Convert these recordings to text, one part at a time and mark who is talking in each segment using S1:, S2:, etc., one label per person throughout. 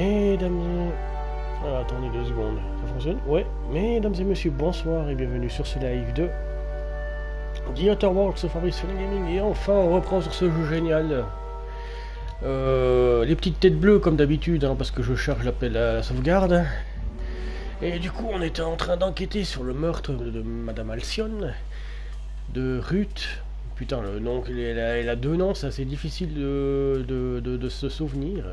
S1: Mesdames et... Ah, attendez 2 secondes, ça fonctionne? Ouais. Mesdames et messieurs, bonsoir et bienvenue sur ce live de The Outer Worlds se fabrique Fun&Gaming. Et enfin on reprend sur ce jeu génial. Les petites têtes bleues comme d'habitude, hein, parce que je charge l'appel à la sauvegarde. Et du coup on était en train d'enquêter sur le meurtre de Madame Alcyone, de Ruth. Putain, le nom, elle a 2 noms, c'est assez difficile de se souvenir.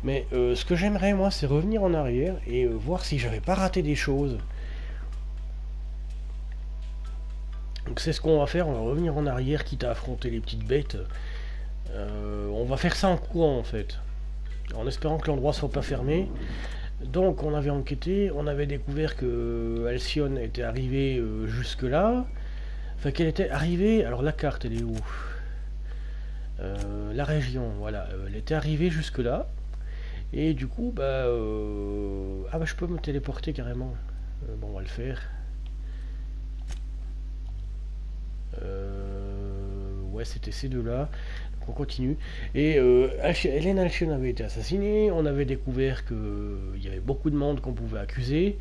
S1: Mais ce que j'aimerais moi c'est revenir en arrière et voir si j'avais pas raté des choses. Donc c'est ce qu'on va faire, on va revenir en arrière quitte à affronter les petites bêtes. On va faire ça en courant en fait. En espérant que l'endroit soit pas fermé. Donc on avait enquêté, on avait découvert que Alcyone était arrivée jusque là. Enfin qu'elle était arrivée, alors la carte elle est où? La région, voilà, elle était arrivée jusque là. Et du coup, ah bah je peux me téléporter carrément. Bon, on va le faire. Ouais, c'était ces deux-là. Donc on continue. Et Hélène Alcyone avait été assassinée. On avait découvert qu'il y avait beaucoup de monde qu'on pouvait accuser.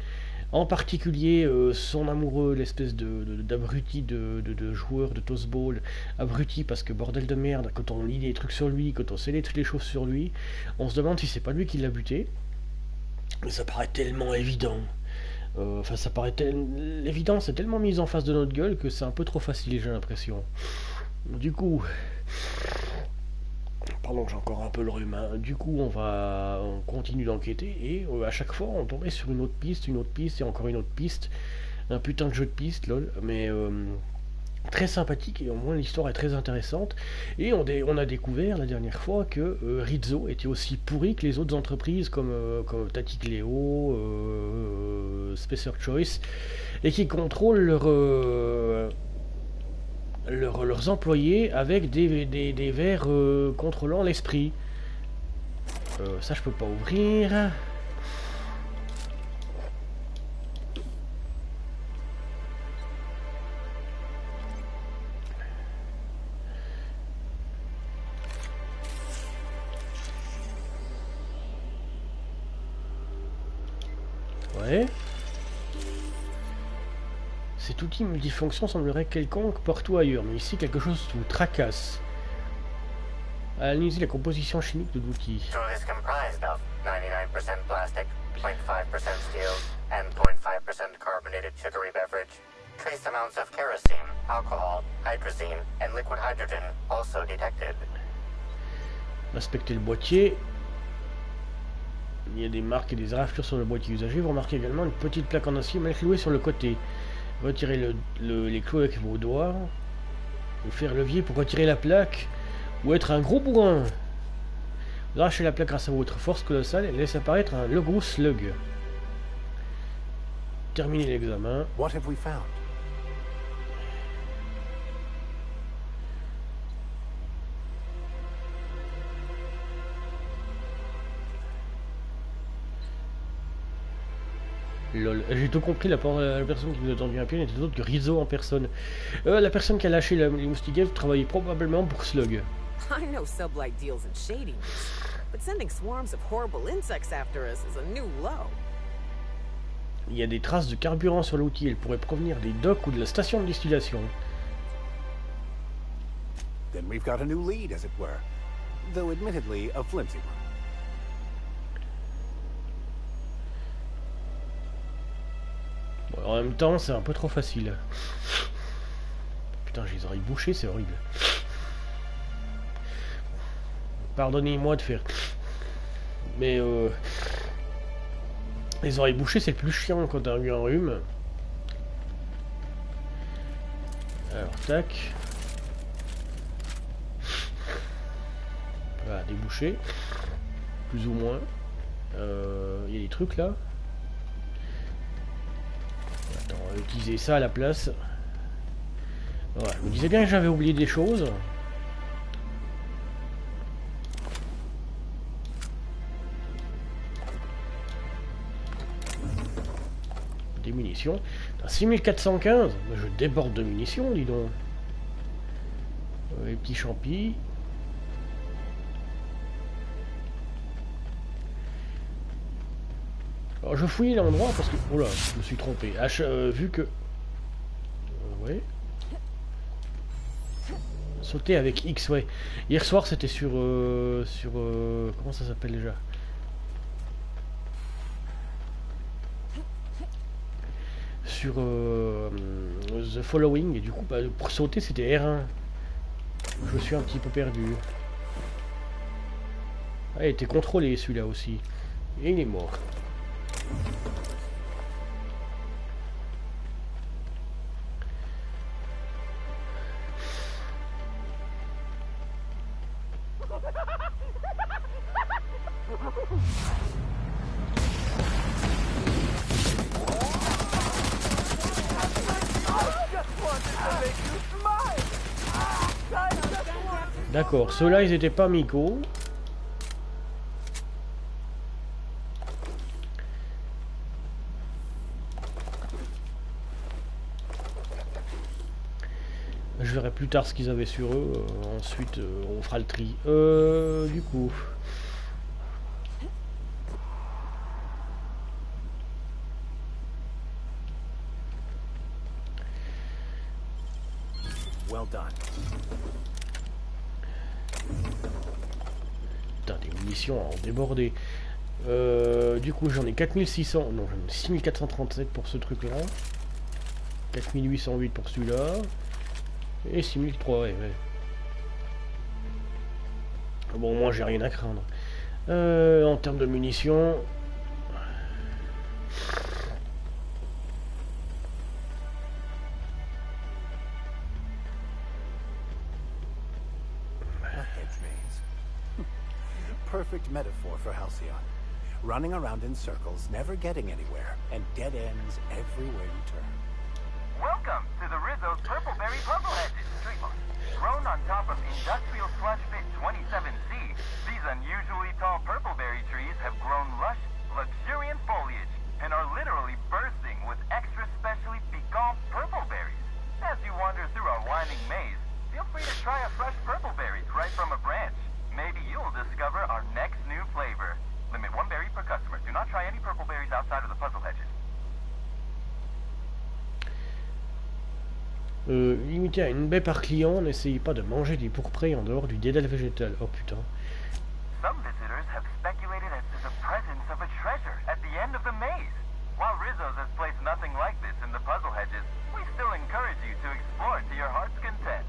S1: En particulier son amoureux, l'espèce d'abruti de joueur de tossball, abruti parce que bordel de merde, quand on lit des trucs sur lui, quand on sait les choses sur lui, on se demande si c'est pas lui qui l'a buté. Mais ça paraît tellement évident. Enfin, ça paraît l'évidence est tellement mise en face de notre gueule que c'est un peu trop facile, j'ai l'impression. Du coup, pardon, j'ai encore un peu le rhume. Hein. Du coup, on continue d'enquêter et à chaque fois, on tombait sur une autre piste et encore une autre piste. Un putain de jeu de piste, lol. Mais très sympathique et au moins l'histoire est très intéressante. Et on a découvert la dernière fois que Rizzo était aussi pourri que les autres entreprises comme Tati Cléo, Spacer Choice, et qui contrôlent leurs employés avec des verres contrôlant l'esprit. Ça je peux pas ouvrir. Ouais. Cet outil multifonction semblerait quelconque partout ailleurs, mais ici quelque chose vous tracasse. Analysez la composition chimique de l'outil.
S2: Is comprised of 99% plastic, 0.5% steel, and 0.5% carbonated sugary beverage. Trace amounts of kerosene, alcohol, hydrazine, and liquid hydrogen also detected.
S1: Inspectez le boîtier. Il y a des marques et des raflures sur le boîtier usagé. Vous remarquez également une petite plaque en acier mal clouée sur le côté. Retirez les clous avec vos doigts. Ou faire levier pour retirer la plaque. Ou être un gros bourrin. Vous arrachez la plaque grâce à votre force colossale et laissez apparaître un logo slug. Terminez l'examen.
S3: What have we found?
S1: Lol, j'ai tout compris, la personne qui nous a tendu un pied n'était autre que Rizzo en personne. La personne qui a lâché les moustiquaires travaillait probablement pour Slug.
S4: I know Sublight deals in shadiness, but sending swarms of horrible insects after us is a new low.
S1: Il y a des traces de carburant sur l'outil, elles pourraient provenir des docks ou de la station de distillation.
S3: Then we've got a new lead, as it were, though admittedly a flimsy one.
S1: Bon, en même temps, c'est un peu trop facile. Putain, j'ai les oreilles bouchées, c'est horrible. Pardonnez-moi de faire... Mais les oreilles bouchées, c'est le plus chiant quand t'as eu un rhume. Alors, tac. Voilà, débouché. Plus ou moins. Il y a des trucs là. Attends, on va utiliser ça à la place. Voilà, je me disais bien que j'avais oublié des choses. Des munitions. 6415, je déborde de munitions, dis donc. Les petits champis. Alors je fouillais l'endroit parce que... Oh là, je me suis trompé. Vu que... ouais. Sauter avec X, ouais. Hier soir c'était sur... comment ça s'appelle déjà? Sur The Following, et du coup, bah, pour sauter c'était R1. Je suis un petit peu perdu. Ah, il était contrôlé celui-là aussi. Et il est mort. D'accord, ceux-là ils étaient pas amicaux. Je verrai plus tard ce qu'ils avaient sur eux. Ensuite, on fera le tri. Du coup.
S3: Well done.
S1: Putain, des munitions à en déborder. Du coup, j'en ai 4600. Non, j'en ai 6437 pour ce truc-là. 4808 pour celui-là. Et 6003, ouais. Bon, moi, j'ai rien à craindre. En termes de munitions...
S3: Perfect metaphor for Halcyon. Running around in circles, never getting anywhere, and dead ends everywhere you turn.
S5: Welcome to the Rizzo's Purpleberry Puzzle Hedges. Grown on top of industrial sludge pit 27C, these unusually tall purpleberry trees have grown lush, luxuriant foliage and are literally bursting with extra specially piquant purpleberries. As you wander through our winding maze, feel free to try a fresh purpleberry right from a branch. Maybe you'll discover our next new flavor. Limit one berry per customer. Do not try any purpleberries outside of the puzzle hedges.
S1: Limité à une baie par client, n'essayez pas de manger des pourprés en dehors du dédale végétal. Oh putain.
S5: Some visitors have speculated as to the presence of a treasure at the end of the maze. While Rizzo's has placed nothing like this in the puzzle hedges, we still encourage you to explore to your heart's content.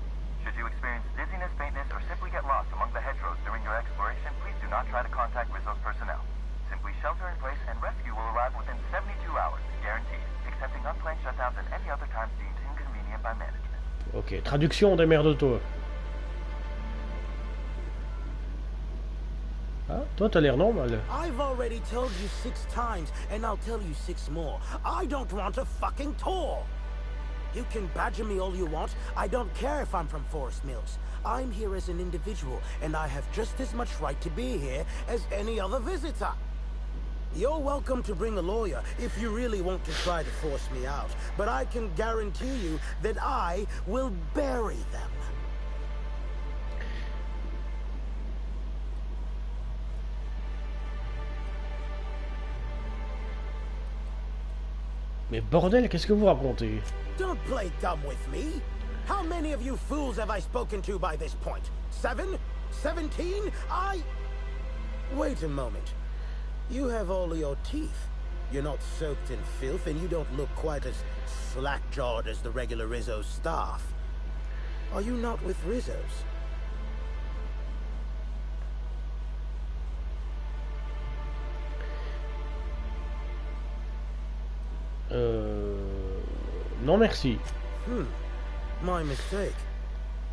S5: Should you experience dizziness, faintness, or simply get lost among the hedgerows during your exploration, please do not try to contact Rizzo's personnel. Simply shelter in place and rescue will arrive within 72 hours, guaranteed, excepting unplanned shutdowns and any other times deemed inconvenient by management.
S1: Ok, traduction, démerde-toi. Ah, toi t'as l'air normal.
S6: I've already told you 6 times, and I'll tell you 6 more. I don't want a fucking tour! You can badger me all you want. I don't care if I'm from Forest Mills. I'm here as an individual, and I have just as much right to be here as any other visitor. You're welcome to bring a lawyer if you really want to try to force me out, but I can guarantee you that I will bury them.
S1: Mais bordel, qu'est-ce que vous racontez?
S6: Don't play dumb with me. How many of you fools have I spoken to by this point? 7? 17? Wait a moment. You have all your teeth. You're not soaked in filth, and you don't look quite as slack-jawed as the regular Rizzo staff. Are you not with Rizzo's?
S1: Non merci.
S6: My mistake.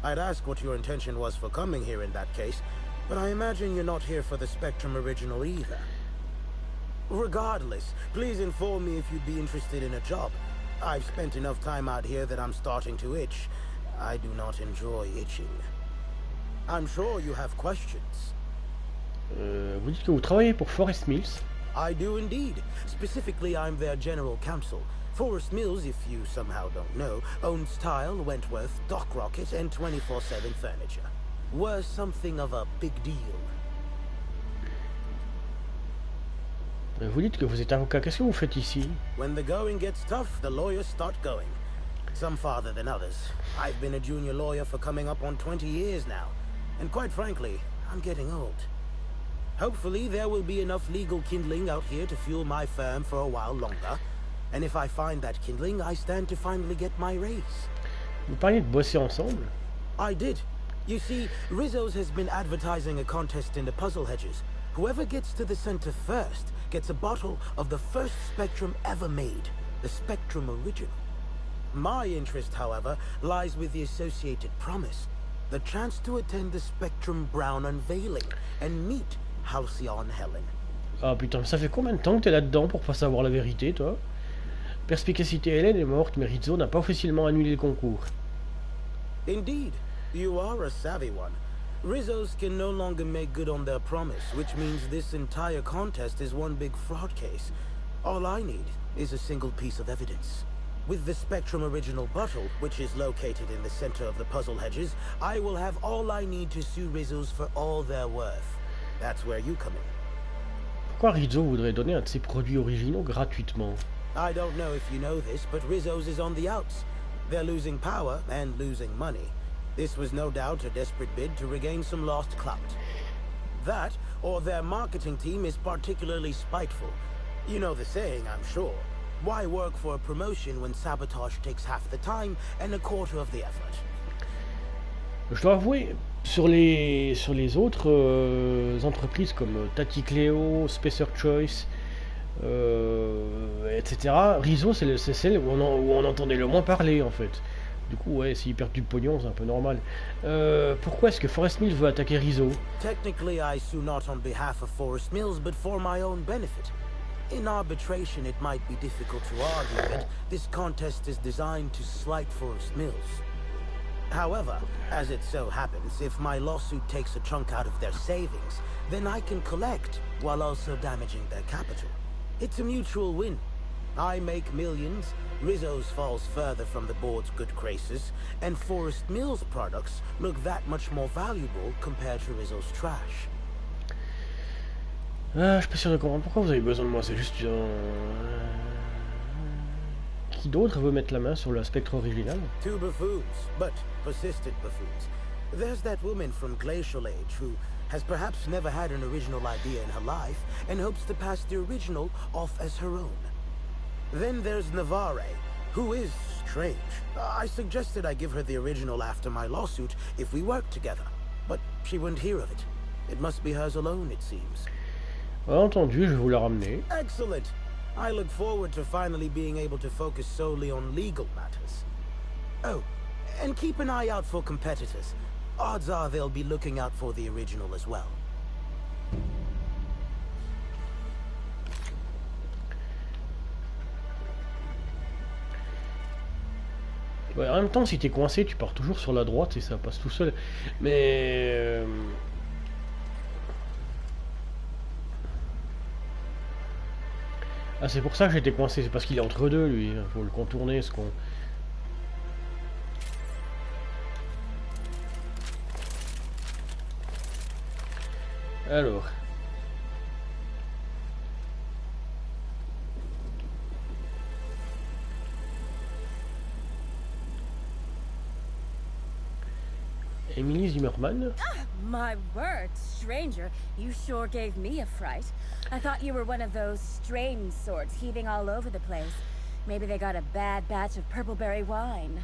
S6: I'd ask what your intention was for coming here in that case, but I imagine you're not here for the Spectrum original either. Regardless, please inform me if you'd be interested in a job. I've spent enough time out here that I'm starting to itch. I do not enjoy itching. I'm sure you have questions.
S1: Vous dites que vous travaillez pour Forest Mills?
S6: I do indeed. Specifically, I'm their general counsel. Forest Mills, if you somehow don't know, owns Tile, Wentworth, Dock Rocket, and 24/7 Furniture. We're something of a big deal.
S1: Vous dites que vous êtes avocat, qu'est-ce que vous faites ici?
S6: When the going gets tough, the lawyers start going. Some farther than others. I've been a junior lawyer for coming up on 20 years now. And quite frankly, I'm getting old. Hopefully there will be enough legal kindling out here to fuel my firm for a while longer. And if I find that kindling, I stand to finally get my raise.
S1: Vous parliez de bosser ensemble?
S6: I did. You see, Rizzo's has been advertising a contest in the puzzle hedges. Whoever gets to the center first gets a bottle of the first Spectrum ever made, the Spectrum Original. My interest, however, lies with the associated promise, the chance to attend the Spectrum Brown unveiling and meet Halcyon Helen.
S1: Ah putain, ça fait combien de temps que t'es là-dedans pour pas savoir la vérité, toi? Perspicacité Hélène est morte, mais Rizzo n'a pas officiellement annulé le concours.
S6: Indeed, you are a savvy one. Rizzo's can no longer make good on their promise, which means this entire contest is one big fraud case. All I need is a single piece of evidence. With the Spectrum Original bottle, which is located in the center of the puzzle hedges, I will have all I need to sue Rizzo's for all they're worth. That's where you come in.
S1: Pourquoi Rizzo voudrait donner un de ses produits originaux gratuitement?
S6: I don't know if you know this, but Rizzo's is on the outs. They're losing power and losing money. This was no doubt a desperate bid to regain some lost clout. That, or their marketing team is particularly spiteful. You know the saying, I'm sure. Why work for a promotion when sabotage takes half the time and a quarter of the effort?
S1: Je dois avouer, sur les autres entreprises comme Tati Cleo, Spacer Choice, etc., Rizzo c'est celle où on entendait le moins parler en fait. Du coup, ouais, s'ils perdent du pognon, c'est un peu normal. Pourquoi est-ce que Forest Mills veut attaquer Rizzo?
S6: Technically, I sue not on behalf of Forest Mills, but for my own benefit. In arbitration, it might be difficult to argue that this contest is designed to slight Forest Mills. However, as it so happens, if my lawsuit takes a chunk out of their savings, then I can collect, while also damaging their capital. It's a mutual win. I make millions, Rizzo's falls further from the board's good graces, and Forest Mills products look that much more valuable compared to Rizzo's trash.
S1: Je suis pas sûr de comprendre pourquoi vous avez besoin de moi, c'est juste Qui d'autre veut mettre la main sur le spectre original?
S6: Two buffoons, but persistent buffoons. There's that woman from Glacial Age who has perhaps never had an original idea in her life and hopes to pass the original off as her own. Then there's Navarre, who is strange. I suggested I give her the original after my lawsuit if we worked together, but she wouldn't hear of it. It must be hers alone, it seems.
S1: Entendu, je vais vous la ramener.
S6: Excellent. I look forward to finally being able to focus solely on legal matters. Oh, and keep an eye out for competitors. Odds are they'll be looking out for the original as well.
S1: Ouais, en même temps, si t'es coincé, tu pars toujours sur la droite et ça passe tout seul. Mais... Ah, c'est pour ça que j'étais coincé, c'est parce qu'il est entre deux, lui. Faut le contourner, ce con. Alors... Emily Zimmerman.
S7: My word, stranger, you sure gave me a fright. I thought you were one of those strange sorts heaving all over the place. Maybe they got a bad batch of purpleberry wine.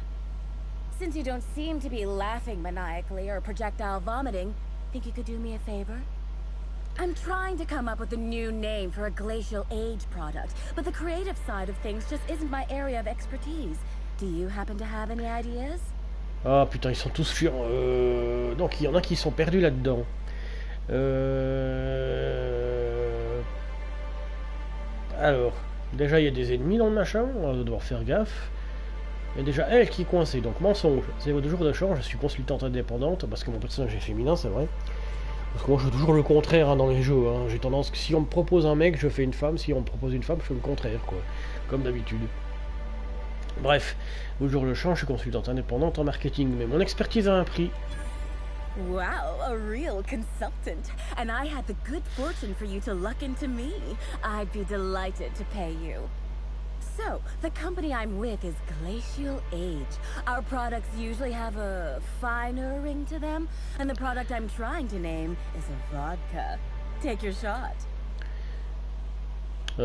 S7: Since you don't seem to be laughing maniacally or projectile vomiting, think you could do me a favor? I'm trying to come up with a new name for a Glacial Age product, but the creative side of things just isn't my area of expertise. Do you happen to have any ideas?
S1: Ah putain, ils sont tous chiants. Donc il y en a qui sont perdus là-dedans. Alors, déjà il y a des ennemis dans le machin, on va devoir faire gaffe. Il y a déjà elle qui est coincée, donc mensonge. 0 jours de change, je suis consultante indépendante, parce que mon personnage est féminin, c'est vrai. Parce que moi je fais toujours le contraire hein, dans les jeux. Hein. J'ai tendance que si on me propose un mec, je fais une femme. Si on me propose une femme, je fais le contraire, quoi. Comme d'habitude. Bref, au jour le champ, je suis consultante indépendante en marketing, mais mon expertise a un prix.
S7: Wow, a real consultant. And I had the good fortune for you to luck into me. I'd be delighted to pay you. So, the company I'm with is Glacial Age. Our products usually have a finer ring to them, and the product I'm trying to name is a vodka. Take your shot.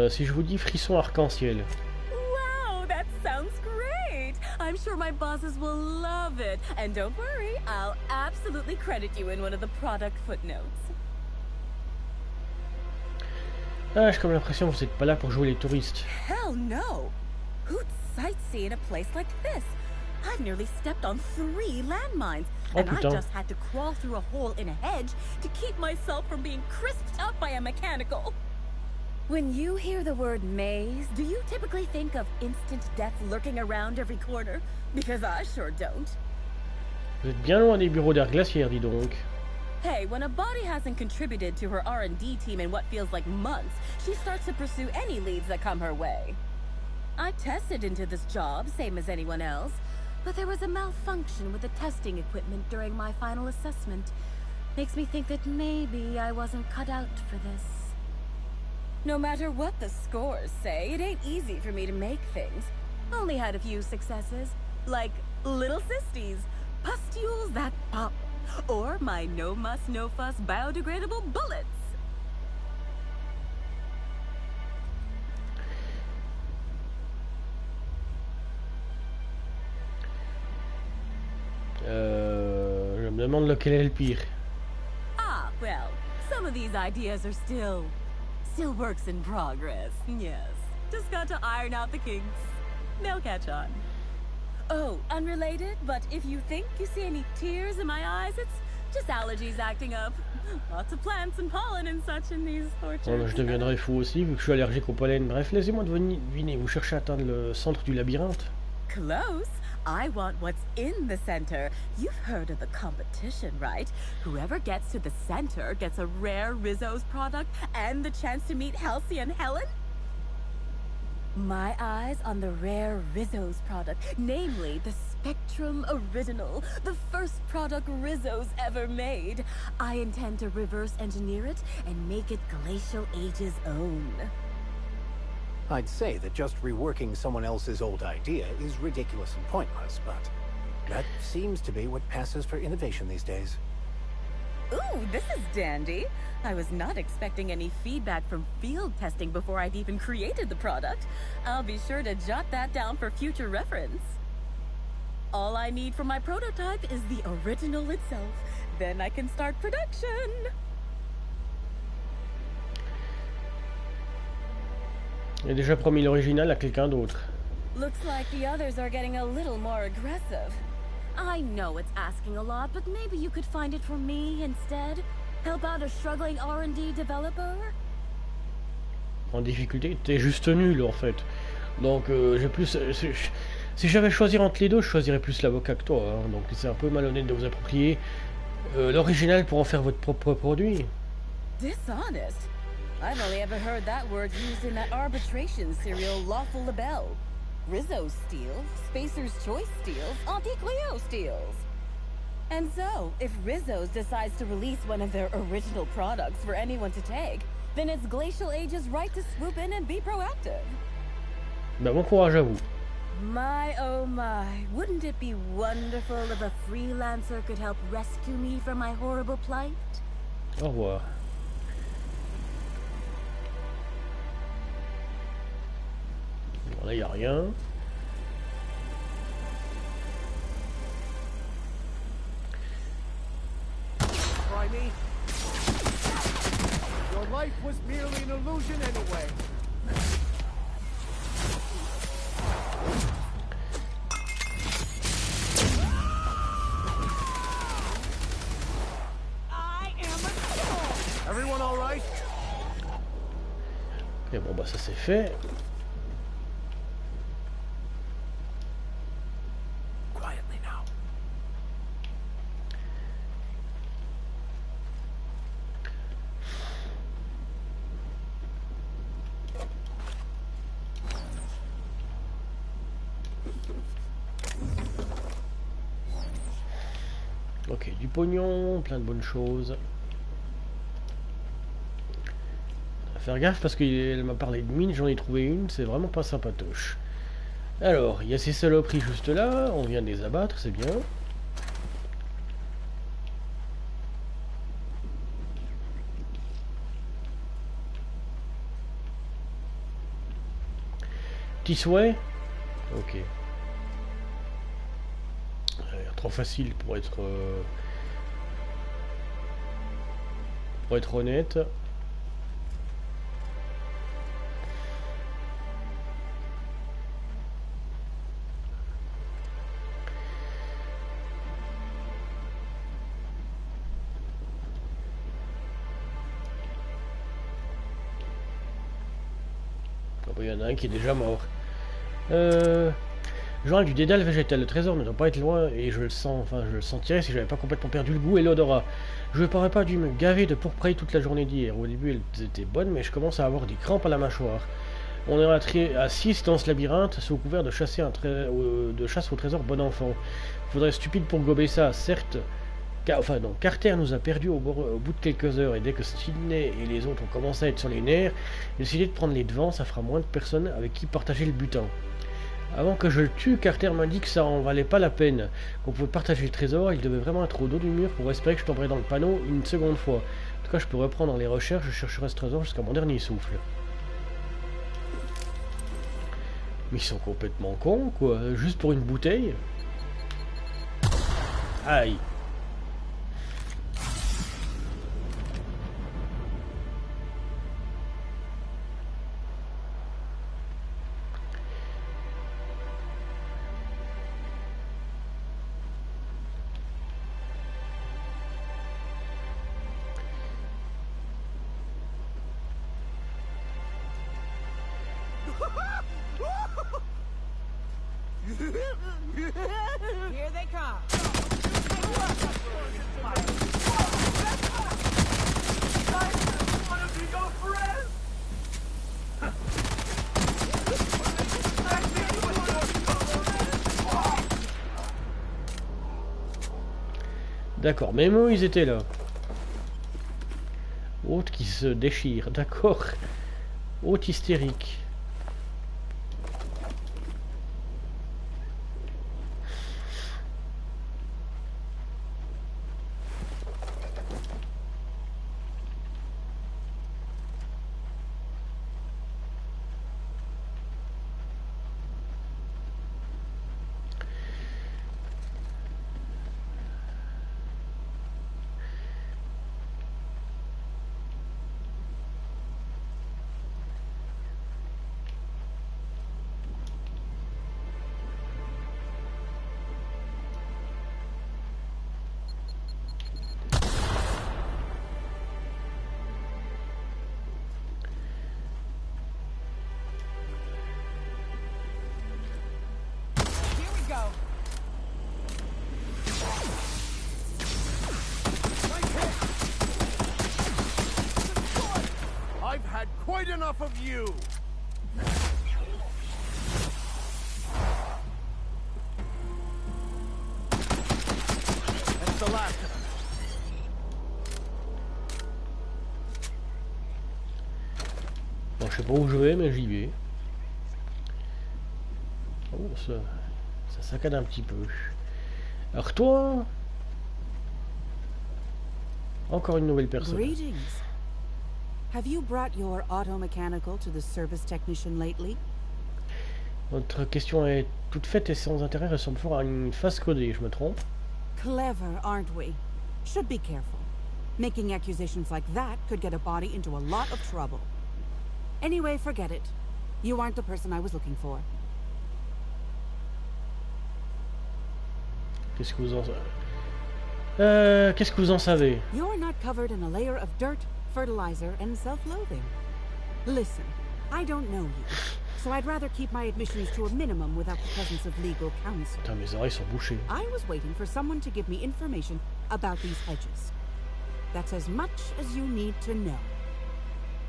S1: Si je vous dis frisson arc-en-ciel.
S7: Wow, that sounds great! I'm sure my bosses will love it. And don't worry, I'll absolutely credit you in one of the product footnotes.
S1: Ah, j'ai comme l'impression que vous n'êtes pas là pour jouer les touristes.
S7: Hell no! Who'd sightsee in a place like this? I've nearly stepped on 3 landmines, and I just had to crawl through a hole in a hedge to keep myself from being crisped up by a mechanical. When you hear the word maze, do you typically think of instant death lurking around every corner? Because I sure don't.
S1: Vous êtes bien loin des bureaux d'air glaciaire, dis donc.
S7: Hey, when a body hasn't contributed to her R&D team in what feels like months, she starts to pursue any leads that come her way. I tested into this job, same as anyone else, but there was a malfunction with the testing equipment during my final assessment. Makes me think that maybe I wasn't cut out for this. No matter what the scores say, it ain't easy for me to make things. Only had a few successes, like little cysties, pustules that pop, or my no muss, no fuss biodegradable bullets.
S1: Je me demande lequel est le pire.
S7: Ah, well, some of these ideas are still works in progress. Yes, just got to iron out the kinks. They'll catch on. Oh, unrelated, but if you think you see any tears in my eyes, it's just allergies acting up. Lots of plants and pollen and such in these orchards.
S1: Bon, je deviendrai fou aussi, vu que je suis allergique au pollen. Bref, laissez-moi deviner, vous cherchez à atteindre le centre du labyrinthe?
S7: Close. I want what's in the center. You've heard of the competition, right? Whoever gets to the center gets a rare Rizzo's product and the chance to meet Halcyon Helen? My eyes on the rare Rizzo's product, namely the Spectrum Original, the first product Rizzo's ever made. I intend to reverse engineer it and make it Glacial Age's own.
S3: I'd say that just reworking someone else's old idea is ridiculous and pointless, but that seems to be what passes for innovation these days.
S7: Ooh, this is dandy. I was not expecting any feedback from field testing before I'd even created the product. I'll be sure to jot that down for future reference. All I need for my prototype is the original itself. Then I can start production.
S1: J'ai déjà promis l'original à quelqu'un d'autre.
S7: Looks like the others are getting a little more aggressive. I know it's asking a lot, but maybe you could find it for me instead? Help out a struggling R&D developer?
S1: En difficulté, t'es juste nul en fait. Donc j'ai plus... Si j'avais choisi entre les deux, je choisirais plus l'avocat que toi. Hein. Donc c'est un peu malhonnête de vous approprier l'original pour en faire votre propre produit.
S7: Dishonest? I've only ever heard that word used in that arbitration serial Lawful Labelle. Rizzo steals, Spacer's Choice steals, Auntie Cleo steals. And so, if Rizzo's decides to release one of their original products for anyone to take, then it's Glacial Age's right to swoop in and be proactive.
S1: Bah bon courage à vous.
S7: My oh my, wouldn't it be wonderful if a freelancer could help rescue me from my horrible plight?
S1: Au revoir. Bon, là y a rien.
S3: Try me. Your life was merely an illusion anyway. Everyone all right?
S1: Ok, bon bah ça c'est fait.
S3: Quietly now.
S1: Ok, du pognon, plein de bonnes choses. À faire gaffe parce qu'elle m'a parlé de mine, j'en ai trouvé une, c'est vraiment pas sympatoche. Alors, il y a ces saloperies juste là, on vient de les abattre, c'est bien. Petit souhait. Ok. Ça a l'air trop facile pour être honnête. Il y en a un qui est déjà mort. Genre du dédale végétal, le trésor ne doit pas être loin et je le sens, enfin je le sentirais si j'avais pas complètement perdu le goût et l'odorat. Je n'aurais pas dû me gaver de pourpre toute la journée d'hier. Au début elles étaient bonnes mais je commence à avoir des crampes à la mâchoire. On est à 6 dans ce labyrinthe sous couvert de chasse au trésor bon enfant. Faudrait stupide pour gober ça, certes. Enfin non, Carter nous a perdus au bout de quelques heures et dès que Sidney et les autres ont commencé à être sur les nerfs, j'ai décidé de prendre les devants, ça fera moins de personnes avec qui partager le butin. Avant que je le tue, Carter m'a dit que ça en valait pas la peine, qu'on pouvait partager le trésor, il devait vraiment être au dos du mur pour espérer que je tomberais dans le panneau une seconde fois. En tout cas, je peux reprendre les recherches, je chercherai ce trésor jusqu'à mon dernier souffle. Mais ils sont complètement cons, quoi, juste pour une bouteille. Aïe.
S4: Here they come.
S1: D'accord, même eux ils étaient là. Autre qui se déchire, d'accord. Autre hystérique.
S8: Quite enough of you! That's the last of them.
S1: Bon, je sais pas où je vais, mais j'y vais. Oh, ça saccade un petit peu. Alors toi... Encore une nouvelle personne.
S9: Greetings. Have you brought your auto-mechanical to the service technician lately?
S1: Votre question est toute faite et sans intérêt, ressemble fort à une face codée, je me trompe?
S9: Clever, aren't we? Should be careful. Making accusations like that could get a body into a lot of trouble. Anyway, forget it. You aren't the person I was looking for.
S1: Qu'est-ce que vous en savez? Qu'est-ce que vous en savez?
S9: You're not covered in a layer of dirt, fertilizer, and self-loathing. Listen, I don't know you, so I'd rather keep my admissions to a minimum without the presence of legal counsel.
S1: Putain, mes oreilles sont bouchées.
S9: I was waiting for someone to give me information about these hedges. That's as much as you need to know.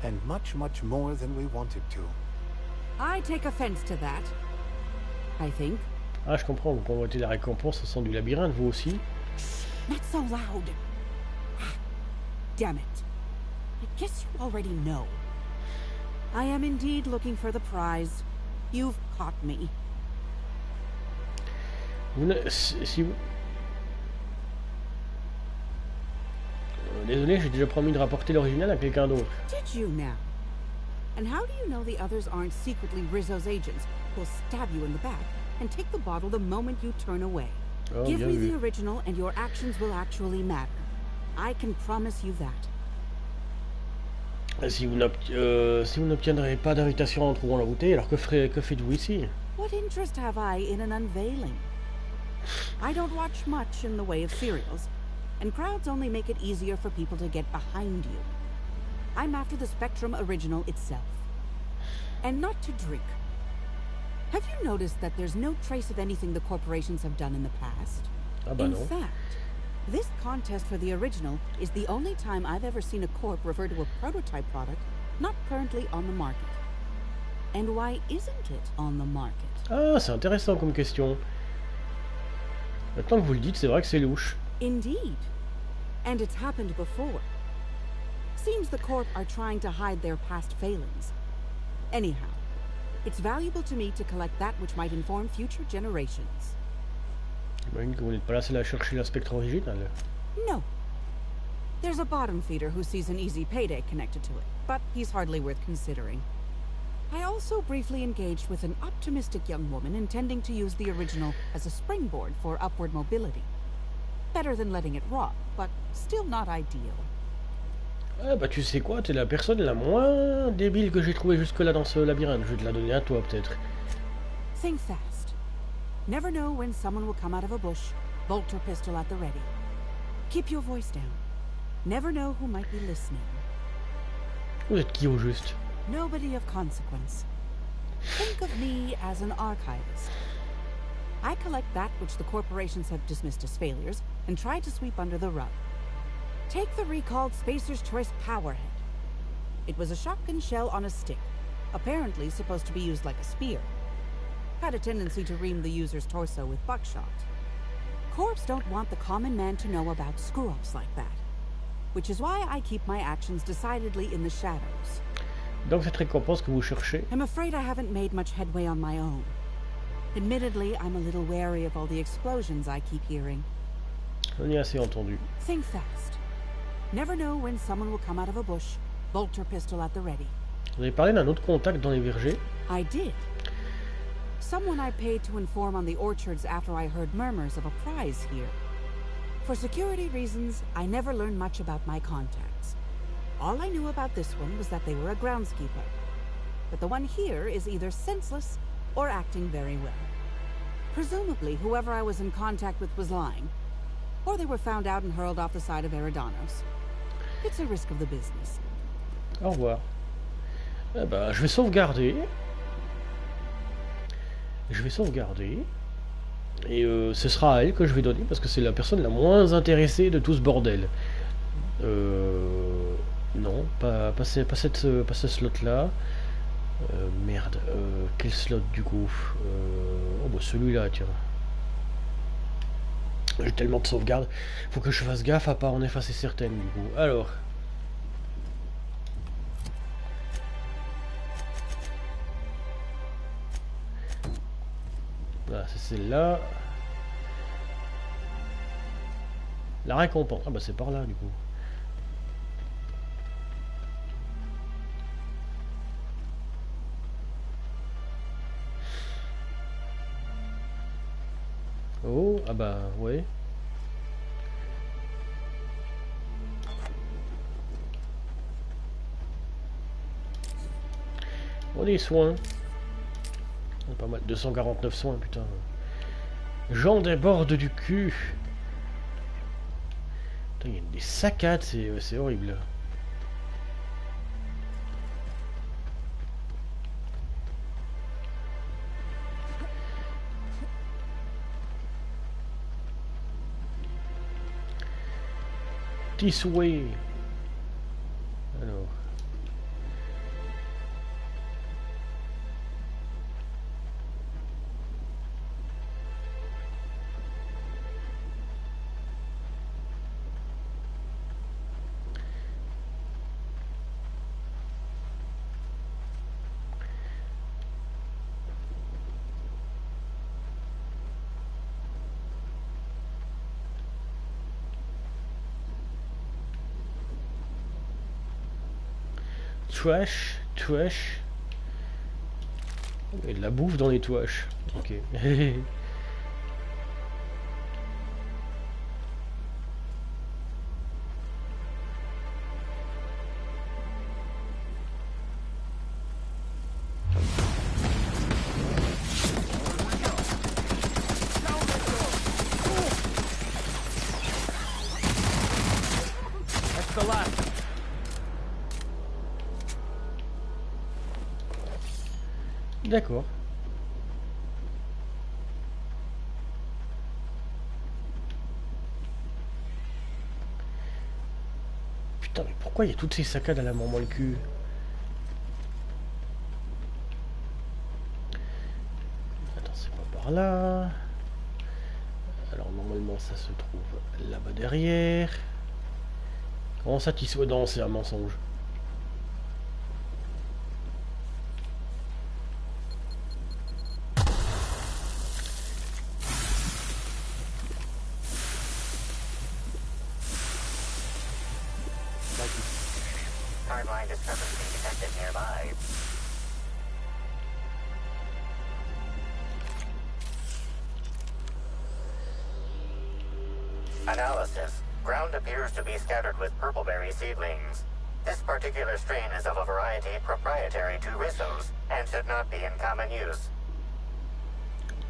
S3: And much, much more than we wanted to.
S9: I take offense to that. I think.
S1: Ah, je comprends, vous convoitez la récompense au sein du labyrinthe, vous aussi.
S9: Not so loud. Damn it. I guess you already know. I am indeed looking for the prize. You've caught me.
S1: Si vous... Désolé, j'ai déjà promis de rapporter l'original à quelqu'un d'autre.
S9: Did you now? And how do you know the others aren't secretly Rizzo's agents who'll stab you in the back and take the bottle the moment you turn away?
S1: Oh,
S9: Give me
S1: vu.
S9: the original and your actions will actually matter. I can promise you that.
S1: Si vous n'obtiendrez pas d'invitation en trouvant la bouteille, alors que faites-vous ici?
S9: What interest have I in an unveiling? I don't watch much in the way of serials, and crowds only make it easier for people to get behind you. I'm after the Spectrum original itself. And not to drink. Have you noticed that there's no trace of anything the corporations have done in the past?
S1: Ah bah
S9: In
S1: non.
S9: fact, this contest for the original is the only time I've ever seen a corp refer to a prototype product not currently on the market. And why isn't it on the market?
S1: Ah, c'est intéressant comme question. Maintenant que vous le dites, c'est vrai que c'est louche.
S9: Indeed. And it's happened before. Seems the corp are trying to hide their past failings. Anyhow, it's valuable to me to collect that which might inform future generations.
S1: J'imagine que vous n'êtes pas là seul à chercher la spectre originale.
S9: No. There's a bottom feeder who sees an easy payday connected to it, but he's hardly worth considering. I also briefly engaged with an optimistic young woman intending to use the original as a springboard for upward mobility. Better than letting it rot, but still not ideal.
S1: Ah bah tu sais quoi, t'es la personne la moins débile que j'ai trouvée jusque-là dans ce labyrinthe. Je vais te la donner à toi peut-être.
S9: Think fast. Never know when someone will come out of a bush, bolt or pistol at the ready. Keep your voice down. Never know who might be listening.
S1: Vous êtes qui au juste?
S9: Nobody of consequence. Think of me as an archivist. I collect that which the corporations have dismissed as failures and try to sweep under the rug. Take the recalled Spacer's Choice Powerhead. It was a shotgun shell on a stick, apparently supposed to be used like a spear. Had a tendency to ream the user's torso with buckshot. Corps don't want the common man to know about screw-ups like that, which is why I keep my actions decidedly in the shadows.
S1: Donc cette récompense que vous cherchez.
S9: I'm afraid I haven't made much headway on my own. Admittedly, I'm a little wary of all the explosions I keep hearing.
S1: On y a assez entendu.
S9: Think fast. Never know when someone will come out of a bush, bolt or pistol at the ready.
S1: Vous avez parlé d'un autre contact dans les vergers.
S9: I did. Someone I paid to inform on the orchards after I heard murmurs of a prize here. For security reasons, I never learned much about my contacts. All I knew about this one was that they were a groundskeeper. But the one here is either senseless or acting very well. Presumably, whoever I was in contact with was lying. Or they were found out and hurled off the side of Eridanos. It's a risk of the business.
S1: Au revoir. Eh ben, je vais sauvegarder. Et ce sera à elle que je vais donner parce que c'est la personne la moins intéressée de tout ce bordel. Non, pas ce slot là. Merde, quel slot du coup? Oh bah celui-là, tiens. J'ai tellement de sauvegardes, faut que je fasse gaffe à pas en effacer certaines du coup. Alors. Voilà, c'est celle-là. La récompense. Ah bah c'est par là du coup. Oh, ah bah ouais. Oh, des soins. Pas mal, 249 soins, putain. J'en déborde du cul. Putain, il y a des saccades, c'est horrible. This way. Alors. trash. Trash. Il y a de la bouffe dans les trash. Ok. D'accord. Putain, mais pourquoi il y a toutes ces saccades à la mort dans le cul? Attends, c'est pas par là. Alors normalement ça se trouve là-bas derrière. Comment ça t'y soit dans, c'est un mensonge.
S2: Hardline discrepancy detected nearby. Analysis. Ground appears to be scattered with purpleberry seedlings. This particular strain is of a variety proprietary to Rissos and should not be in common use.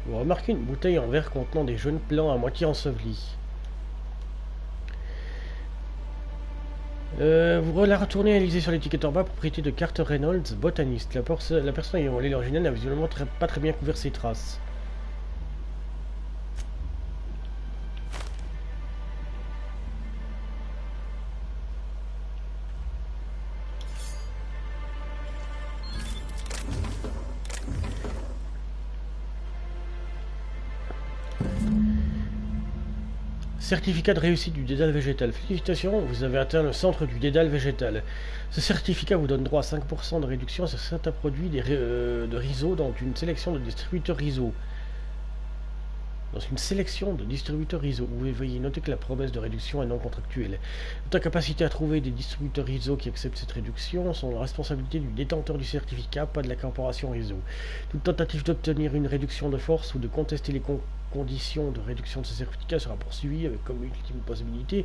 S1: Vous remarquez une bouteille en verre contenant des jeunes plants à moitié ensevelis. Vous la retournez et lisez sur l'étiquette en bas, propriété de Carter Reynolds, botaniste. La personne ayant volé l'original n'a visiblement pas très bien couvert ses traces. Certificat de réussite du dédale végétal. Félicitations, vous avez atteint le centre du dédale végétal. Ce certificat vous donne droit à 5% de réduction sur certains produits de réseau dans une sélection de distributeurs réseau. Dans une sélection de distributeurs réseau, vous veuillez noter que la promesse de réduction est non contractuelle. Votre capacité à trouver des distributeurs réseau qui acceptent cette réduction sont la responsabilité du détenteur du certificat, pas de la corporation réseau. Toute tentative d'obtenir une réduction de force ou de contester les conditions de réduction de ce certificat sera poursuivie avec comme ultime possibilité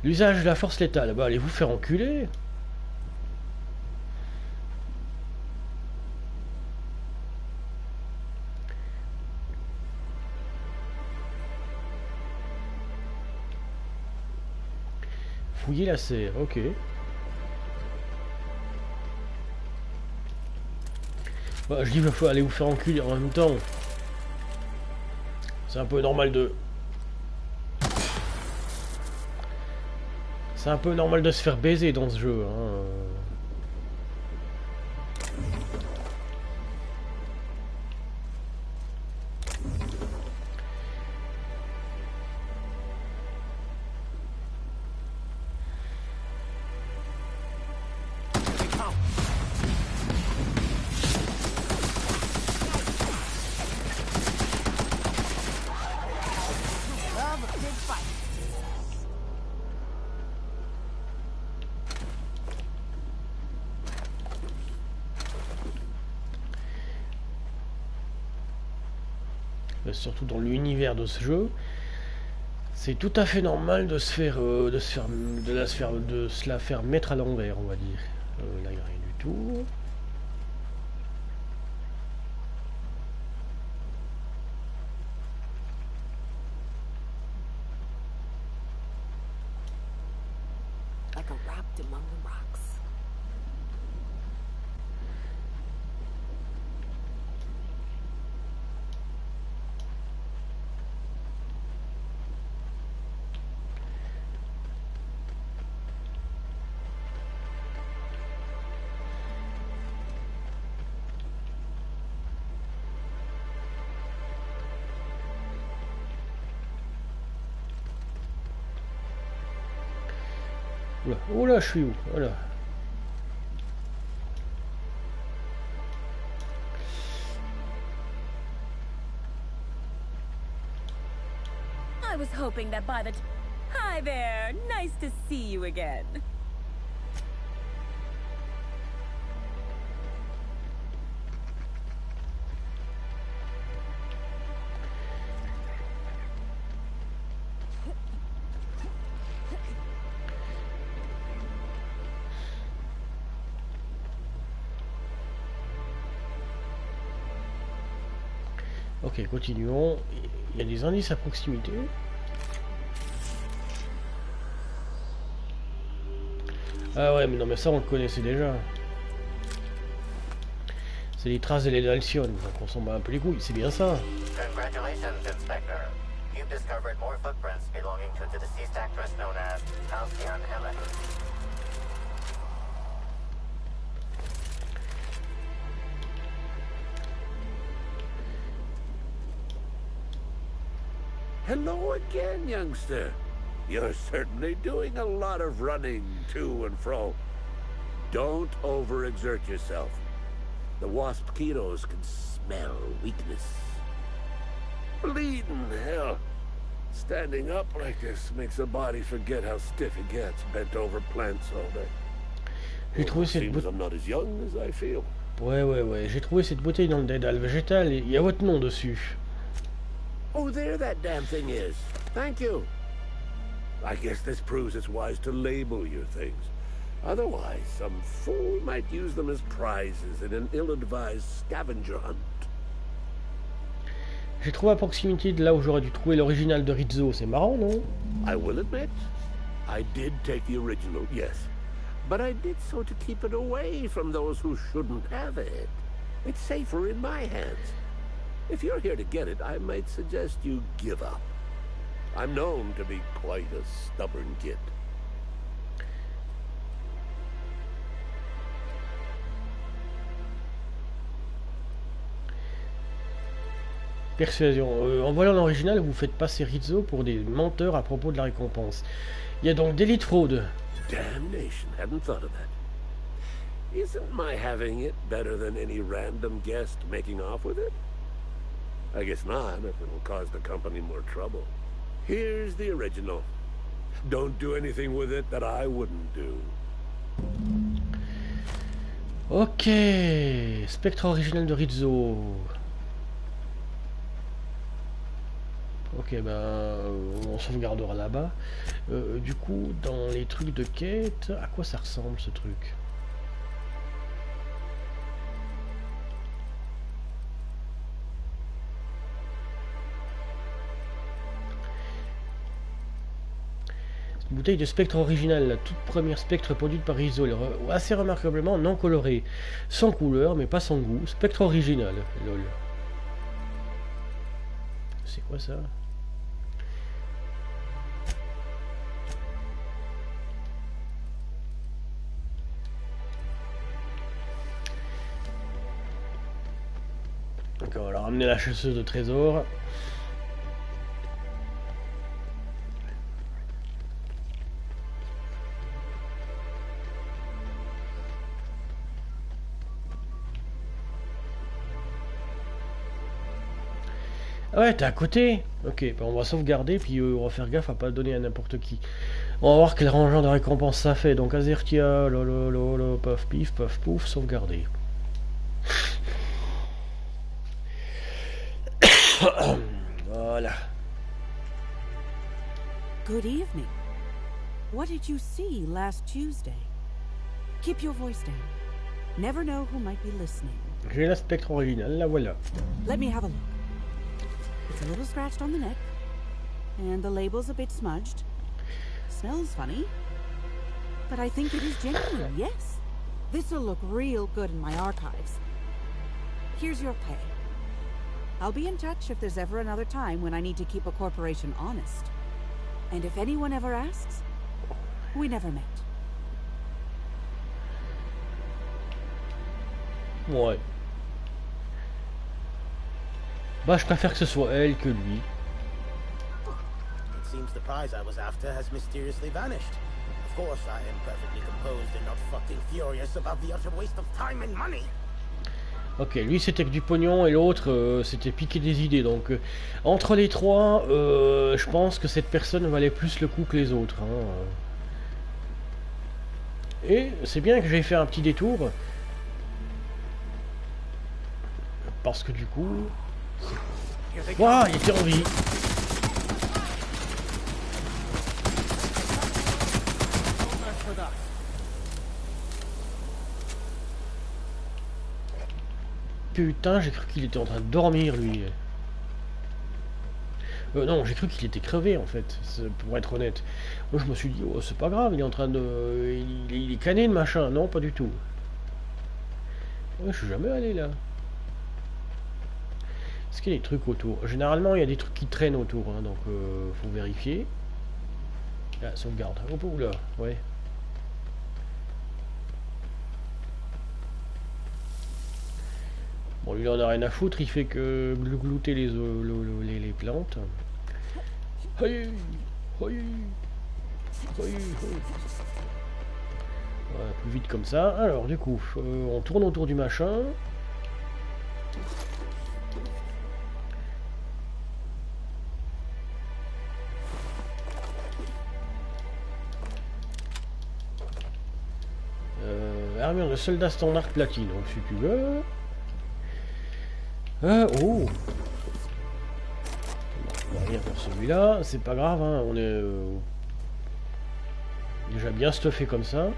S1: l'usage de la force létale. Bah allez vous faire enculer. Fouiller la serre, ok. Bah, je dis il faut aller vous faire enculer en même temps. C'est un peu normal de... C'est un peu normal de se faire baiser dans ce jeu, hein. Surtout dans l'univers de ce jeu, c'est tout à fait normal de se la faire mettre à l'envers, on va dire. Là, il n'y a rien du tout.
S4: Like a wrapped among the rocks.
S1: Oula, oh là, je suis où? Voilà.
S7: I was hoping that by the Hi there. Nice to see you again.
S1: Ok, continuons. Il y a des indices à proximité. Ah ouais, mais non, mais ça on le connaissait déjà. C'est les traces de l'Alcyon, donc on s'en bat un peu les couilles, c'est bien ça.
S2: Congratulations, Inspector. You've discovered more footprints belonging to the deceased actress known as Halcyon Helen.
S8: Hello again, youngster. You're certainly doing a lot of running to and fro. Don't overexert yourself. The wasp ketos can smell weakness. Bleeding hell. Standing up like this makes a body forget how stiff it gets bent over plants all day.
S1: J'ai trouvé cette bouteille.
S8: I'm not as young as I feel.
S1: Ouais. J'ai trouvé cette bouteille dans le dédale végétal et il y a votre nom dessus.
S8: Oh, there that damn thing is. Thank you. I guess this proves it's wise to label your things. Otherwise, some fool might use them as prizes in an ill-advised scavenger hunt.
S1: J'ai trouvé à proximité de là où j'aurais dû trouver l'original de Rizzo. C'est marrant, non?
S8: I will admit, I did take the original, yes. But I did so to keep it away from those who shouldn't have it. It's safer in my hands. If you're here to get it, I might suggest you give up. I'm known to be quite a stubborn kid.
S1: Persuasion. En voyant l'original, vous faites passer Rizzo pour des menteurs à propos de la récompense. Il y a donc délit de fraude.
S8: Damnation, hadn't thought of that. Isn't my having it better than any random guest making off with it? I guess not, if it'll cause the company more trouble. Here's the original. Don't do anything with it that I wouldn't do.
S1: Ok. Spectre original de Rizzo. Ok, ben, on sauvegardera là-bas. Du coup, dans les trucs de quête, à quoi ça ressemble ce truc? Une bouteille de spectre original, la toute première spectre produite par Rizzo, assez remarquablement non colorée, sans couleur mais pas sans goût, spectre original, lol. C'est quoi ça? D'accord, alors amener la chasseuse de trésors. Ah ouais, t'es à côté. Ok, ben on va sauvegarder, puis on va faire gaffe à pas le donner à n'importe qui. On va voir quel rangement de récompense ça fait. Donc Azertia, lolo, paf pif, paf pouf, sauvegarder. Voilà.
S9: Good evening. What did you see last Tuesday? Keep your voice down. Never know who might be listening.
S1: J'ai la spectre originale, la voilà.
S9: Let me have a look. It's a little scratched on the neck, and the label's a bit smudged. Smells funny, but I think it is genuine, yes. This'll look real good in my archives. Here's your pay. I'll be in touch if there's ever another time when I need to keep a corporation honest. And if anyone ever asks, we never met.
S1: Ouais. Bah, je préfère que ce soit elle que lui.
S6: It seems the prize I was after has mysteriously vanished. Of course, I am perfectly composed and not fucking furious about the utter waste of time and money.
S1: Ok, lui c'était que du pognon et l'autre c'était piquer des idées. Donc entre les trois, je pense que cette personne valait plus le coup que les autres. Hein. Et c'est bien que j'ai fait un petit détour. Parce que du coup... Waouh, il était en vie. Putain, j'ai cru qu'il était en train de dormir, lui. Non, j'ai cru qu'il était crevé en fait, pour être honnête. Moi je me suis dit, oh, c'est pas grave, il est en train de. Il est cané le machin. Non, pas du tout. Ouais, je suis jamais allé là. Est-ce qu'il y a des trucs autour? Généralement, il y a des trucs qui traînent autour, hein, donc faut vérifier. Ah, sauvegarde. Oh là, ouais. Bon, lui, il en a rien à foutre, il fait que glouter les plantes. Aïe, aïe, aïe, aïe. Voilà, plus vite comme ça. Alors, du coup, on tourne autour du machin. Armure de soldat standard platine, donc si tu veux. Oh, on va rien pour celui-là, c'est pas grave, hein, on est déjà bien stuffé comme ça.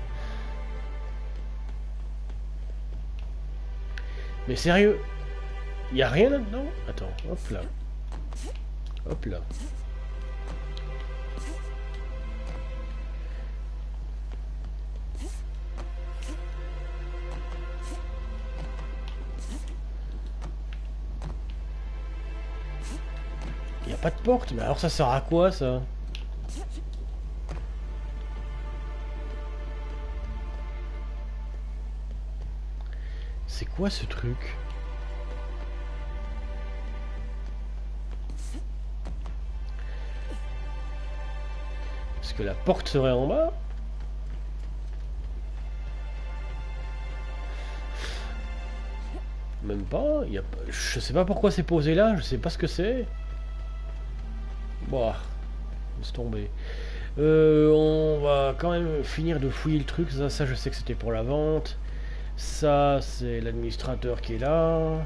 S1: Mais sérieux, il y a rien là-dedans? Attends, hop là. Hop là. Il n'y a pas de porte, mais alors ça sert à quoi ça? C'est quoi ce truc? Est-ce que la porte serait en bas? Même pas, je sais pas pourquoi c'est posé là, je sais pas ce que c'est. Bon, laisse tomber. On va quand même finir de fouiller le truc, ça je sais que c'était pour la vente. Ça c'est l'administrateur qui est là.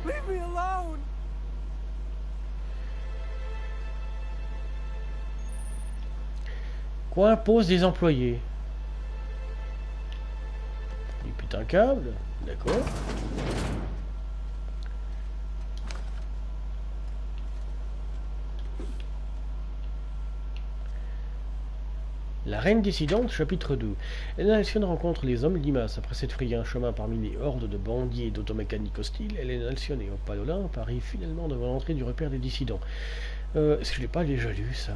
S6: Leave me alone!
S1: Quoi pose des employés? Du putain câble, d'accord. La reine dissidente, chapitre 2. Hélène Alcyone rencontre les hommes limaces. Après s'être frayé un chemin parmi les hordes de bandits et d'automécaniques hostiles, Hélène Alcyone et Opalolin arrivent finalement devant l'entrée du repère des dissidents. Est-ce que je l'ai pas déjà lu, ça?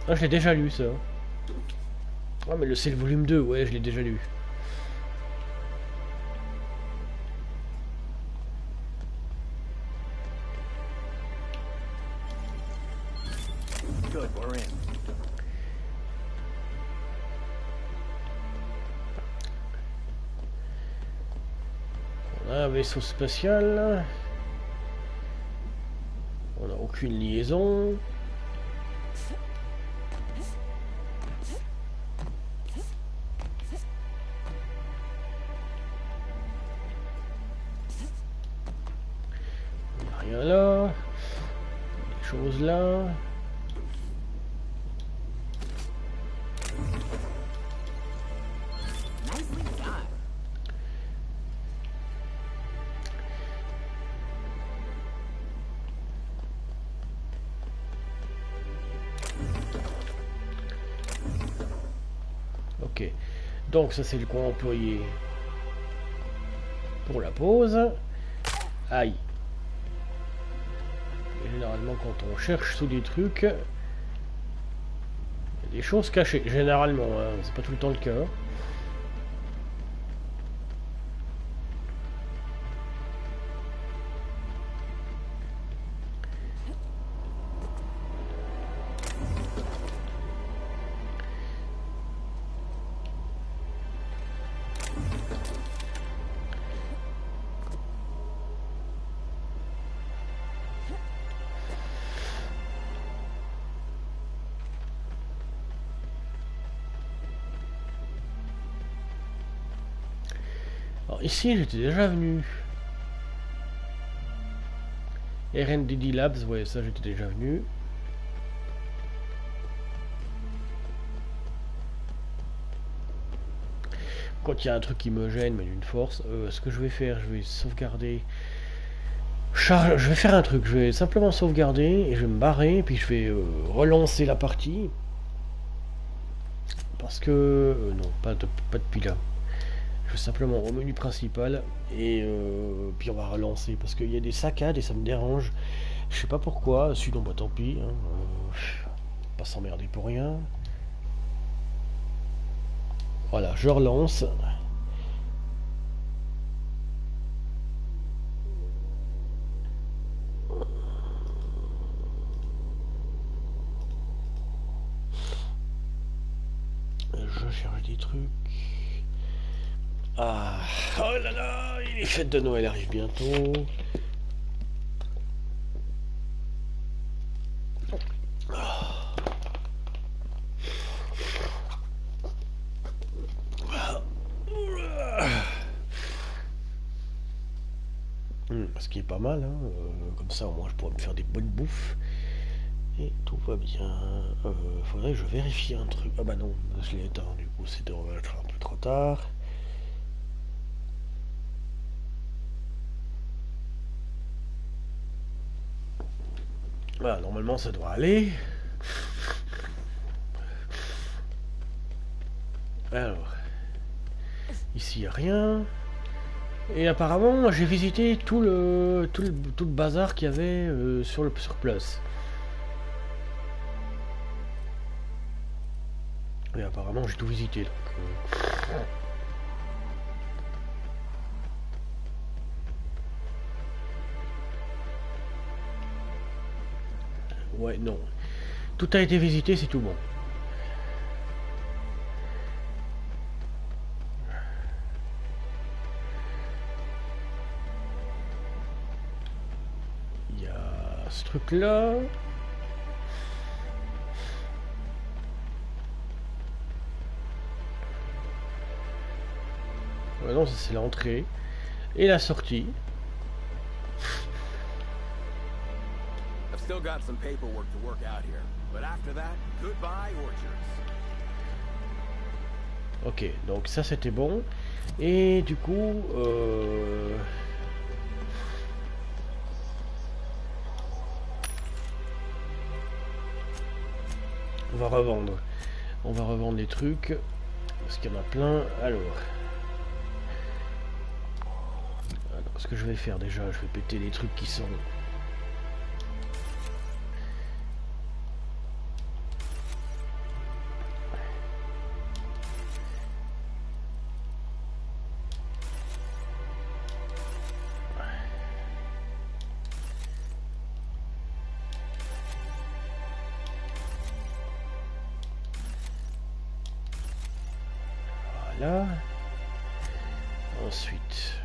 S1: Ah, je l'ai déjà lu, ça. Ah, mais c'est le volume 2, ouais, je l'ai déjà lu.
S3: Good, we're in.
S1: On a un vaisseau spatial. On n'a aucune liaison. Il n'y a rien là. Des choses là. Ok, donc ça c'est le coin employé pour la pause. Aïe. Et généralement quand on cherche sous des trucs, il y a des choses cachées. Généralement, hein, c'est pas tout le temps le cas. Alors, ici, j'étais déjà venu. R&D Labs, ouais, ça, j'étais déjà venu. Quand il y a un truc qui me gêne, mais d'une force, ce que je vais faire, je vais sauvegarder. Je vais faire un truc, je vais simplement sauvegarder et je vais me barrer, et puis je vais relancer la partie. Parce que... non, pas depuis là. Je vais simplement au menu principal et puis on va relancer parce qu'il y a des saccades et ça me dérange. Je sais pas pourquoi, sinon bah tant pis. Hein, pas s'emmerder pour rien. Voilà, je relance. Je cherche des trucs. Ah, oh là là, les fêtes de Noël arrivent bientôt. Ce qui est pas mal, hein. Comme ça au moins je pourrais me faire des bonnes bouffes. Et tout va bien. Faudrait que je vérifie un truc. Ah bah non, je l'ai éteint, du coup c'est devrait être un peu trop tard. Voilà, normalement ça doit aller. Alors, ici il n'y a rien. Et apparemment j'ai visité tout le bazar qu'il y avait sur place. Et apparemment j'ai tout visité donc. Ouais, non. Tout a été visité, c'est tout bon. Il y a ce truc-là. Ouais, non, ça c'est l'entrée. Et la sortie.
S10: Still got some paperwork to work out here, but after that, goodbye orchards.
S1: Ok, donc ça c'était bon. Et du coup, on va revendre. On va revendre les trucs parce qu'il y en a plein. Alors, ce que je vais faire déjà, je vais péter les trucs qui sont. Là. Ensuite.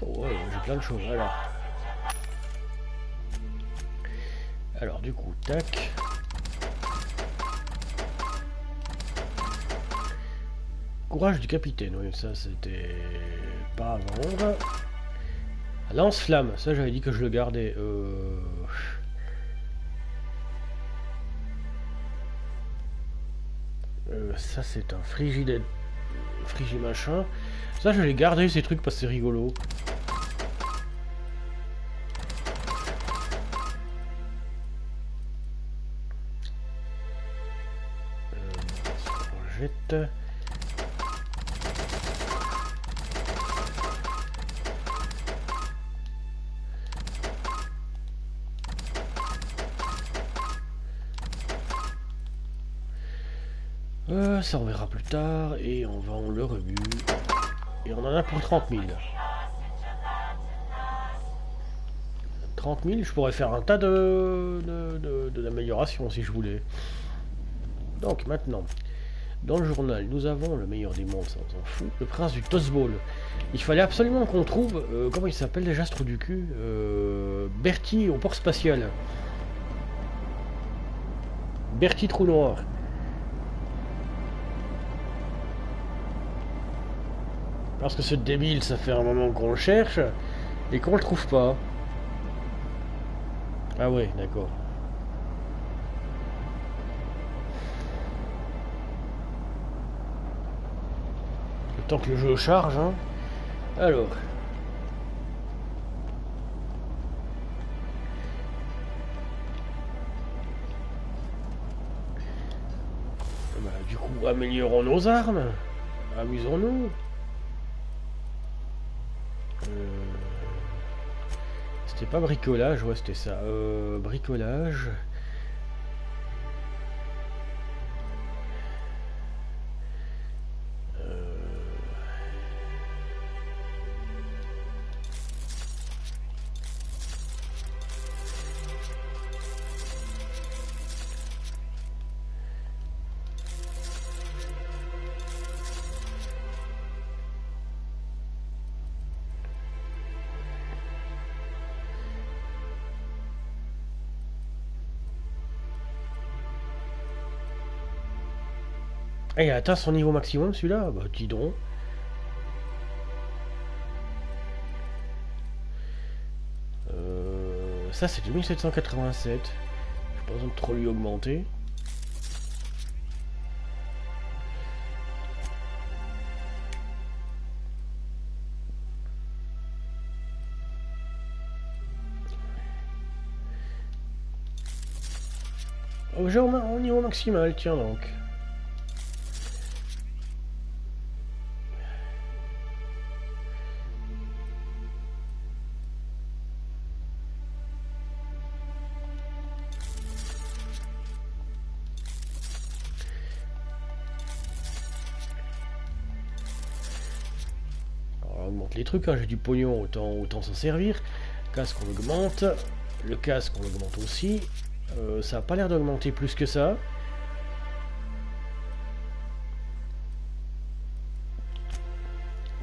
S1: Oh, ouais, j'ai plein de choses. Alors du coup, tac. Courage du capitaine, oui, ça c'était pas à vendre. Lance-flamme, ça j'avais dit que je le gardais. Ça c'est un frigide machin. Ça je l'ai gardé ces trucs parce que c'est rigolo. On jette. Ça on verra plus tard et on vend le rebut et on en a pour 30 000. 30 000, je pourrais faire un tas d'améliorations si je voulais. Donc maintenant, Dans le journal, nous avons le meilleur des mondes, ça on s'en fout. Le prince du Toss Ball. Il fallait absolument qu'on trouve, comment il s'appelle déjà ce trou du cul, Bertie au port spatial. Bertie trou noir. Parce que ce débile, ça fait un moment qu'on le cherche et qu'on le trouve pas. Ah ouais, d'accord. Le temps que le jeu charge, hein. Alors. Bah, du coup, améliorons nos armes. Amusons-nous. C'était pas bricolage, ouais c'était ça. Bricolage. Et il a atteint son niveau maximum celui-là. Bah dis donc. Ça c'est du 1787. J'ai pas besoin de trop lui augmenter. J'ai au niveau maximal, tiens donc. Les trucs, hein, j'ai du pognon, autant s'en servir. Casque on augmente, le casque on augmente aussi. Ça a pas l'air d'augmenter plus que ça.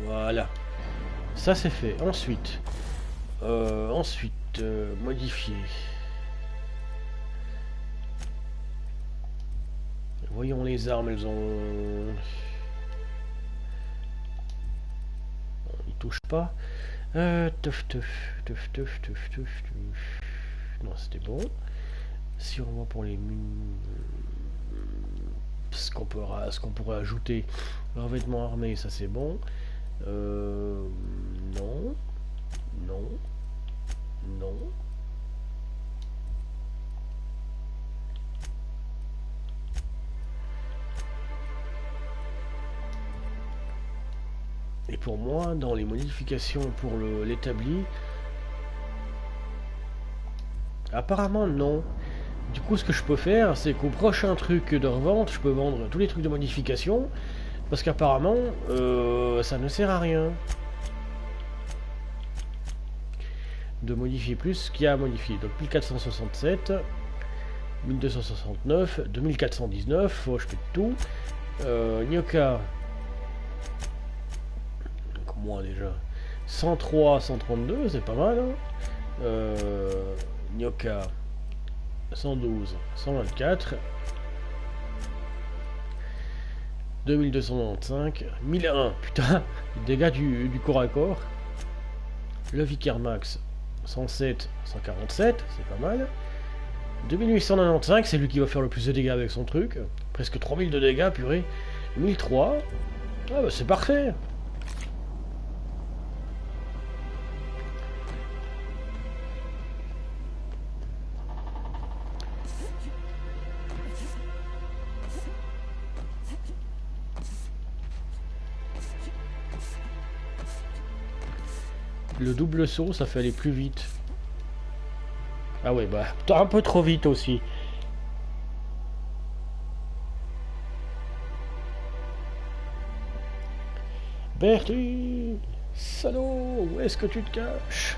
S1: Voilà, ça c'est fait. Ensuite, modifier. Voyons les armes, elles ont... touche pas. Teuf. Non, c'était bon. Si on va pour les ce qu'on pourrait ajouter, revêtement armé, ça c'est bon. Non. Et pour moi, dans les modifications pour l'établi, apparemment non. Du coup, ce que je peux faire, c'est qu'au prochain truc de revente, je peux vendre tous les trucs de modification, parce qu'apparemment, ça ne sert à rien de modifier plus ce qu'il y a à modifier. Donc 1467, 1269, 2419, oh, je fais tout. Nyoka. Moi déjà 103, 132, c'est pas mal, hein. Nyoka 112, 124, 2295, 1001, putain, dégâts du corps à corps. Le Vicaire Max 107, 147, c'est pas mal. 2895, c'est lui qui va faire le plus de dégâts avec son truc, presque 3000 de dégâts, purée. 1003, ah bah c'est parfait. Le double saut, ça fait aller plus vite. Ah ouais, bah, un peu trop vite aussi. Bertie, salaud, où est-ce que tu te caches?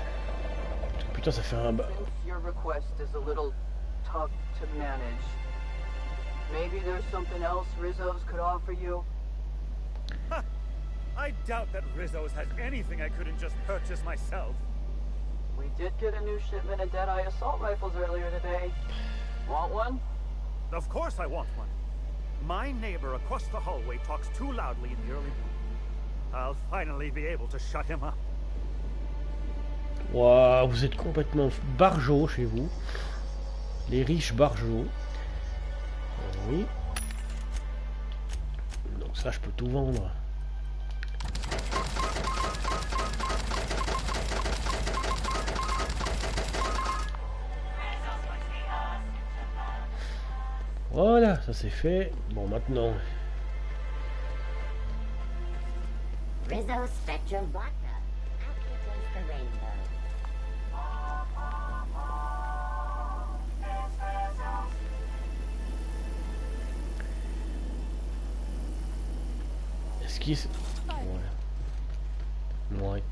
S1: Putain, ça fait un bas.
S11: Maybe there's something else Rizzo's could offer you.
S12: I doubt that Rizzo's has anything I couldn't just purchase myself.
S11: We did get a new shipment of Deadeye assault rifles earlier today. Want one?
S12: Of course I want one. My neighbor across the hallway talks too loudly in the early morning. I'll finally be able to shut him up.
S1: Waouh, vous êtes complètement barjots chez vous. Les riches barjots. Oui. Donc ça, je peux tout vendre. Voilà, ça c'est fait. Bon, maintenant.
S13: Rizzo Spectrum Vodka. After taste the rainbow.
S1: Est-ce qu'il... Ouais. Ouais.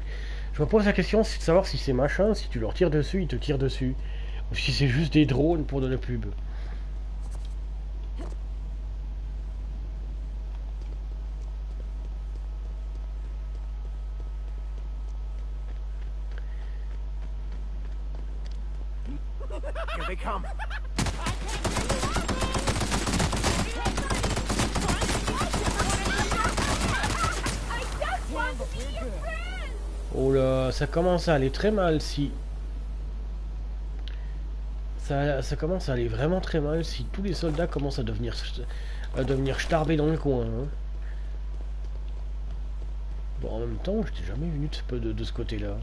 S1: Je me pose la question, c'est de savoir si ces machins, si tu leur tires dessus, ils te tirent dessus. Ou si c'est juste des drones pour de la pub.
S3: Here they come.
S1: Oh là, ça commence à aller très mal si... Ça commence à aller vraiment très mal si tous les soldats commencent à devenir starbés dans le coin. Hein. Bon, en même temps, je t'ai jamais venu de ce côté-là.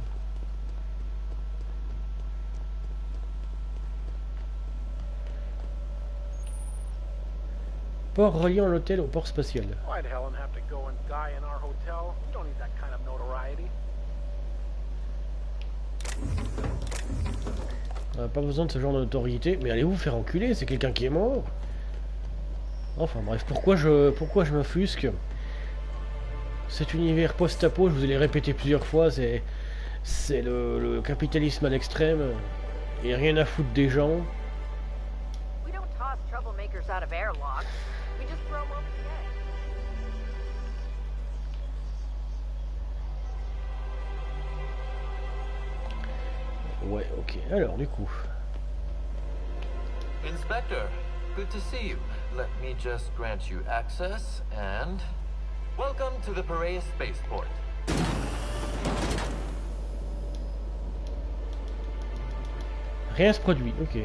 S1: Port reliant l'hôtel au port spatial.
S14: Why'd Helen have to go and die in our hotel? We don't need that kind of notoriety.
S1: On n'a pas besoin de ce genre de notoriété, mais allez vous faire enculer, c'est quelqu'un qui est mort. Enfin bref, pourquoi je m'offusque? Cet univers post-apo, je vous l'ai répété plusieurs fois, c'est le capitalisme à l'extrême, et rien à foutre des gens.
S15: We don't toss troublemakers out of airlocks. We just throw them over the edge.
S1: Ouais, ok. Alors, du coup...
S16: Inspector, good to see you. Let me just grant you access, and... Welcome to the Piraeus Spaceport.
S1: Rien se produit, ok.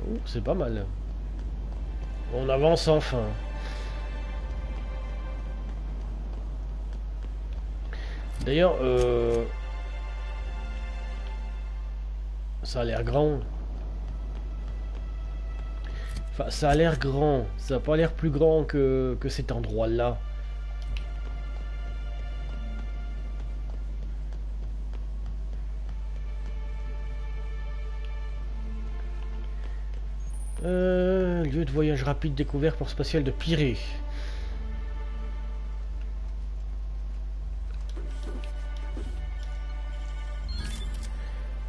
S1: Oh, c'est pas mal. On avance enfin. D'ailleurs, ça a l'air grand. Enfin, ça a l'air grand. Ça n'a pas l'air plus grand que cet endroit-là. Lieu de voyage rapide découvert pour spatial de Pirée.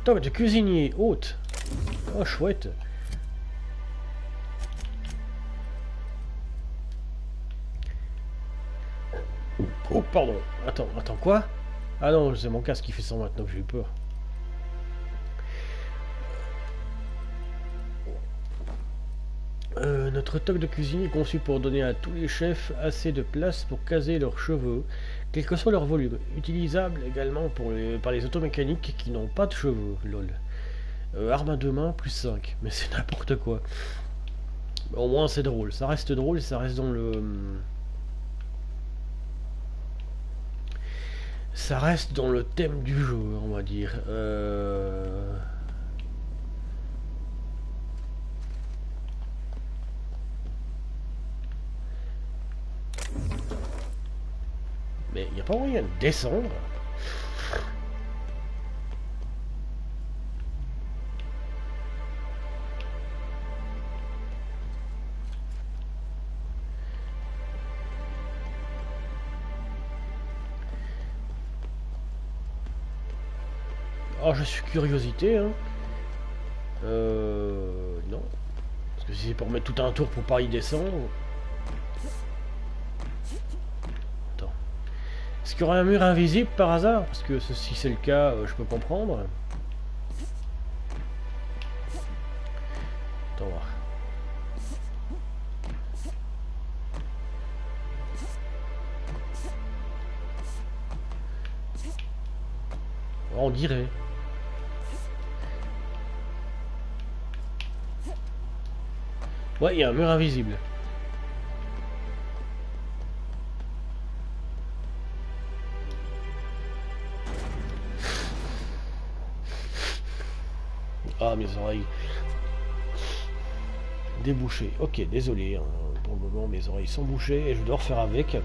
S1: Top de cuisinier, hôte. Oh, chouette. Oh, pardon. Attends, quoi? Ah non, c'est mon casque qui fait 129, j'ai eu peur. Notre toque de cuisinier est conçu pour donner à tous les chefs assez de place pour caser leurs cheveux, quel que soit leur volume. Utilisable également par les automécaniques qui n'ont pas de cheveux, lol. Arme à deux mains, plus 5. Mais c'est n'importe quoi. Au moins c'est drôle. Ça reste drôle et ça reste dans le... Ça reste dans le thème du jeu, on va dire. Mais il n'y a pas moyen de descendre. Oh, je suis curiosité, hein. Non. Parce que si c'est pour mettre tout un tour pour pas y descendre... Attends. Est-ce qu'il y aura un mur invisible par hasard? Parce que si c'est le cas, je peux comprendre. Attends voir. On dirait. Ouais, il y a un mur invisible. Ah, mes oreilles. Débouchées. Ok, désolé. Hein. Pour le moment, mes oreilles sont bouchées et je dois refaire avec.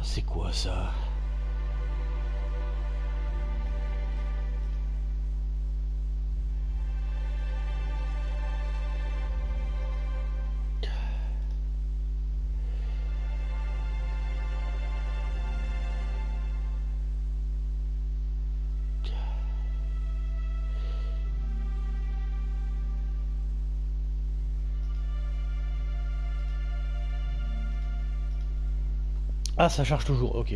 S1: C'est quoi ça? Ah, ça charge toujours, ok.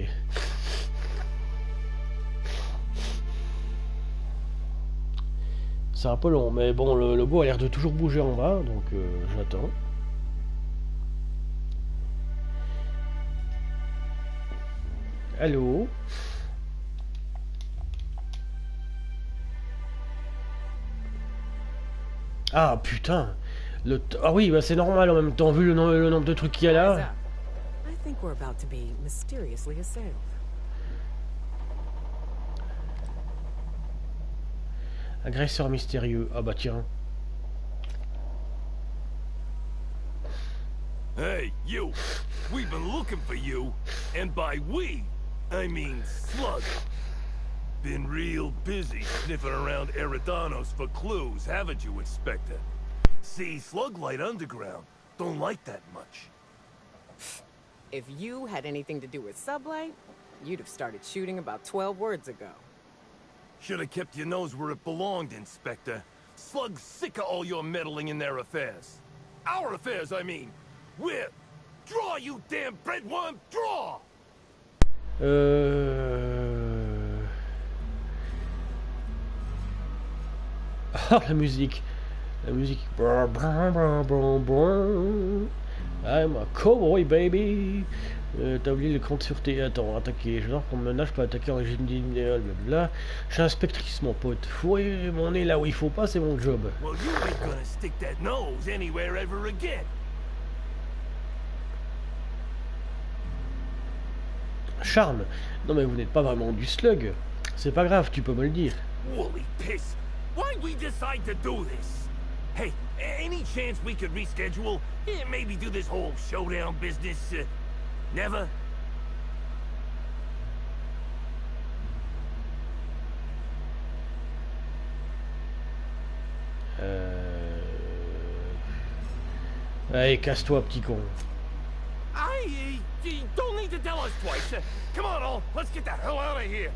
S1: C'est un peu long, mais bon, le logo a l'air de toujours bouger en bas, donc j'attends. Allô? Ah, putain! Ah oui, bah c'est normal en même temps, vu le nombre de trucs qu'il y a là.
S4: I think we're about to be mysteriously assailed.
S1: Agresseur mystérieux. Ah bah tiens.
S10: Hey, you! We've been looking for you, and by we, I mean Slug. Been real busy sniffing around Eridanos for clues, haven't you, Inspector? See, Slug Light Underground don't like that much.
S4: If you had anything to do with Sublight, you'd have started shooting about 12 words ago.
S10: Should have kept your nose where it belonged, Inspector. Slug's sick of all your meddling in their affairs. Our affairs, I mean. We're... Draw, you damn breadworm, draw!
S1: Ah, la musique. La musique. I'm a cowboy, baby. T'as oublié le compte sur tes... Attends, attaquer. Je dois reprendre menace, je peux attaquer en régime d'idéal, blablabla. Je suis inspectrice, mon pote. Fouiller mon nez là où il faut pas, c'est mon job.
S10: Well, you ain't gonna stick that nose anywhere ever again.
S1: Charme. Non mais vous n'êtes pas vraiment du slug. C'est pas grave, tu peux me le dire.
S10: Woolly piss. Why'd we decide to do this? Hey, any chance we could reschedule? Maybe do this whole showdown business? Never?
S1: Allez, casse-toi, petit con.
S10: You don't need to tell us twice. Come on, all. Let's get the hell out of here.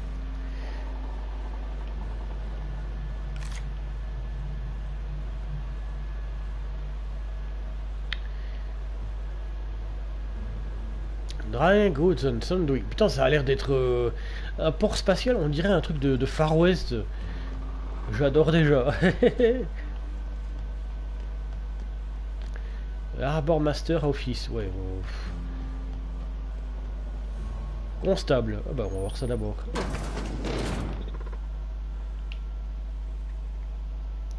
S1: Dragon Sandwich. Putain, ça a l'air d'être un port spatial. On dirait un truc de Far West. J'adore déjà. Harbor Master Office. Ouais. Constable. Ah bah on va voir ça d'abord.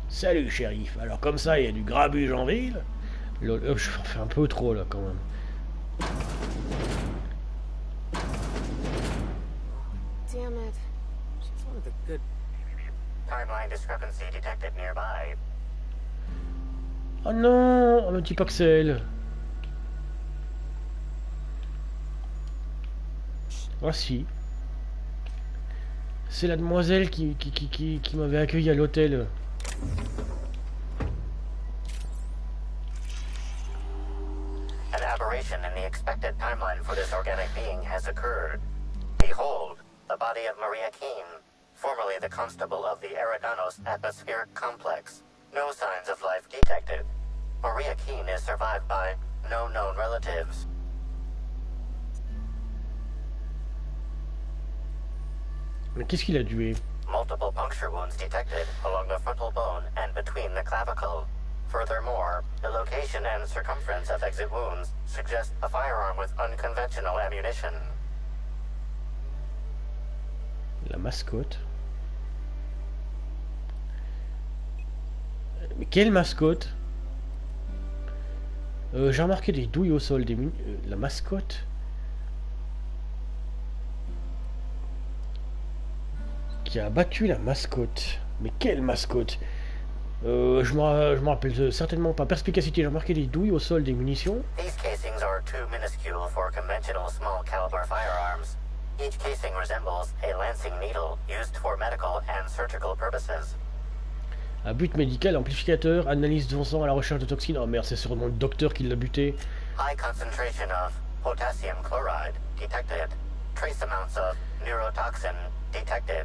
S1: Salut shérif. Alors comme ça il y a du grabuge en ville. Je fais un peu trop là quand même.
S4: Damn it. She's one of the good...
S2: Timeline discrepancy detected nearby.
S1: Oh non, un petit pixel. Voici. C'est la demoiselle qui m'avait accueilli à l'hôtel.
S2: An aberration in the expected timeline for this organic being has occurred. Behold, the body of Maria Keene, formerly the constable of the Eridanos atmospheric complex. No signs of life detected. Maria Keene is survived by no known relatives.
S1: Mais qu'est-ce qu'il a tué?
S2: Multiple puncture wounds detected along the frontal bone and between the clavicle. Furthermore, the location and circumference of exit wounds suggest a firearm with unconventional ammunition.
S1: La mascotte. Mais quelle mascotte? J'ai remarqué des douilles au sol, la mascotte. Qui a abattu la mascotte. Mais quelle mascotte? Je me rappelle certainement pas. Perspicacité, j'ai remarqué des douilles au sol, des munitions.
S2: These casings are too minuscule for conventional small caliber firearms. Each casing resembles a lancing needle used for medical and surgical purposes.
S1: À but médical, amplificateur, analyse de son sang à la recherche de toxines. Oh merde, c'est sûrement le docteur qui l'a buté.
S2: High concentration of potassium chloride detected. Trace amounts of neurotoxin detected.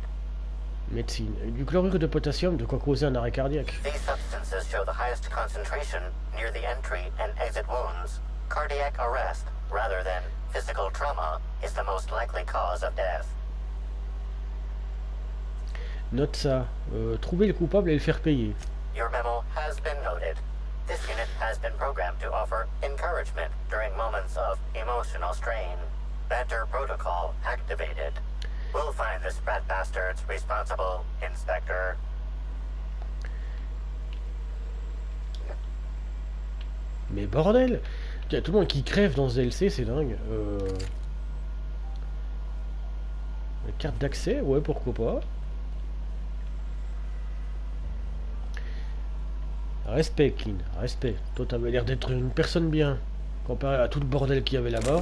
S1: Médecine. Du chlorure de potassium, de quoi causer un arrêt cardiaque.
S2: These substances show the highest concentration near the entry and exit wounds. Cardiac arrest, rather than physical trauma, is the most likely cause of death.
S1: Note ça. Trouver le coupable et le faire payer.
S2: Your memo has been noted. This unit has been programmed to offer encouragement during moments of emotional strain. Banter protocol activated. We'll find the brat bastards responsible, Inspector.
S1: Mais bordel! Il y a tout le monde qui crève dans ce DLC, c'est dingue. La carte d'accès, ouais, pourquoi pas. Respect, Clean, respect. Toi, t'avais l'air d'être une personne bien, comparé à tout le bordel qu'il y avait là-bas.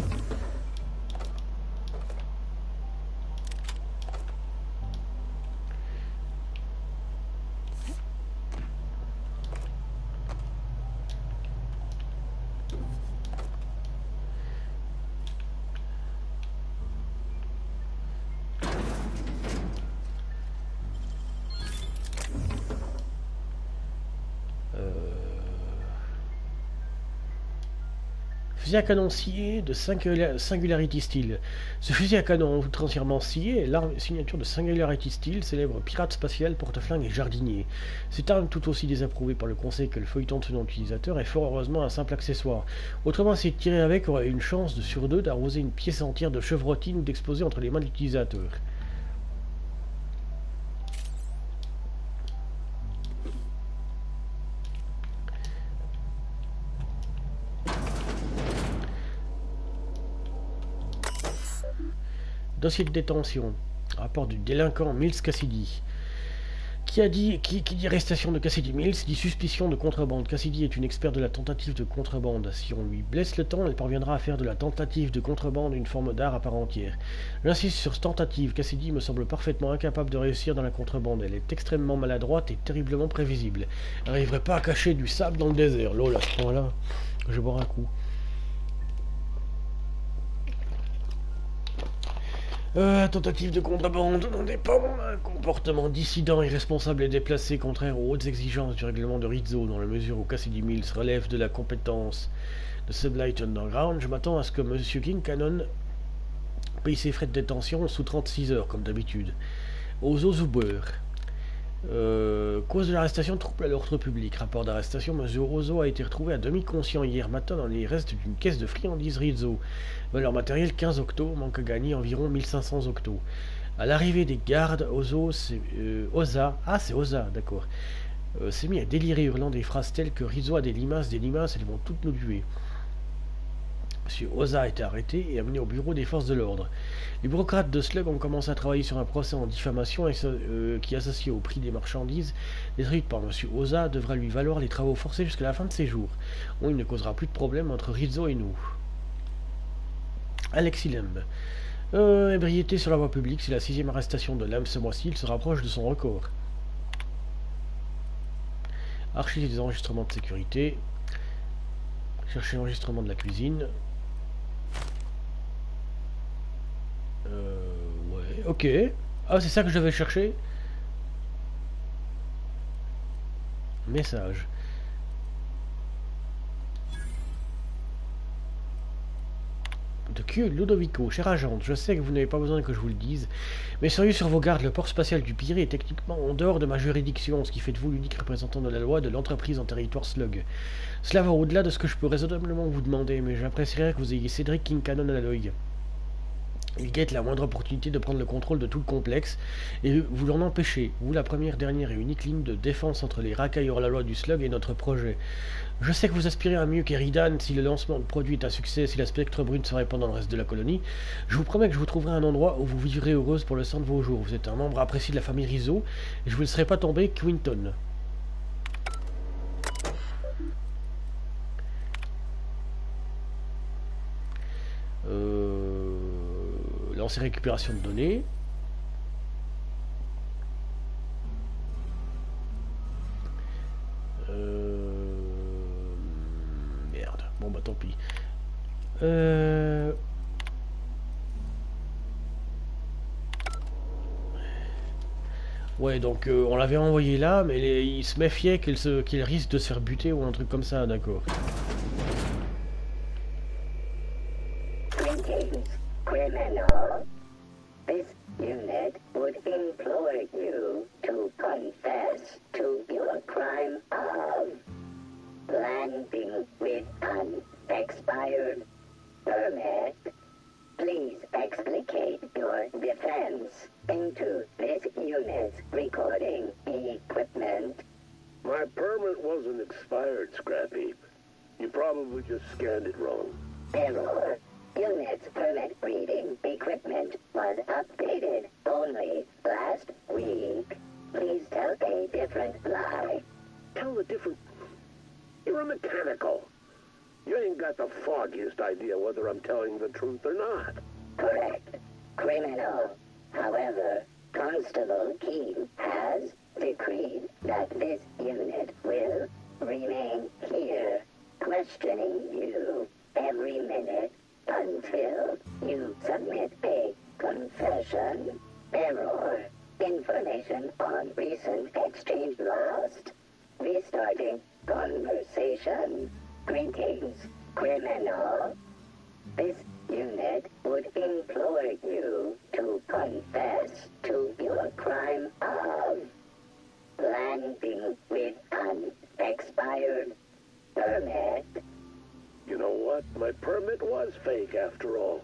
S1: Fusil à canon scié de Singularity Steel. Ce fusil à canon entièrement scié est l'arme signature de Singularity Steel, célèbre pirate spatial, porte-flingue et jardinier. Cette arme, tout aussi désapprouvée par le conseil que le feuilleton de son utilisateur, est fort heureusement un simple accessoire. Autrement, essayer de tirer avec aurait une chance sur deux d'arroser une pièce entière de chevrotine ou d'exploser entre les mains de l'utilisateur. Dossier de détention. Rapport du délinquant Mills Cassidy. Qui dit arrestation de Cassidy Mills dit suspicion de contrebande. Cassidy est une experte de la tentative de contrebande. Si on lui blesse le temps, elle parviendra à faire de la tentative de contrebande une forme d'art à part entière. J'insiste sur cette tentative. Cassidy me semble parfaitement incapable de réussir dans la contrebande. Elle est extrêmement maladroite et terriblement prévisible. Elle n'arriverait pas à cacher du sable dans le désert. Lol, à ce point-là, je vais boire un coup. Tentative de contrebande, n'en est pas un comportement dissident, irresponsable et déplacé, contraire aux hautes exigences du règlement de Rizzo, dans la mesure où Cassidy Mills relève de la compétence de Sublight Underground. Je m'attends à ce que M. King Cannon paye ses frais de détention sous 36 heures, comme d'habitude. Aux Zuber. Cause de l'arrestation, trouble à l'ordre public. Rapport d'arrestation, M. Rozo a été retrouvé à demi-conscient hier matin dans les restes d'une caisse de friandises Rizzo. Valeur matérielle 15 octos, manque à gagner environ 1500 octos. À l'arrivée des gardes, Oza, c'est Oza, d'accord, s'est mis à délirer hurlant des phrases telles que Rizzo a des limaces, elles vont toutes nous tuer. M. Oza a été arrêté et amené au bureau des forces de l'ordre. Les bureaucrates de Slug ont commencé à travailler sur un procès en diffamation qui, associé au prix des marchandises détruites par M. Oza, devra lui valoir les travaux forcés jusqu'à la fin de ses jours. Il ne causera plus de problème entre Rizzo et nous. Alexis Lembe. Ébriété sur la voie publique, c'est la 6e arrestation de l'âme ce mois-ci, il se rapproche de son record. Archiver des enregistrements de sécurité. Chercher l'enregistrement de la cuisine. Ouais, ok. Ah, c'est ça que je devais chercher. Message. De Q, Ludovico, cher agent, je sais que vous n'avez pas besoin que je vous le dise, mais soyez sur vos gardes, le port spatial du Pirée est techniquement en dehors de ma juridiction, ce qui fait de vous l'unique représentant de la loi de l'entreprise en territoire slug. Cela va au-delà de ce que je peux raisonnablement vous demander, mais j'apprécierais que vous ayez Cédric Kincannon à l'œil. Il guette la moindre opportunité de prendre le contrôle de tout le complexe, et vous l'en empêchez, vous la première, dernière et unique ligne de défense entre les racailles hors la loi du slug et notre projet. Je sais que vous aspirez à mieux qu'Éridan si le lancement de produit est un succès, si la spectre brune se répand dans le reste de la colonie. Je vous promets que je vous trouverai un endroit où vous vivrez heureuse pour le sang de vos jours. Vous êtes un membre apprécié de la famille Rizzo, et je vous laisserai pas tomber, Quinton. Lancer récupération de données. Merde. Bon bah tant pis. Ouais, donc on l'avait envoyé là, mais il se méfiait qu'il risque de se faire buter ou un truc comme ça, d'accord.
S13: Criminal, this unit would implore you to confess to your crime of landing with an expired permit. Please explicate your defense into this unit's recording equipment.
S8: My permit wasn't expired, Scrappy. You probably just scanned it wrong.
S13: Error. Unit's permit reading equipment was updated only last week. Please tell a different lie.
S8: Tell a different... You're a mechanical. You ain't got the foggiest idea whether I'm telling the truth or not.
S13: Correct. Criminal. However, Constable Keene has decreed that this unit will remain here, questioning you every minute until you submit a confession. Error. Information on recent exchange lost. Restarting conversation. Greetings, criminal. This unit would implore you to confess to your crime of landing with an expired permit.
S8: You know what? My permit was fake after all.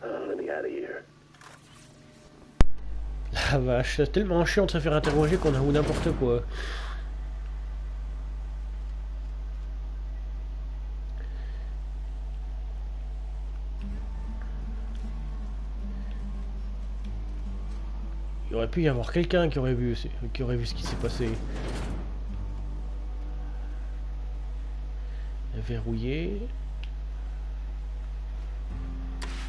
S8: Let me out of here.
S1: La vache, c'est tellement chiant de se faire interroger qu'on avoue n'importe quoi. Il aurait pu y avoir quelqu'un qui aurait vu ce qui s'est passé. Verrouillé.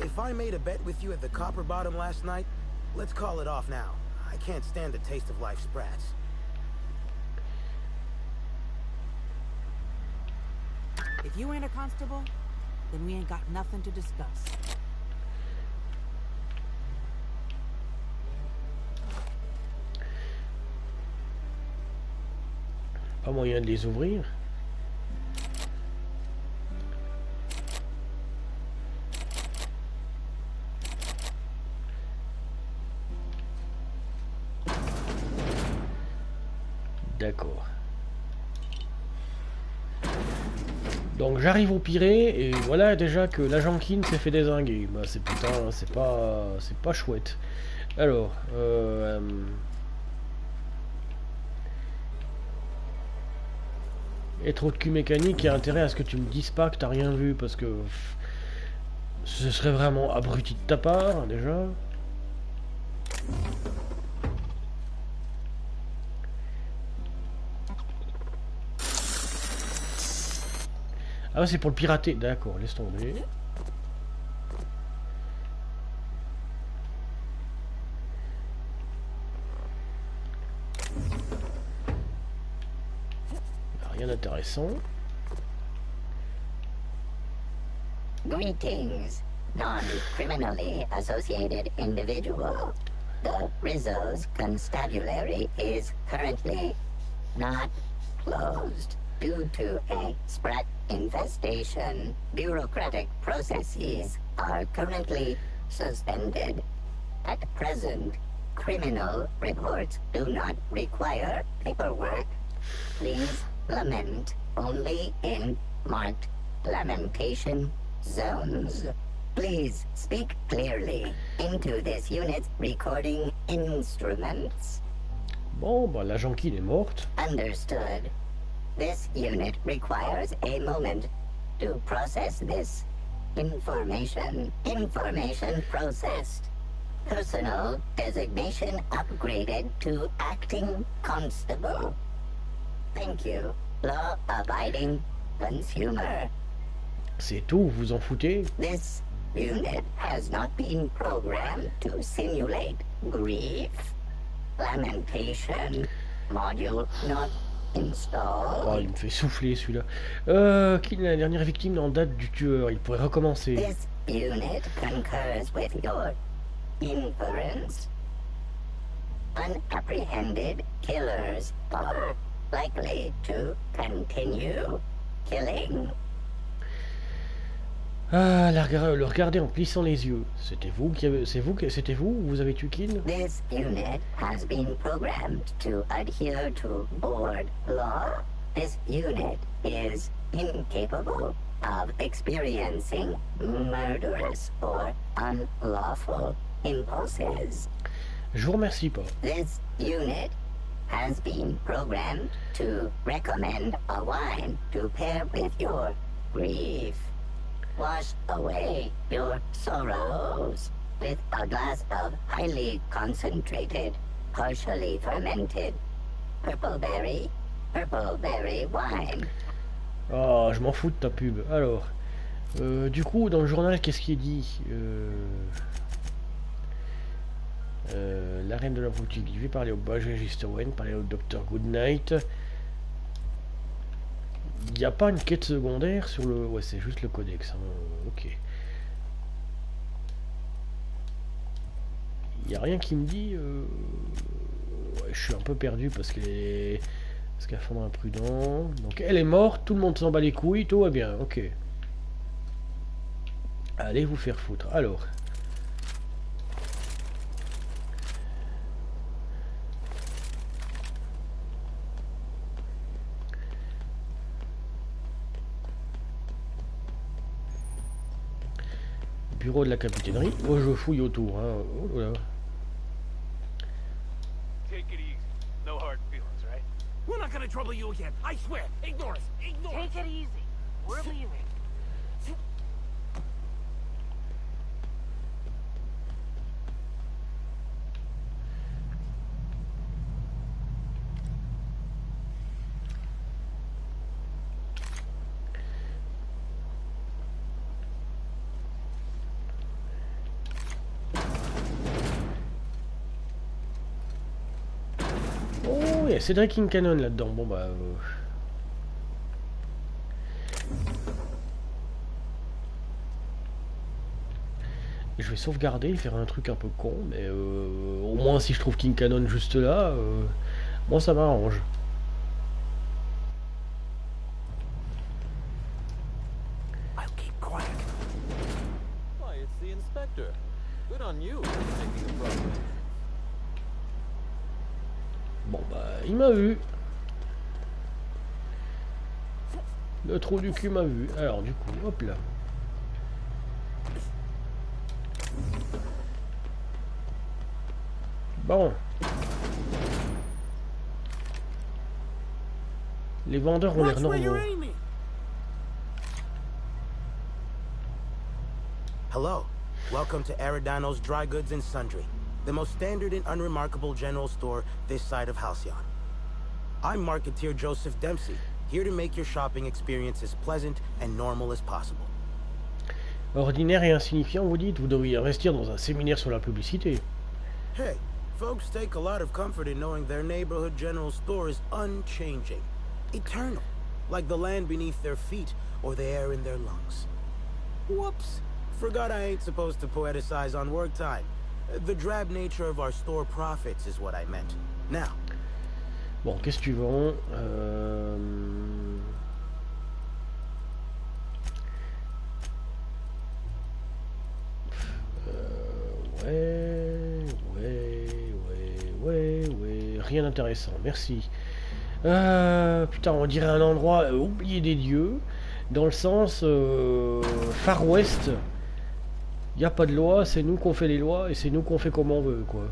S6: If I made a bet with you at the Copper Bottom last night, let's call it off now. I can't stand the taste of life's brats.
S9: If you ain't a constable, then we ain't got nothing to discuss.
S1: Pas moyen de les ouvrir. D'accord. Donc j'arrive au Pirée et voilà déjà que l'agent Keene s'est fait dézinguer. Bah c'est putain, c'est pas chouette. Alors, et trop de cul mécanique, il y a intérêt à ce que tu me dises pas que t'as rien vu parce que ce serait vraiment abruti de ta part déjà. Ah ouais, c'est pour le pirater, d'accord, laisse tomber. Rien d'intéressant.
S13: Greetings, non-criminally associated individual. The Rizzo's constabulary is currently not closed due to a sprat infestation. Bureaucratic processes are currently suspended. At present, criminal reports do not require paperwork. Please lament only in marked lamentation zones. Please speak clearly into this unit's recording instruments.
S1: Bon, bah l'agent Keane est morte.
S13: Understood. This unit requires a moment to process this information. Information processed. Personal designation upgraded to acting constable. Thank you. Law-abiding consumer.
S1: C'est tout, vous en foutez?
S13: This unit has not been programmed to simulate grief. Lamentation. Module not installed.
S1: Oh, il me fait souffler celui-là. Qui est la dernière victime en date du tueur? Il pourrait recommencer.
S13: This unit concurs with your inference. Unapprehended killers are likely to continue killing.
S1: Ah, le regarder en plissant les yeux. C'était vous qui avez... C'était vous avez tué Keane?
S13: This unit has been programmed to adhere to board law. This unit is incapable of experiencing murderous or unlawful impulses.
S1: Je vous remercie pas.
S13: This unit has been programmed to recommend a wine to pair with your grief. Wash away your sorrows with a glass of highly concentrated, partially fermented purple berry wine.
S1: Oh, je m'en fous de ta pub. Alors, du coup, dans le journal, qu'est-ce qui est dit? La reine de la boutique. Je vais parler au Badge Owen, parler au Dr Goodnight. Il n'y a pas une quête secondaire sur le... Ouais, c'est juste le codex. Hein. Ok. Il n'y a rien qui me dit... Ouais, je suis un peu perdu parce qu'elle est... Scaphandre imprudent. Donc elle est morte, tout le monde s'en bat les couilles, tout va bien, ok. Allez vous faire foutre. Alors... Bureau de la capitainerie. Oh, je fouille autour. Hein. Oh là.
S14: Take it easy. No hard feelings, right?
S6: We're not gonna trouble you again. I swear. Ignore us. Ignore us.
S11: Take it easy. We're leaving.
S1: Oh, il y a Cédric Cannon là-dedans. Bon bah... Je vais sauvegarder, faire un truc un peu con, mais au moins si je trouve King Cannon juste là, moi ça m'arrange.
S16: I'll keep quiet. Why, it's the inspector. Good on you for taking a problem.
S1: Bon bah, il m'a vu. Le trou du cul m'a vu. Alors du coup, hop là. Bon. Les vendeurs ont l'air normaux.
S6: Hello. Welcome to Eridano's Dry Goods and Sundry, the most standard and unremarkable general store this side of Halcyon. I'm marketeer Joseph Dempsey, here to make your shopping experience as pleasant and normal as possible.
S1: Ordinaire et insignifiant, vous dites? Vous devriez investir dans un séminaire sur la publicité.
S6: Hey, folks take a lot of comfort in knowing their neighborhood general store is unchanging, eternal. like the land beneath their feet or the air in their lungs. Whoops! Forgot I ain't supposed to poeticize on work time. The drab nature of our store profits is what I meant. Now.
S1: Bon, qu'est-ce que tu vends ouais. Rien d'intéressant, merci. Putain, on dirait un endroit oublié des dieux. Dans le sens Far West. Il n'y a pas de loi, c'est nous qu'on fait les lois et c'est nous qu'on fait comme on veut, quoi.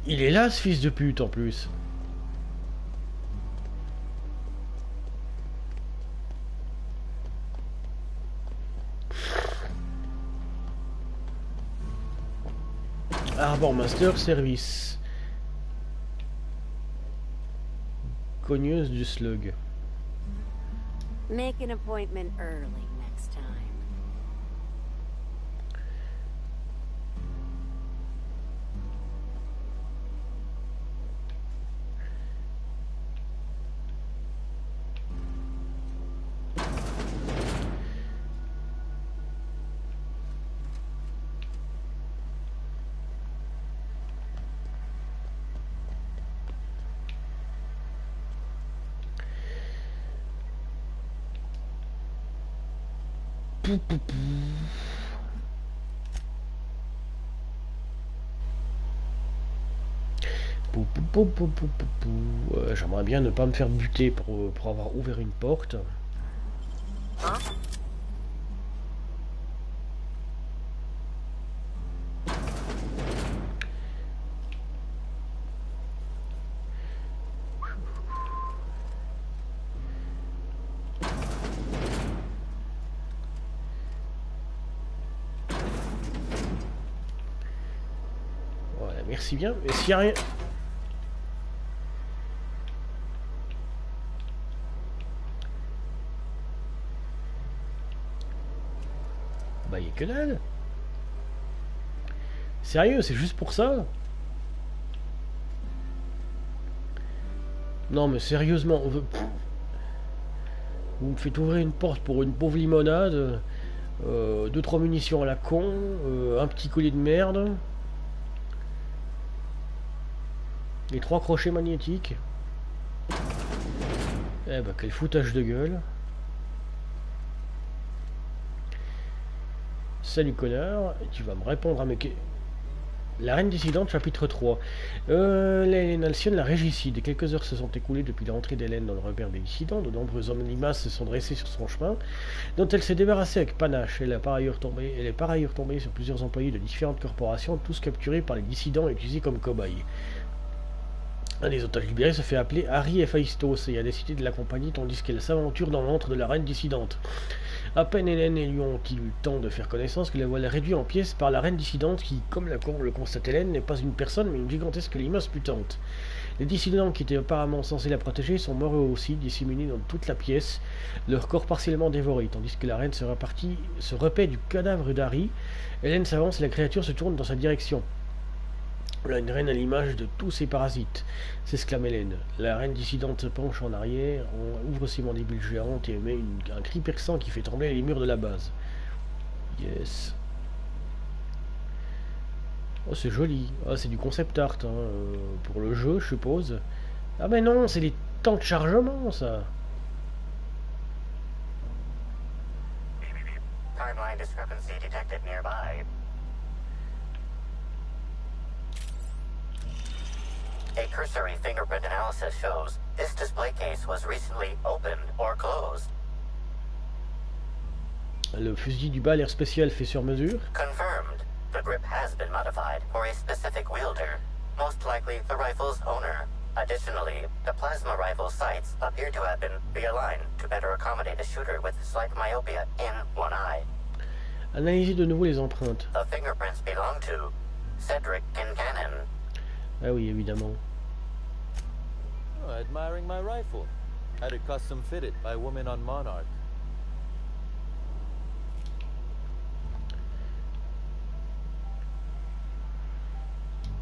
S1: Il est là, ce fils de pute, en plus. Arbor Master Service. Cogneuse du slug.
S7: Make an appointment early next time.
S1: J'aimerais bien ne pas me faire buter pour avoir ouvert une porte.
S15: Huh?
S1: Voilà, merci bien. Et s'il n'y a rien... Bah, il n'y a que dalle. Sérieux, c'est juste pour ça? Non, mais sérieusement, on veut... Vous me faites ouvrir une porte pour une pauvre limonade, 2-3 munitions à la con, un petit collier de merde, les 3 crochets magnétiques. Eh bah, quel foutage de gueule. Salut connard, tu vas me répondre à mes... La reine dissidente, chapitre 3. Hélène Alcyone la régicide. Quelques heures se sont écoulées depuis l'entrée d'Hélène dans le repère des dissidents. De nombreux hommes limaces se sont dressés sur son chemin, dont elle s'est débarrassée avec panache. Elle est par ailleurs tombée sur plusieurs employés de différentes corporations, tous capturés par les dissidents et utilisés comme cobayes. Un des otages libérés se fait appeler Harry Héphaïstos et a décidé de l'accompagner tandis qu'elle s'aventure dans l'antre de la reine dissidente. À peine Hélène et lui ont-ils eu le temps de faire connaissance que la voilà réduite en pièces par la reine dissidente qui, comme le constate Hélène, n'est pas une personne mais une gigantesque limace mutante. Les dissidents qui étaient apparemment censés la protéger sont morts eux aussi, disséminés dans toute la pièce, leur corps partiellement dévorés, tandis que la reine se repaît du cadavre d'Harry. Hélène s'avance et la créature se tourne dans sa direction. Voilà une reine à l'image de tous ces parasites, s'exclame Hélène. La reine dissidente se penche en arrière, ouvre ses mandibules géantes et émet un cri perçant qui fait trembler les murs de la base. Yes. Oh, c'est joli. Ah, c'est du concept art, hein, pour le jeu, je suppose. Ah mais non, c'est les temps de chargement, ça.
S2: Timeline discrepancy detected nearby. A cursory fingerprint analysis shows this display case was recently opened or closed.
S1: Le fusil du bas, l'air spécial fait sur mesure.
S2: Confirmed. The grip has been modified for a specific wielder, most likely the rifle's owner. Additionally, the plasma rifle sights appear to have been realigned to better accommodate a shooter with slight myopia in one eye.
S1: Analysez de nouveau les empreintes.
S2: The fingerprints belong to Cedric Kincannon.
S1: Ah oui, évidemment.
S16: Oh, admiring my rifle. Had it custom fitted by a woman on Monarch.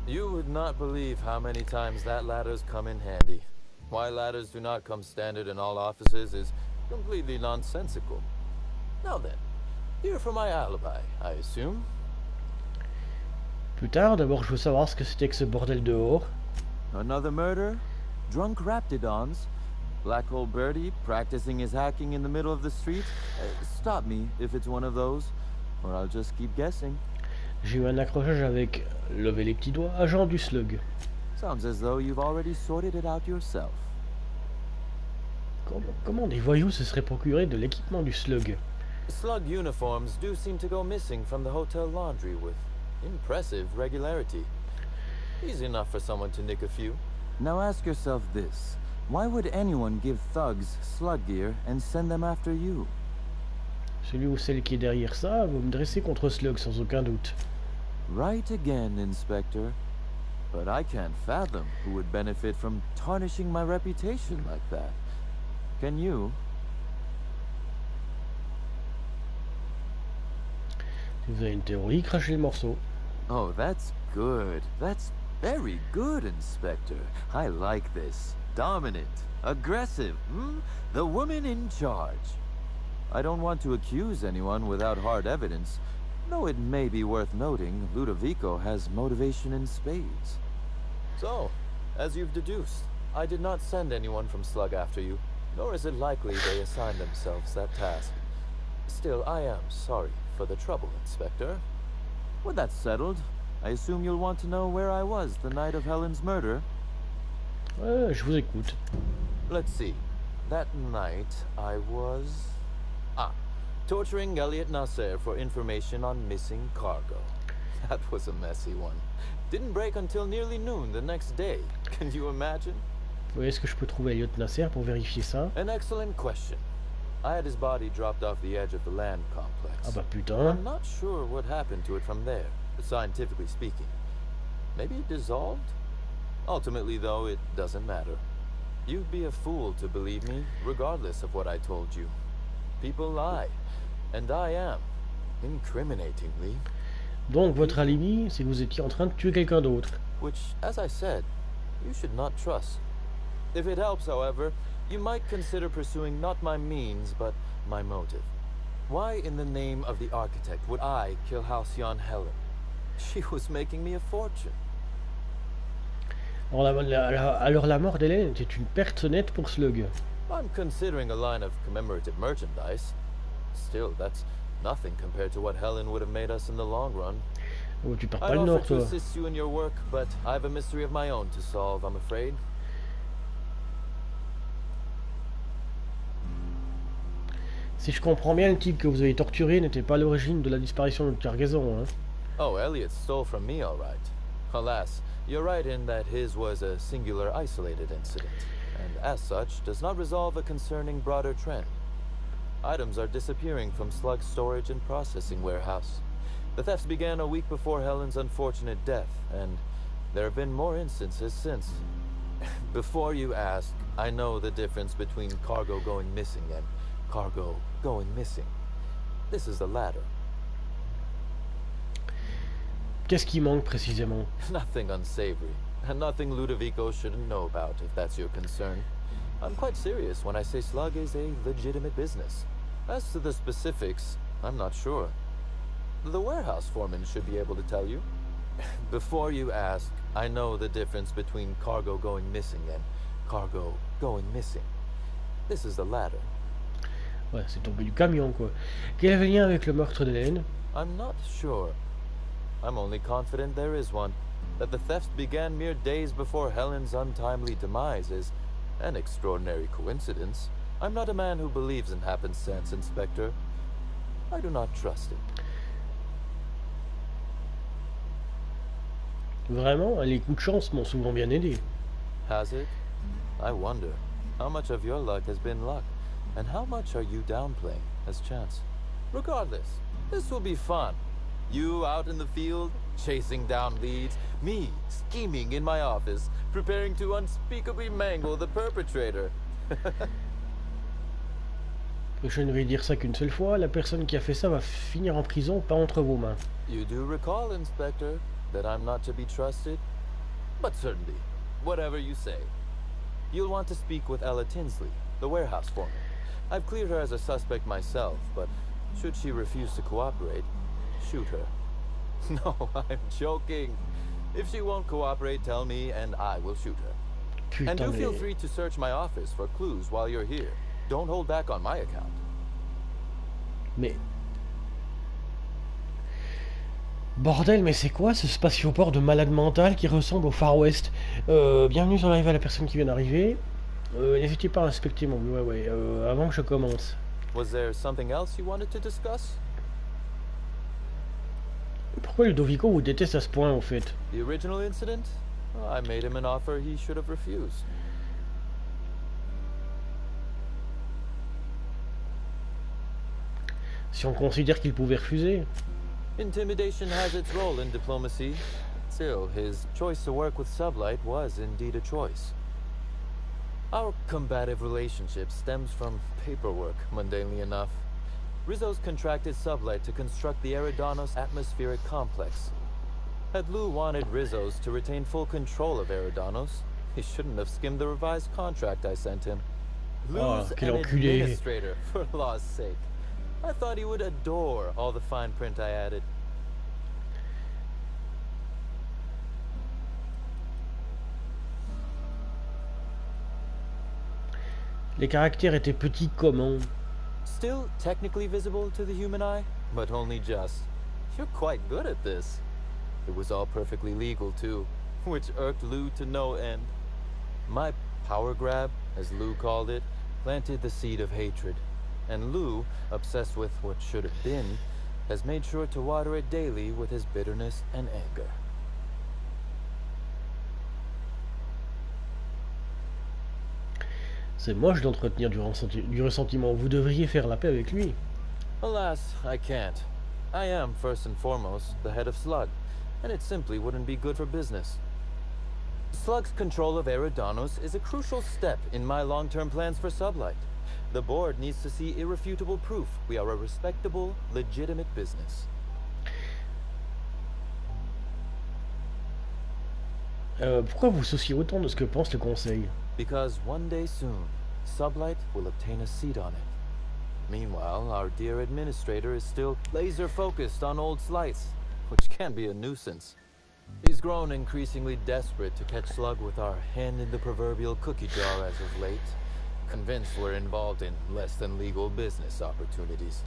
S16: You would not believe how many times that ladder's come in handy. Why ladders do not come standard in all offices is completely nonsensical. Now then, here for my alibi, I assume.
S1: Plus tard, d'abord je veux savoir ce que c'était que ce bordel dehors.
S17: Another murder? Drunk raptidons? Black hole birdie practicing his hacking in the middle of the street? Stop me if it's one of those, or I'll just keep guessing.
S1: J'ai eu un accrochage avec, lever les petits doigts, agent du slug.
S17: Sounds as though you've already sorted it out yourself.
S1: Comment des voyous se seraient procurés de l'équipement du slug?
S16: Slug uniforms do seem to go missing from the hotel laundry with impressive regularity. Easy enough for someone to nick a few.
S17: Now ask yourself this. Why would anyone give thugs slug gear and send them after you?
S1: Celui ou celle qui est derrière ça, vous me dressez contre slug sans aucun doute.
S17: Right again, Inspector. But I can't fathom who would benefit from tarnishing my reputation like that. Can you?
S1: Si vous avez une théorie, crachez le morceau.
S17: Oh, that's good. That's very good, Inspector. I like this. Dominant. Aggressive. The woman in charge. I don't want to accuse anyone without hard evidence, though it may be worth noting Ludovico has motivation in spades.
S16: So, as you've deduced, I did not send anyone from Slug after you, nor is it likely they assigned themselves that task. Still, I am sorry for the trouble, Inspector.
S17: With that settled, I assume you'll want to know where I was the night of Helen's murder?
S1: Je vous écoute.
S16: Let's see. That night, I was... torturing Elliot Nasser for information on missing cargo. That was a messy one. Didn't break until nearly noon the next day. Can you imagine?
S1: Est-ce que je peux trouver Elliot Nasser pour vérifier ça?
S16: An excellent question. I had his body dropped off the edge of the land complex.
S1: Ah bah putain.
S16: I'm not sure what happened to it from there, scientifically speaking. Maybe it dissolved? Ultimately, though, it doesn't matter. You'd be a fool to believe me, regardless of what I told you. People lie. And I am, incriminatingly.
S1: Donc votre alibi, c'est que vous étiez en train de tuer quelqu'un d'autre.
S16: Which, as I said, you should not trust. If it helps, however, you might consider pursuing not my means, but my motive. Why in the name of the architect would I kill Halcyon Helen? She was making me a fortune.
S1: Alors la mort d'Hélène était une perte nette pour Slug.
S16: I'm considering a line of commemorative merchandise. Still, that's nothing compared to what Helen would have made us in the long run.
S1: Oh, tu pars pas
S16: I'd
S1: le
S16: offer
S1: nord,
S16: to
S1: toi.
S16: assist you in your work, but I have a mystery of my own to solve, I'm afraid.
S1: Si je comprends bien, le type que vous avez torturé n'était pas à l'origine de la disparition de notre cargaison, hein.
S16: Oh, Elliot stole from me, all right. Alas, you're right in that his was a singular, isolated incident, and as such, does not resolve a concerning broader trend. Items are disappearing from Slug's storage and processing warehouse. The thefts began a week before Helen's unfortunate death, and there have been more instances since. Before you ask, I know the difference between cargo going missing and cargo going missing. This is the latter.
S1: Qu'est-ce qui manque précisément?
S16: Nothing unsavory, and nothing Ludovico shouldn't know about, if that's your concern. I'm quite serious when I say Slug is a legitimate business. As to the specifics, I'm not sure. The warehouse foreman should be able to tell you. Before you ask, I know the difference between cargo going missing and cargo going missing. This is the latter.
S1: Ouais, c'est tombé du camion, quoi. Quel est le lien avec le meurtre d'Hélène?
S16: I'm not sure. I'm only confident there is one. That the theft began mere days before Helen's untimely demise is an extraordinary coincidence. I'm not a man who believes in happenstance, Inspector. I do not trust it.
S1: Vraiment, les coups de chance m'ont souvent bien aidé.
S16: Has it? I wonder. How much of your luck has been luck? And how much are you downplaying as chance? Regardless, this will be fun. You out in the field, chasing down leads. Me, scheming in my office, preparing to unspeakably mangle the perpetrator.
S1: Je ne vais dire ça qu'une seule fois, la personne qui a fait ça va finir en prison, pas entre vos mains.
S16: You do recall, Inspector, that I'm not to be trusted, But certainly, whatever you say. You'll want to speak with Ella Tinsley, the warehouse foreman. I've cleared her as a suspect myself, but should she refuse to cooperate, shoot her. No, I'm joking. If she won't cooperate, tell me and I will shoot her.
S1: Putain,
S16: And do feel
S1: mais...
S16: free to search my office for clues while you're here. Don't hold back on my account.
S1: Mais... Bordel, mais c'est quoi ce spatioport de malade mental qui ressemble au Far West? Bienvenue sur l'arrivée à la personne qui vient d'arriver. N'hésitez pas à inspecter mon bureau, avant que je commence.
S16: Was there something else you wanted to discuss?
S1: Pourquoi Ludovico vous déteste à ce point, en fait?
S16: The original incident? Well, I made him an offer he should have refused.
S1: Si on considère qu'il pouvait refuser.
S16: Intimidation has its role in diplomacy. Still, his choice to work with Sublight was indeed a choice. Our combative relationship stems from paperwork, mundanely enough. Rizzo's contracted Sublight to construct the Eridanos atmospheric complex. Had Lou wanted Rizzo's to retain full control of Eridanos, he shouldn't have skimmed the revised contract I sent him. Lou's an administrator, for law's sake. I thought he would adore all the fine print I added.
S1: Les caractères étaient petits comment?
S16: Still technically visible to the human eye, but only just. You're quite good at this. It was all perfectly legal too, which irked Lou to no end. My power grab, as Lou called it, planted the seed of hatred. And Lou, obsessed with what should have been, has made sure to water it daily with his bitterness and anger.
S1: C'est moche d'entretenir du ressentiment. Vous devriez faire la paix avec lui.
S16: Alas, I can't. I am, first and foremost, the head of Slug, and it simply wouldn't be good for business. Slug's control of Eridanos is a crucial step in my long-term plans for Sublight. The board needs to see irrefutable proof we are a respectable, legitimate business.
S1: Pourquoi vous souciez autant de ce que pense le conseil?
S16: Because one day soon, Sublight will obtain a seat on it. Meanwhile, our dear administrator is still laser-focused on old slights, which can be a nuisance. He's grown increasingly desperate to catch Slug with our hand in the proverbial cookie jar as of late, convinced we're involved in less than legal business opportunities.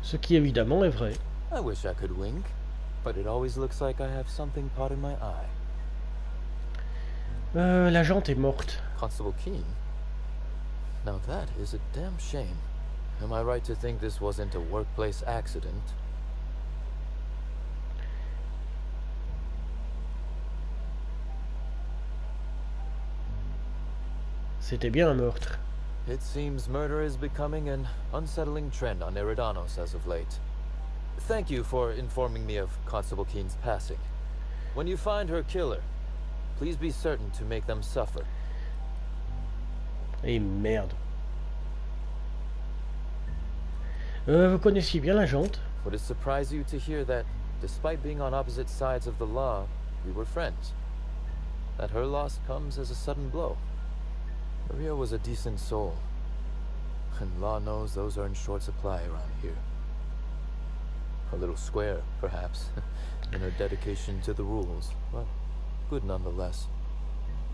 S1: Ce qui évidemment est vrai.
S16: I wish I could wink, but it always looks like I have something caught in my eye.
S1: La jante est morte.
S16: Constable Keene? Now that is a damn shame. Am I right to think this wasn't a workplace accident?
S1: C'était bien un meurtre.
S16: It seems murder is becoming an unsettling trend on Eridanos as of late. Thank you for informing me of Constable Keene's passing. When you find her killer, please be certain to make them suffer.
S1: Et merde. Vous connaissiez bien la jante?
S16: Would it surprise you to hear that, despite being on opposite sides of the law, we were friends? That her loss comes as a sudden blow. Maria was a decent soul, and law knows those are in short supply around here. A little square, perhaps, in her dedication to the rules, but good nonetheless.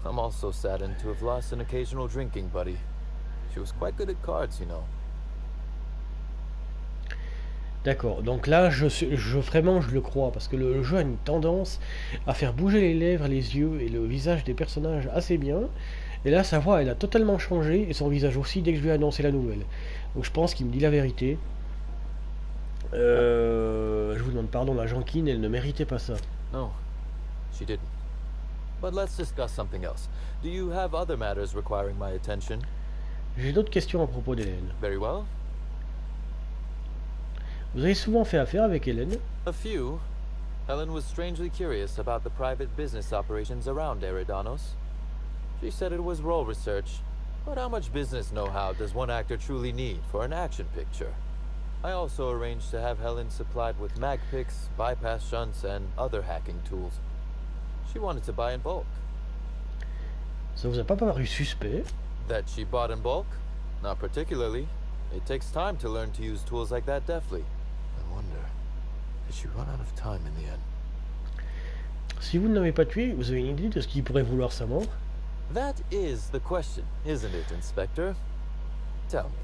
S16: I'm also saddened to have lost an occasional drinking buddy. She was quite good at cards, you know.
S1: D'accord, donc là, vraiment, je le crois, parce que le jeu a une tendance à faire bouger les lèvres, les yeux et le visage des personnages assez bien. Et là, sa voix, elle a totalement changé, et son visage aussi, dès que je lui ai annoncé la nouvelle. Donc je pense qu'il me dit la vérité. Je vous demande pardon, la Jenkine, elle ne méritait pas ça.
S16: No, she didn't. But let's discuss something else. Do you have other matters requiring my attention?
S1: J'ai d'autres questions à propos d'Hélène.
S16: Very well.
S1: Vous avez souvent fait affaire avec Hélène?
S16: A few. Helen was strangely curious about the private business operations around Eridanos. She said it was role research, but how much business know-how does one actor truly need for an action picture? I also arranged to have Helen supplied with mag picks, bypass shunts, and other hacking tools. She wanted to buy in bulk.
S1: Ça vous a pas paru suspect?
S16: That she bought in bulk? Not particularly. It takes time to learn to use tools like that deftly. I wonder, did she run out of time in the end?
S1: Si vous ne l'avez pas tué, vous avez une idée de ce qui pourrait vouloir sa mort?
S16: That is the question, isn't it, Inspector? Tell me,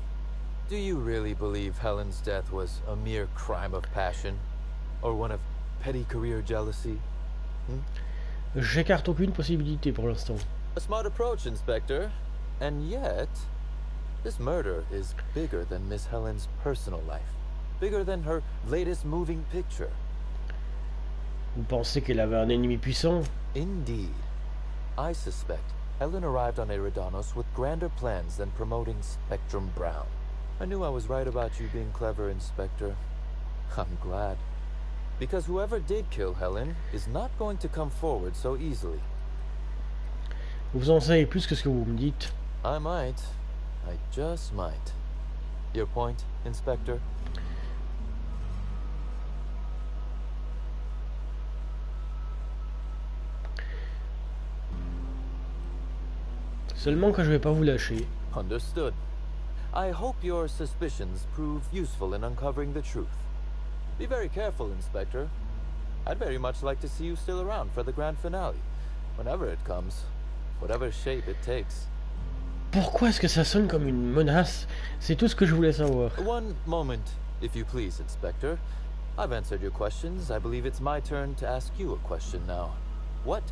S16: do you really believe Helen's death was a mere crime of passion? Or one of petty career jealousy?
S1: J'écarte aucune possibilité pour l'instant.
S16: A smart approach, Inspector. And yet, this murder is bigger than Miss Helen's personal life. Bigger than her latest moving picture.
S1: Vous pensez qu'elle avait un ennemi puissant?
S16: Indeed. I suspect Helen arrived on Eridanos with grander plans than promoting Spectrum Brown. I knew I was right about you being clever, Inspector. I'm glad. Because whoever did kill Helen is not going to come forward so easily.
S1: Vous en savez plus que ce que vous me dites.
S16: I might. I just might. Your point, Inspector?
S1: Seulement que je vais pas vous lâcher.
S16: Understood. I hope your suspicions prove useful in uncovering the truth. Be very careful, Inspector. I'd very much like to see you still around for the grand finale, whenever it comes, whatever shape it takes.
S1: Pourquoi est-ce que ça sonne comme une menace? C'est tout ce que je voulais savoir.
S16: One moment, if you please, Inspector. I've answered your questions. I believe it's my turn to ask you a question now. What,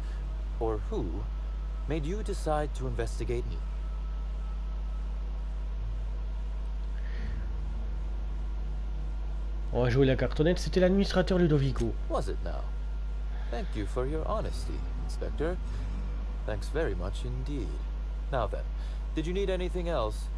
S16: or who, made you decide to investigate me?
S1: On va jouer la cartonnette, c'était l'administrateur Ludovico.
S16: Was it now? Thank you for your honesty, Inspector. Thanks very much indeed. Now then, did you need anything else?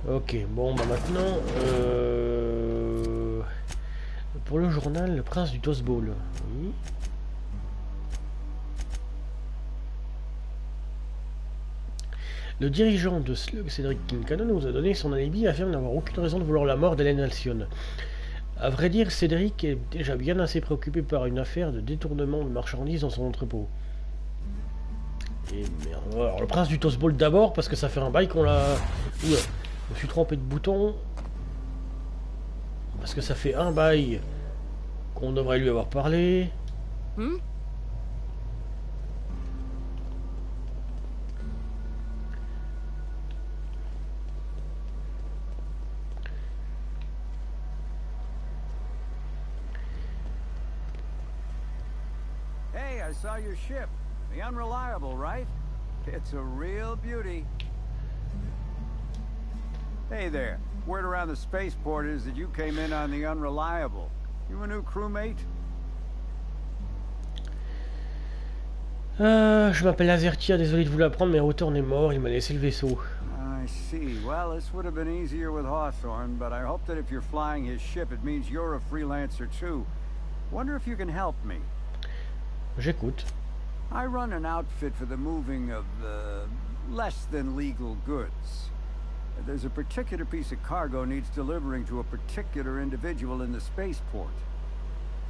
S1: Ok, bon bah maintenant, pour le journal, le prince du Toast Bowl. Oui. Le dirigeant de Slug, Cédric Kincannon, nous a donné son alibi et affirme n'avoir aucune raison de vouloir la mort d'Hélène Alcyone. A vrai dire, Cédric est déjà bien assez préoccupé par une affaire de détournement de marchandises dans son entrepôt. Et merde. Alors le prince du Toast Bowl d'abord, parce que ça fait un bail qu'on l'a... Oula, je me suis trompé de bouton. Parce que ça fait un bail qu'on devrait lui avoir parlé.
S18: Hey, I saw your ship. The Unreliable, right? It's a real beauty. Hey there. Word around the spaceport is that you came in on the Unreliable. You a new crewmate?
S1: Je m'appelle Azertia, désolé de vous l'apprendre, mais Hawthorne est mort, il m'a laissé le vaisseau.
S18: I see. Well, this would have been easier with Hawthorne, but I hope that if you're flying his ship, it means you're a freelancer too. Wonder if you can help me.
S1: J'écoute.
S18: I run an outfit for the moving of less than legal goods. There's a particular piece of cargo needs delivering to a particular individual in the spaceport.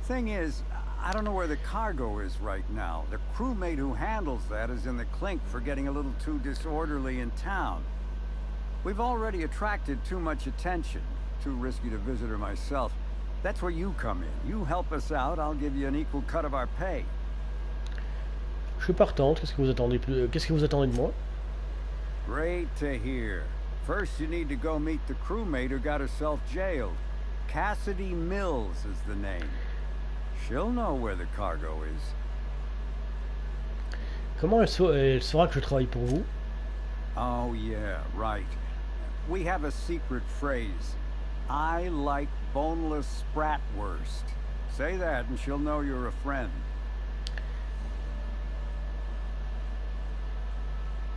S18: Thing is, I don't know where the cargo is right now. The crewmate who handles that is in the clink for getting a little too disorderly in town. We've already attracted too much attention. Too risky to visit her myself. That's where you come in. You help us out, I'll give you an equal cut of our pay.
S1: Je suis partante, qu'est-ce que vous attendez de moi?
S18: Great to hear. First, you need to go meet the crewmate who got herself jailed. Cassidy Mills is the name. She'll know where the cargo is.
S1: Comment elle saura que je travaille pour vous?
S18: Oh yeah, right. We have a secret phrase. I like boneless spratwurst. Say that and she'll know you're a friend.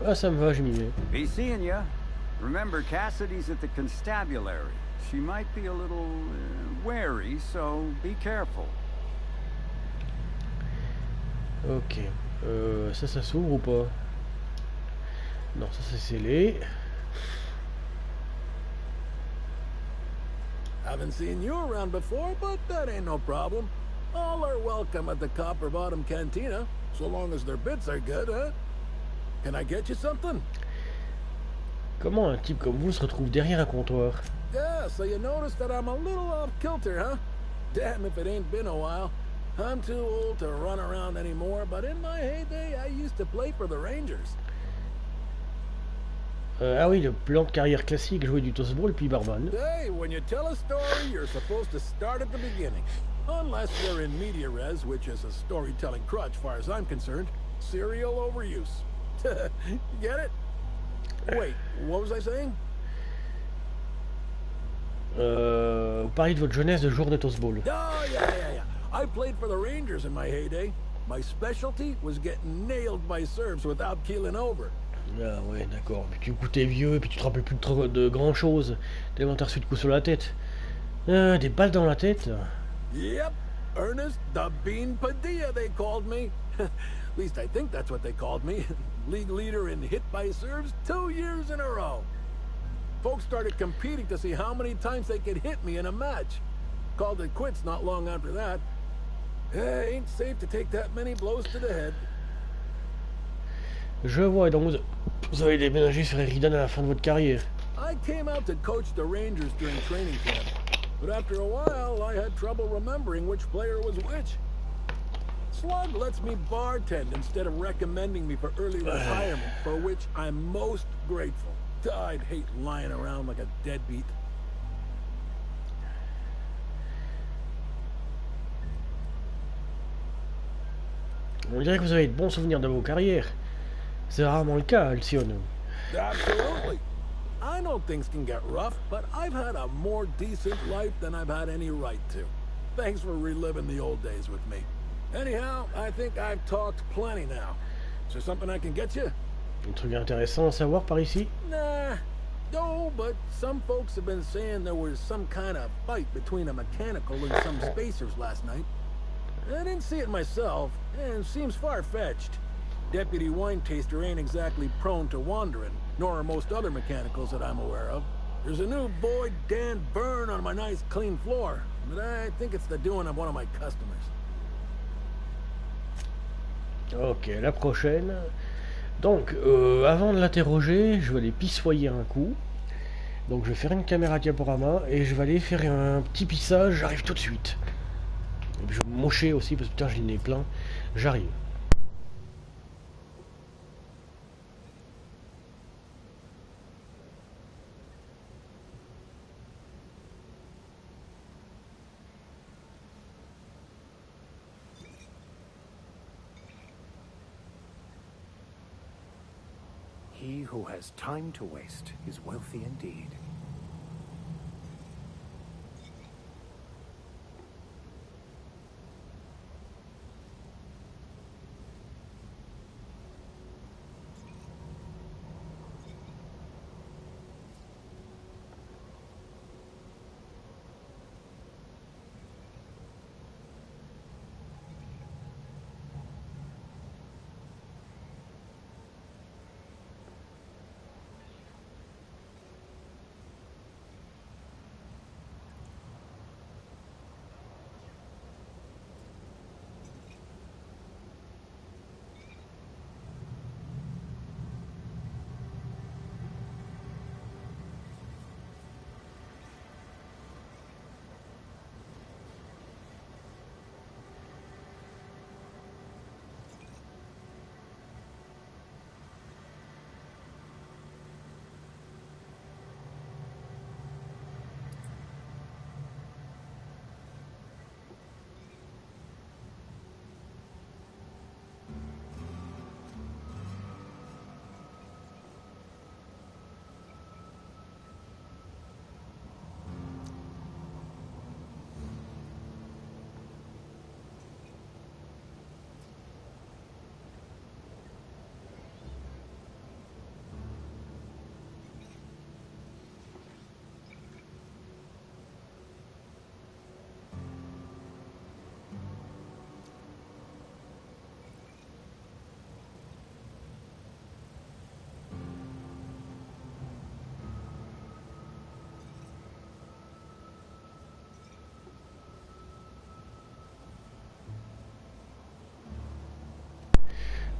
S1: Ah, ça me va, je m'y vais.
S18: Be seeing ya. Remember, Cassidy's at the constabulary. She might be a little wary, so be careful.
S1: Ok. Ça s'ouvre ou pas? Non, ça c'est scellé.
S10: Haven't seen you around before, but that ain't no problem. All are welcome at the Copper Bottom Cantina, so long as their bits are good, huh? Can I get you something?
S1: Comment un type comme vous se retrouve derrière un comptoir?
S10: Yeah, so you notice that I'm a little off kilter, huh? Damn if it ain't been a while. I'm too old to run around anymore, but in my heyday, I used to play for the Rangers.
S1: Ah oui, le plan de carrière classique, jouer du tossball puis barman.
S10: Hey, when you tell a story, you're supposed to start at the beginning. Unless you're in media res, which is a storytelling crutch, far as I'm concerned. Serial overuse. Get it? Wait, what was I saying?
S1: Vous parlez de votre jeunesse de joueur de tossball.
S10: Oh, yeah. I played for the Rangers in my heyday. My specialty was getting nailed by serves without keeling over.
S1: Ah ouais, d'accord. Puis tu écoutes, t'es vieux, et puis tu te rappelles plus de grand chose. Tellement t'as reçu de coups sur la tête. Des balles dans la tête.
S10: Yep, Ernest the Bean Padilla, they called me. At least I think that's what they called me. League leader in hit by serves 2 years in a row. Folks started competing to see how many times they could hit me in a match. Called it quits not long after that. Ain't safe to take that many blows to the head.
S1: Je vois, et donc vous avez déménagé sur Éridan à la fin de votre carrière.
S10: I came out to coach the Rangers during training camp, but after a while I had trouble remembering which player was which. Slug lets me bartend instead of recommending me for early retirement, for which I'm most grateful. I'd hate lying around like a deadbeat.
S1: On dirait que vous avez de bons souvenirs de vos carrières. C'est rarement le cas, Alcyone.
S10: Absolutely. I know things can get rough, but I've had a more decent life than I've had any right to. Thanks for reliving the old days with me. Anyhow, I think I've talked plenty now. Is there something I can get you?
S1: Un truc intéressant à savoir par ici?
S10: Nah. No, but some folks have been saying there was some kind of fight between a mechanical and some spacers last night. I didn't see it myself, and it seems far-fetched. Deputy Wine Taster ain't exactly prone to wandering, nor are most other mechanicals that I'm aware of. There's a new Boyd Dan Byrne on my nice clean floor, but I think it's the doing of one of my customers.
S1: Ok, la prochaine. Donc, avant de l'interroger, je vais aller pissoyer un coup. Donc je vais faire une caméra diaporama et je vais aller faire un petit pissage, j'arrive tout de suite. Et puis je vais me mocher aussi parce que putain j'ai le nez plein, j'arrive.
S3: He who has time to waste is wealthy indeed.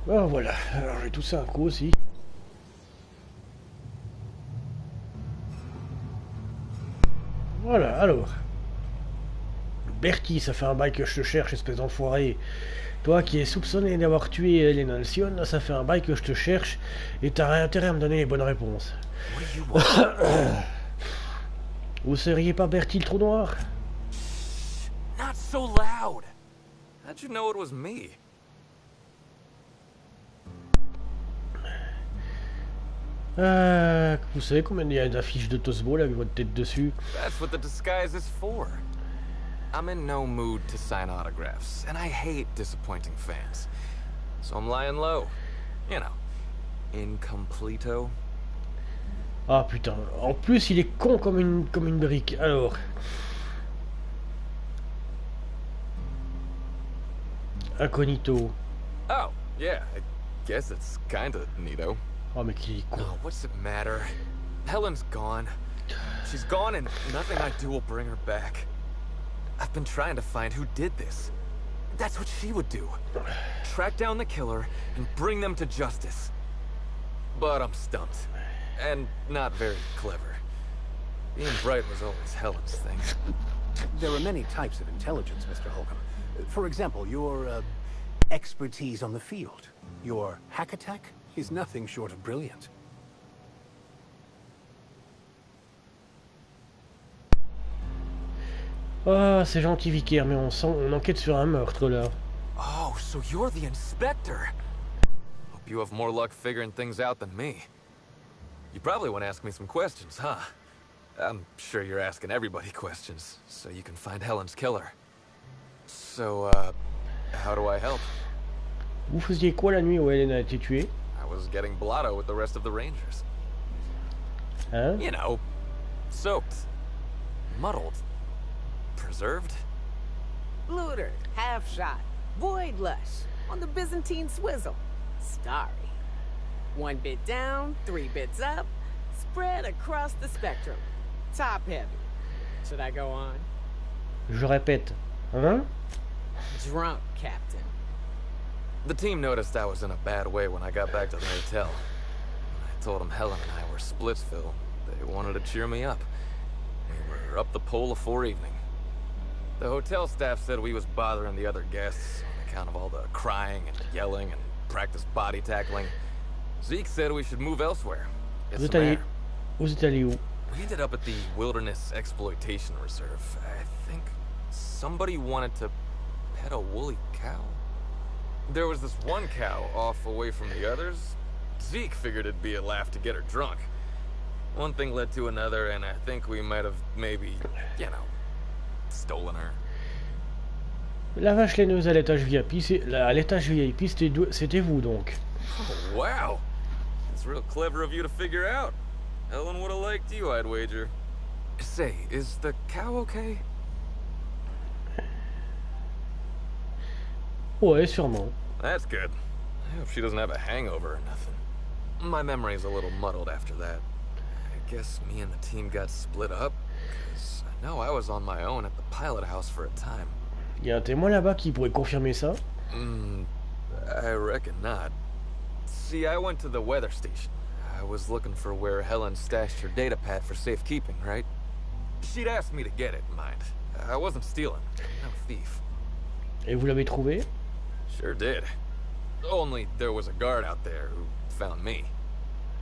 S1: Oh, voilà, alors j'ai tout ça un coup aussi. Voilà, alors. Bertie, ça fait un bail que je te cherche, espèce d'enfoiré. Toi qui es soupçonné d'avoir tué Hélène Alcyone, ça fait un bail que je te cherche et t'as intérêt à me donner les bonnes réponses. Vous seriez pas Bertie le trou noir?
S19: Not so loud. How'd you know it was me?
S1: Vous savez combien il y a d'affiches de Tosball avec votre tête dessus?
S19: That's what the disguise is for. I'm in no mood to sign autographs, and I hate disappointing fans. So I'm lying low. You know, incompleto.
S1: Ah putain, en plus il est con comme une brique. Alors. Incognito.
S19: Oh, yeah, I guess it's kinda neato.
S1: Oh mais qu'il est con.
S19: Oh, what's it matter? Helen's gone. She's gone and nothing I do will bring her back. I've been trying to find who did this. That's what she would do. Track down the killer and bring them to justice. But I'm stumped. And not very clever. Being bright was always Helen's thing.
S3: There are many types of intelligence, Mr. Holcomb. For example, your expertise on the field. Your hack attack is nothing short of brilliant.
S1: Ah, c'est gentil, Vicaire, mais on enquête sur un meurtre, là.
S19: Oh, so you're the inspector. Hope you have more luck figuring things out than me. You probably want to ask me some questions, huh? I'm sure you're asking everybody questions, so you can find Helen's killer. So, how do I help?
S1: Vous faisiez quoi la nuit où Hélène a été tuée?
S19: I was getting blotto with the rest of the Rangers.
S1: Hein?
S19: You know, soaked, muddled, preserved.
S4: Looter, half shot, void lush, on the Byzantine swizzle. Starry. 1 bit down, 3 bits up, spread across the spectrum. Top heavy. Should I go on?
S1: Je répète. Hein?
S4: Drunk, Captain.
S19: The team noticed I was in a bad way when I got back to the hotel. I told them Helen and I were Splitsville. They wanted to cheer me up. We were up the pole afore evening. The hotel staff said we was bothering the other guests on account of all the crying and yelling and practice body tackling. Zeke said we should move elsewhere.
S1: Vous êtes allé où?
S19: We ended up at the Wilderness Exploitation Reserve. I think somebody wanted to pet a woolly cow. There was this one cow off away from the others. Zeke figured it'd be a laugh to get her drunk. One thing led to another, and I think we might have maybe, you know, stolen her.
S1: La vache laineuse à l'étage VIP, c'était vous donc.
S19: Oh, wow! It's real clever of you to figure out. Helen would have liked you, I'd wager. Say, is the cow okay?
S1: Ouais, sûrement.
S19: That's good. I hope she doesn't have a hangover or nothing. My memory's a little muddled after that. I guess me and the team got split up, because I know I was on my own at the pilot house for a time.
S1: Y a un témoin là-bas qui pourrait confirmer ça?
S19: I reckon not. See, I went to the weather station. I was looking for where Helen stashed her data pad for safekeeping, right? She'd asked me to get it, mind. I wasn't stealing. No thief.
S1: Et vous l'avez trouvé?
S19: Sure did. Only there was a guard out there who found me.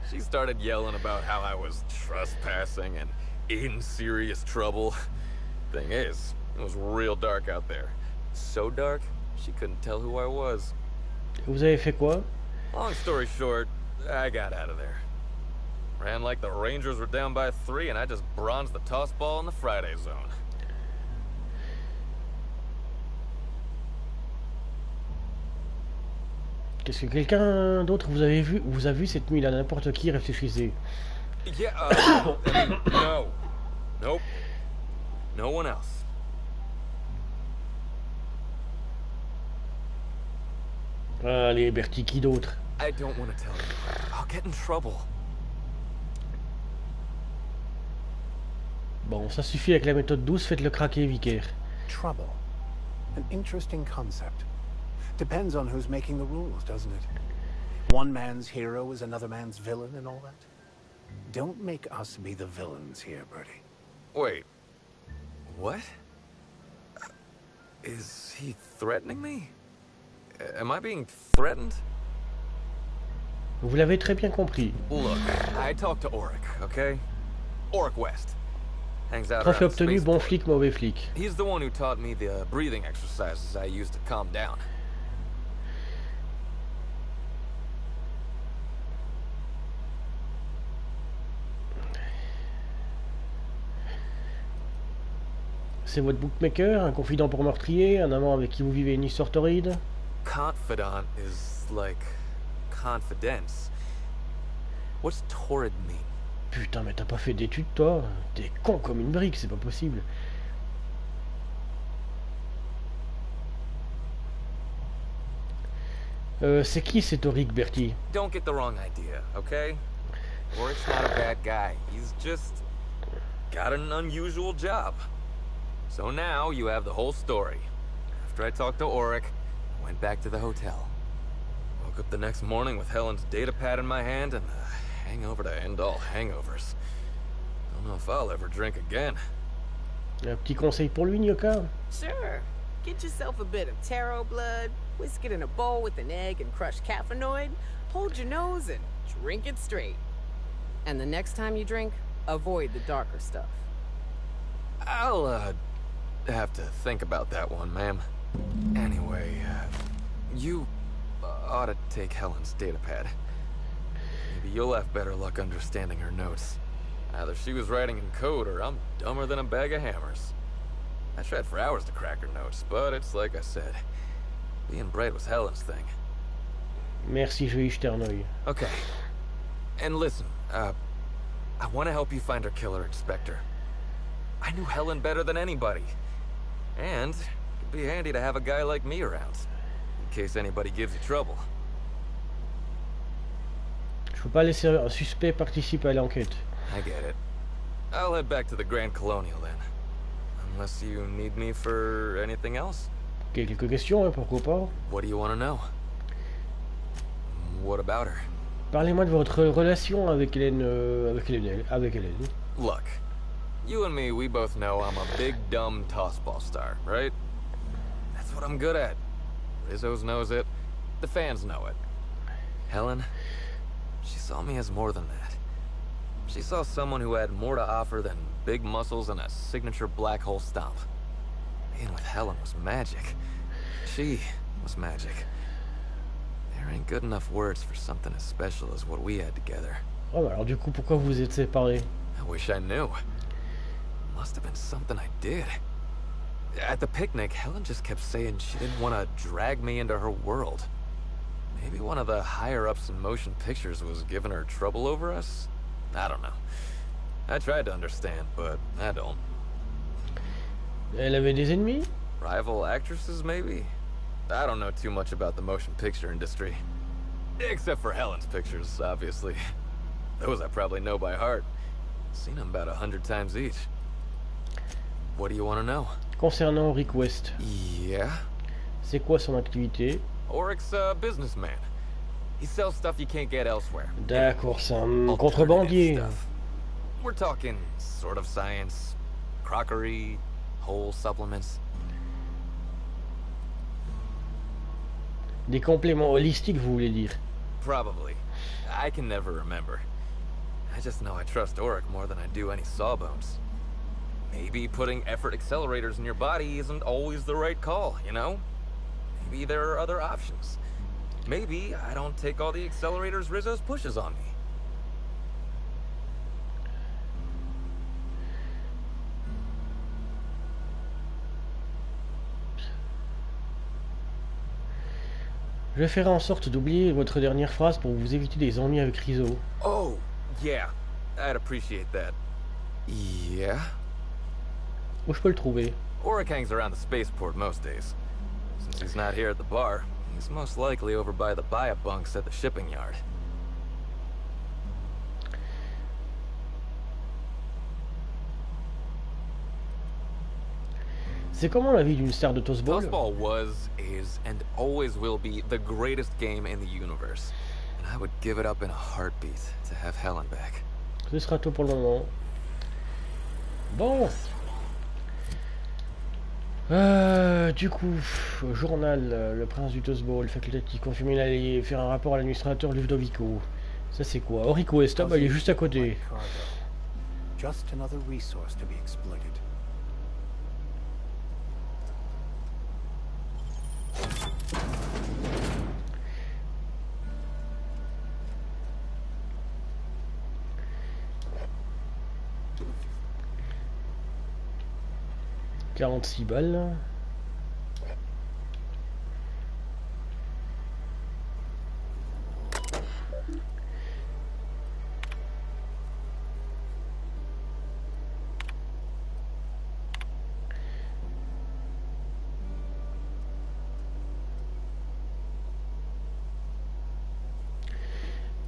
S19: She started yelling about how I was trespassing and in serious trouble. Thing is, it was real dark out there. So dark, she couldn't tell who I was.
S1: Vous avez fait quoi?
S19: Long story short, I got out of there. Ran like the Rangers were down by 3 and I just bronzed the toss ball in the Friday zone.
S1: Qu'est-ce que quelqu'un d'autre vous a vu cette nuit-là? N'importe qui, réfléchissez.
S19: Yeah, no. Nope. No one else.
S1: Allez, Bertie, qui d'autre?
S19: I don't want to tell you. I'll get in trouble.
S1: Bon, ça suffit avec la méthode douce, faites-le craquer, Vicaire.
S3: Trouble. An interesting concept. Depends on who's making the rules, doesn't it? One man's hero is another man's villain and all that? Don't make us be the villains here, Bertie.
S19: Wait. What? Is he threatening me? Am I being threatened?
S1: Vous l'avez très bien compris.
S19: Look, I talked to Auric, okay? Auric West. Hangs out
S1: Trophée
S19: around the
S1: obtenu, bon
S19: spaceport.
S1: flic, mauvais flic.
S19: He's the one who taught me the breathing exercises I use to calm down.
S1: C'est votre bookmaker, un confident pour meurtrier, un amant avec qui vous vivez une histoire torride.
S19: Confidant is like confidence. What's torrid mean?
S1: Putain, mais t'as pas fait d'études, toi? T'es con comme une brique, c'est pas possible. C'est qui cet Auric, Bertie?
S19: Don't get the wrong idea, okay? Auric's not a bad guy. He's just got an unusual job. So now you have the whole story. After I talked to Auric, I went back to the hotel. Woke up the next morning with Helen's data pad in my hand and the hangover to end all hangovers. Don't know if I'll ever drink again.
S1: Un petit conseil pour lui, Nyoka?
S4: Sure. Get yourself a bit of taro blood, whisk it in a bowl with an egg and crushed caffeinoid, hold your nose and drink it straight. And the next time you drink, avoid the darker stuff.
S19: I'll, have to think about that one, ma'am. Anyway, you ought to take Helen's datapad. Maybe you'll have better luck understanding her notes. Either she was writing in code or I'm dumber than a bag of hammers. I tried for hours to crack her notes, but it's like I said. Being bright was Helen's thing.
S1: Merci, je vais y jeter un œil.
S19: Okay. And listen, I want to help you find her killer, Inspector. I knew Helen better than anybody. And it'd be handy to have a guy like me around, in case anybody gives you trouble.
S1: Je peux pas laisser un suspect participer à l'enquête.
S19: I get it. I'll head back to the Grand Colonial then. Unless you need me for anything else.
S1: Quelques questions, hein, pourquoi pas?
S19: What do you want to know? What about her?
S1: Parlez-moi de votre relation avec Hélène, avec Hélène.
S19: Look, you and me, we both know I'm a big, dumb tossball star, right? That's what I'm good at. Rizzo's knows it. The fans know it. Helen, she saw me as more than that. She saw someone who had more to offer than big muscles and a signature black hole stomp. Being with Helen was magic. She was magic. There ain't good enough words for something as special as what we had together.
S1: Oh, bah alors du coup, pourquoi vous vous êtes séparés?
S19: I wish I knew. Must have been something I did. At the picnic, Helen just kept saying she didn't want to drag me into her world. Maybe one of the higher-ups in motion pictures was giving her trouble over us? I don't know. I tried to understand, but I don't.
S1: Elle avait des ennemis?
S19: Rival actresses, maybe? I don't know too much about the motion picture industry. Except for Helen's pictures, obviously. Those I probably know by heart. Seen them about 100 times each. What do you want to know?
S1: Concernant Auric West.
S19: Yeah?
S1: C'est quoi son activité?
S19: Auric's a businessman. He sells stuff you can't get elsewhere.
S1: D'accord, c'est un contrebandier.
S19: Stuff. We're talking sort of science, crockery, whole supplements.
S1: Des compléments holistiques, vous voulez dire?
S19: Probably. I can never remember. I just know I trust Auric more than I do any sawbones. Maybe putting effort accelerators in your body isn't always the right call, you know? Maybe there are other options. Maybe I don't take all the accelerators Rizzo's pushes on me.
S1: Je ferai en sorte d'oublier votre dernière phrase pour vous éviter des ennuis avec Rizzo.
S19: Oh, yeah. I'd appreciate that. Yeah?
S1: Où je peux le trouver?
S19: Auric hangs around the spaceport most days. Since he's not here at the bar, he's most likely over by the buy-up bunks at the shipping yard.
S1: C'est comment la vie d'une star de Tossball?
S19: Tossball was, is, and always will be the greatest game in the universe. I would give it up in a heartbeat to have Helen back.
S1: Ce sera tout pour le moment. Bon. Du coup, journal, le prince du Tosbol, facultatif, confirmé, il allait faire un rapport à l'administrateur Ludovico. Ça c'est quoi? Orico Est, bah, il est juste à côté.
S3: Just another resource to be exploited. «
S1: 46 balles.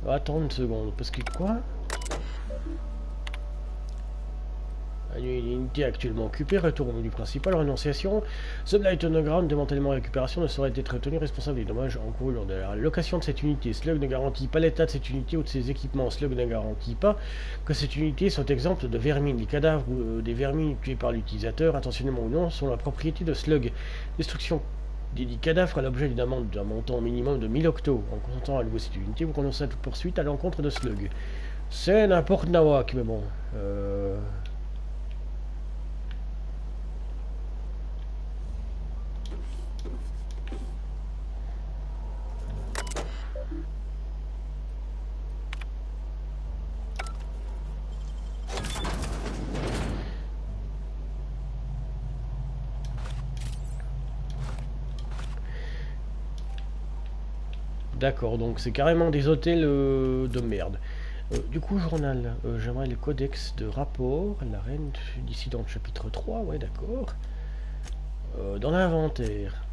S1: Attends une seconde, parce que quoi? L'unité actuellement occupée, retour au menu principal, renonciation. Ce Blightonogramme, démantèlement et récupération ne saurait être tenu responsable des dommages encourus lors de la location de cette unité. Slug ne garantit pas l'état de cette unité ou de ses équipements. Slug ne garantit pas que cette unité soit exempte de vermine. Les cadavres ou des vermines tués par l'utilisateur, intentionnellement ou non, sont la propriété de Slug. Destruction des cadavres fera l'objet d'une amende d'un montant minimum de 1000 octos. En consentant à louer cette unité, vous renoncez à toute poursuite à l'encontre de Slug. C'est n'importe nawak, mais bon. D'accord, donc c'est carrément des hôtels de merde. Du coup, journal, j'aimerais le codex de rapport, la reine dissidente chapitre 3, ouais d'accord. Dans l'inventaire.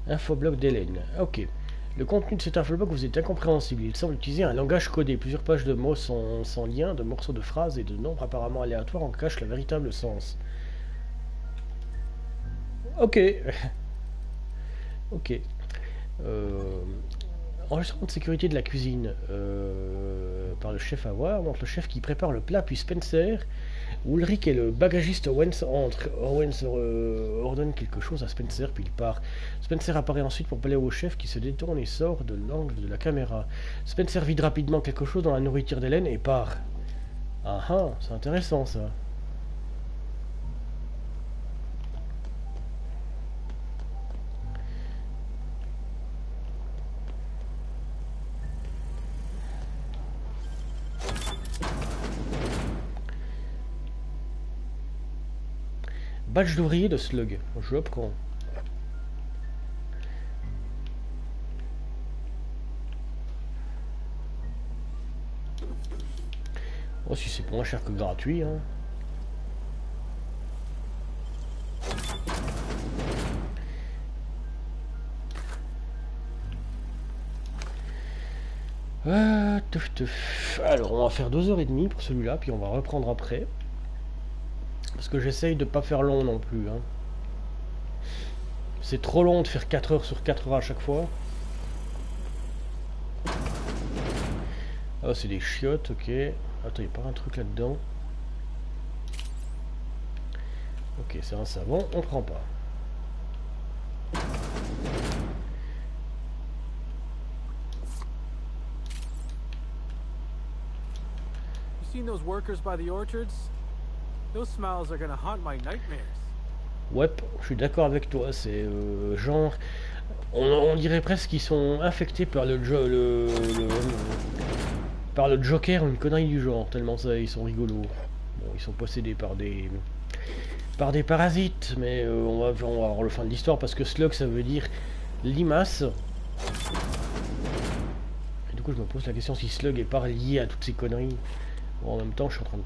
S1: Infobloc d'Hélène, ok. Le contenu de cet infobloc vous est incompréhensible. Il semble utiliser un langage codé. Plusieurs pages de mots sans lien, de morceaux de phrases et de nombres apparemment aléatoires en cachent le véritable sens. Ok. Ok. Enregistrement de sécurité de la cuisine par le chef à voir. Montre le chef qui prépare le plat, puis Spencer. Ulrich et le bagagiste Owens entrent. Owens ordonne quelque chose à Spencer, puis il part. Spencer apparaît ensuite pour parler au chef qui se détourne et sort de l'angle de la caméra. Spencer vide rapidement quelque chose dans la nourriture d'Hélène et part. Ah ah, c'est intéressant ça. Badge d'ouvrier de Slug, je le prends. Oh, si c'est moins cher que gratuit, hein. Alors, on va faire 2h30 pour celui-là, puis on va reprendre après. Parce que j'essaye de pas faire long non plus. Hein. C'est trop long de faire 4 heures sur 4 heures à chaque fois. Ah, c'est des chiottes, ok. Attends, il n'y a pas un truc là-dedans. Ok, c'est un savon, on prend pas.
S6: You seen those workers by the orchards? Those smells are gonna haunt my nightmares.
S1: Ouais, je suis d'accord avec toi, c'est genre... On dirait presque qu'ils sont infectés par par le Joker ou une connerie du genre, tellement ça, ils sont rigolos. Bon, ils sont possédés par des parasites, mais on va voir le fin de l'histoire, parce que slug ça veut dire limace. Et du coup je me pose la question si slug est pas lié à toutes ces conneries. Bon, en même temps je suis en train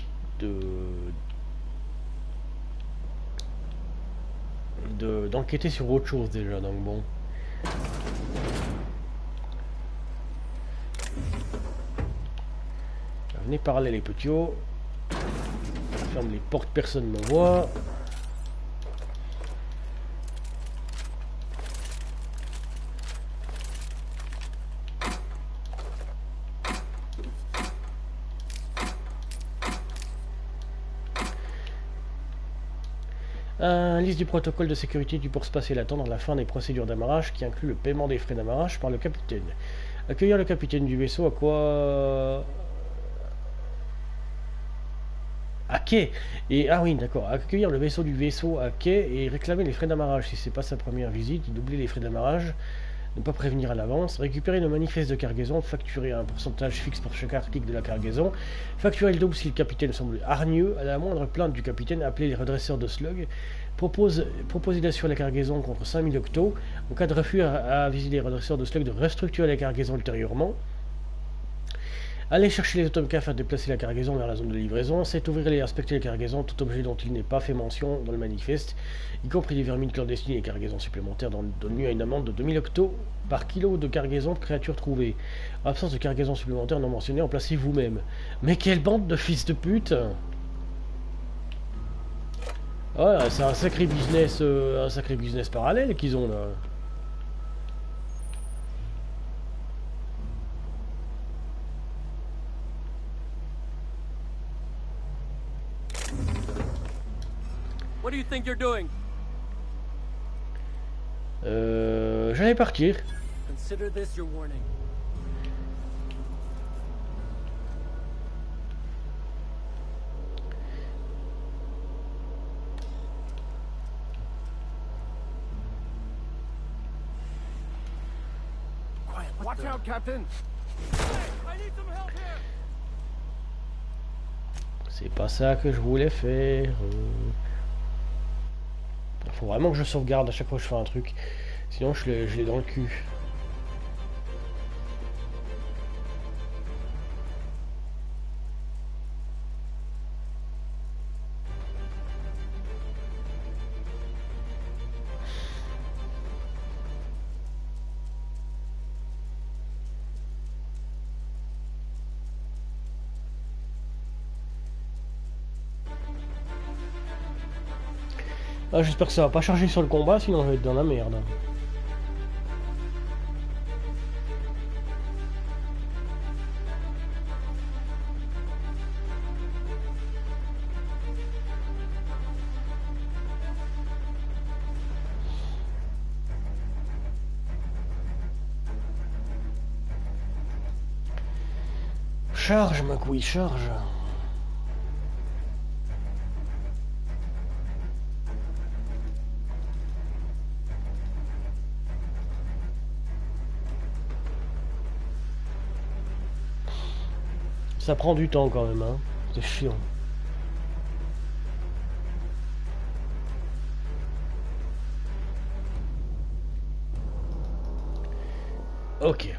S1: d'enquêter sur autre chose déjà, donc bon. Venez par là les petits-os. Ferme les portes, personne ne me voit. Liste du protocole de sécurité du port spatial attendre la fin des procédures d'amarrage qui inclut le paiement des frais d'amarrage par le capitaine. Accueillir le capitaine du vaisseau à quoi... À quai. Et ah oui, d'accord. Accueillir le vaisseau du vaisseau à quai et réclamer les frais d'amarrage si c'est pas sa première visite, doubler les frais d'amarrage, ne pas prévenir à l'avance, récupérer le manifeste de cargaison, facturer un pourcentage fixe pour chaque article de la cargaison, facturer le double si le capitaine semble hargneux, à la moindre plainte du capitaine, appeler les redresseurs de slug, proposer d'assurer la cargaison contre 5000 octos, en cas de refus à aviser les redresseurs de slug de restructurer la cargaison ultérieurement, aller chercher les autocars afin de déplacer la cargaison vers la zone de livraison, c'est ouvrir et inspecter la cargaison, tout objet dont il n'est pas fait mention dans le manifeste, y compris les vermines clandestines et cargaisons supplémentaires, donne lieu à une amende de 2000 octos par kilo de cargaison de créatures trouvées. En absence de cargaison supplémentaire non mentionnée, en placez vous-même. Mais quelle bande de fils de pute! Ouais, c'est un sacré business parallèle qu'ils ont là.
S20: What do you think you're doing?
S1: J'allais partir.
S20: Consider this your warning.
S12: Quiet. Watch out, Captain.
S20: Hey, I need some help here.
S1: C'est pas ça que je voulais faire. Faut vraiment que je sauvegarde à chaque fois que je fais un truc. Sinon je l'ai dans le cul. Ah, j'espère que ça va pas charger sur le combat, sinon je vais être dans la merde. Charge ma couille, charge. Ça prend du temps quand même, hein. C'est chiant. Ok.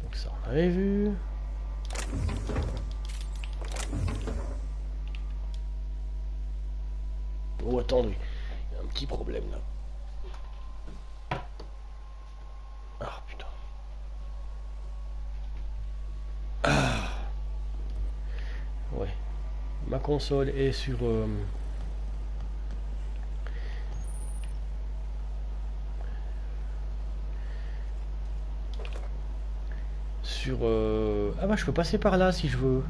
S1: Donc ça on avait vu. Oh attendez. Petit problème là. Ah putain. Ah. Ouais. Ma console est sur ah bah je peux passer par là si je veux.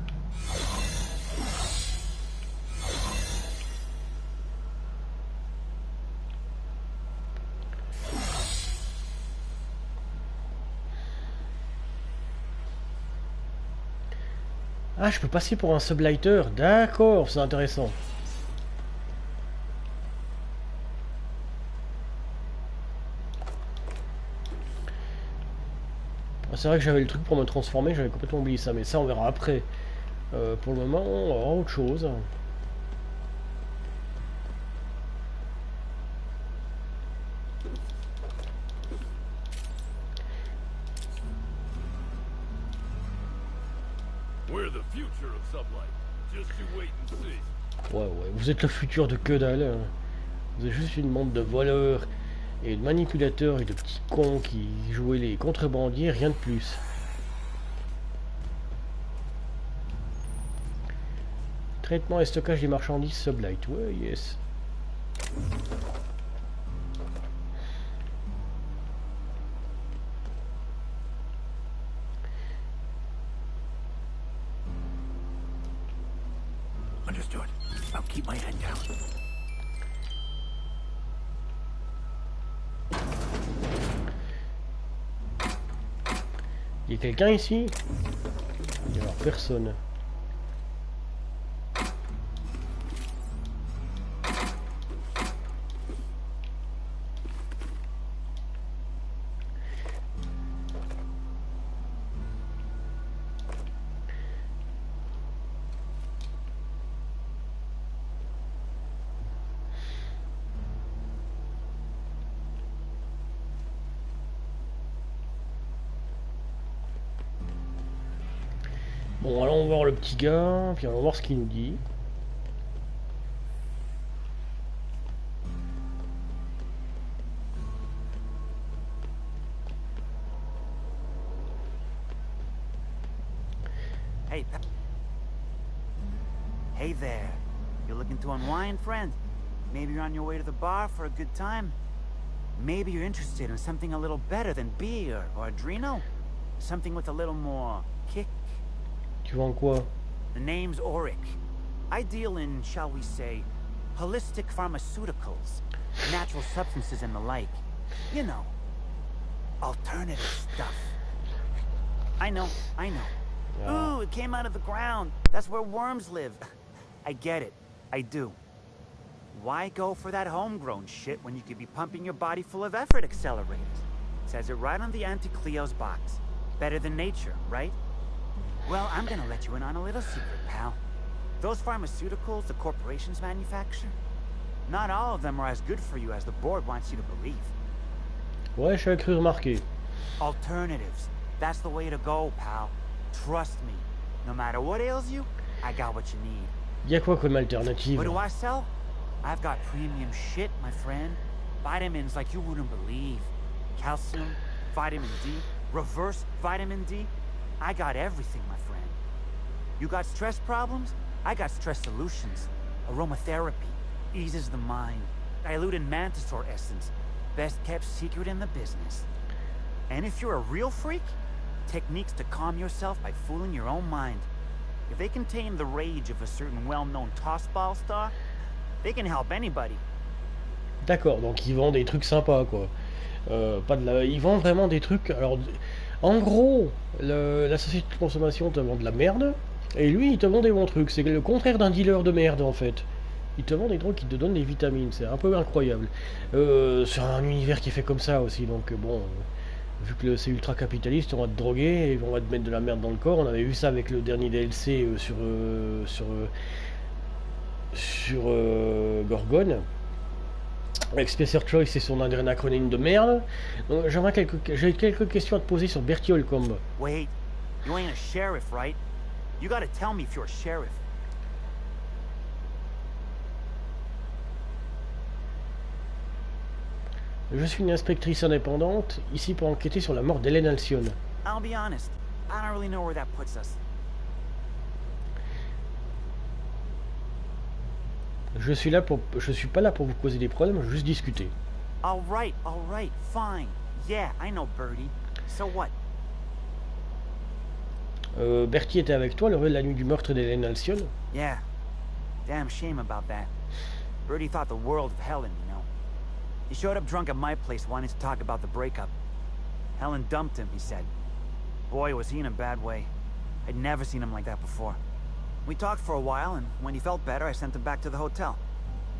S1: Ah, je peux passer pour un sublighter. D'accord, c'est intéressant. C'est vrai que j'avais le truc pour me transformer, j'avais complètement oublié ça, mais ça on verra après. Pour le moment, on aura autre chose. Ouais, vous êtes le futur de que dalle. Vous êtes juste une bande de voleurs et de manipulateurs et de petits cons qui jouaient les contrebandiers, rien de plus. Traitement et stockage des marchandises Sublight. Ouais, yes.
S3: Understood. I'll keep my head down.
S1: Il y a quelqu'un ici? Il y a personne. Bon, allons voir le petit gars, puis on va voir ce qu'il nous dit.
S21: Hey there. You're looking to unwind, friend? Maybe you're on your way to the bar for a good time? Maybe you're interested in something a little better than beer or adrenal? Something with a little more kick?
S1: Tu vends quoi?
S21: The name's Auric. I deal in, shall we say, holistic pharmaceuticals, natural substances and the like. You know, alternative stuff. I know.
S1: Yeah.
S21: Ooh, it came out of the ground. That's where worms live. I get it. I do. Why go for that homegrown shit when you could be pumping your body full of effort accelerators? Says it right on the Anti-Cleo's box. Better than nature, right? Well, I'm gonna let you in on a little secret, pal. Those pharmaceuticals the corporations manufacture, not all of them are as good for you as the board wants you to believe.
S1: Ouais, j'ai cru remarquer.
S21: Alternatives. That's the way to go, pal. Trust me. No matter what ails you, I got what you need.
S1: Y'a quoi comme alternative?
S21: What do I sell? I've got premium shit, my friend. Vitamins like you wouldn't believe. Calcium, vitamin D, reverse vitamin D. I got everything, my friend. You got stress problems? I got stress solutions. Aromatherapy eases the mind. Diluted mantisaur essence, best kept secret in the business. And if you're a real freak, techniques to calm yourself by fooling your own mind. If they contain the rage of a certain well-known tossball star, they can help anybody.
S1: D'accord, donc ils vendent des trucs sympas, quoi. Pas de la... Ils vendent vraiment des trucs... Alors, en gros, la société de consommation te vend de la merde, et lui, il te vend des bons trucs. C'est le contraire d'un dealer de merde, en fait. Il te vend des trucs qui te donnent des vitamines, c'est un peu incroyable. C'est un univers qui est fait comme ça aussi, donc bon... Vu que c'est ultra capitaliste, on va te droguer et on va te mettre de la merde dans le corps. On avait vu ça avec le dernier DLC sur Gorgone. Avec Spacer Choice et son adrénachronyme de merde. Donc j'ai quelques questions à te poser sur Bertie Holcomb.
S21: Wait, you ain't a sheriff, right? You gotta tell me if you're a sheriff.
S1: Je suis une inspectrice indépendante, ici pour enquêter sur la mort d'Hélène Alcyone.
S21: I'll be honest, I don't really know where that puts us.
S1: Je suis pas là pour vous causer des problèmes, je veux juste discuter.
S21: All right, fine. Yeah, I know Birdie. So what?
S1: Bertie était avec toi la nuit du meurtre d'Hélène Alcyone?
S21: Yeah. Damn shame about that. Birdie thought the world of Helen, you know. He showed up drunk at my place wanting to talk about the breakup. Helen dumped him, he said. Boy, was he in a bad way. I'd never seen him like that before. We talked for a while, and when he felt better, I sent him back to the hotel.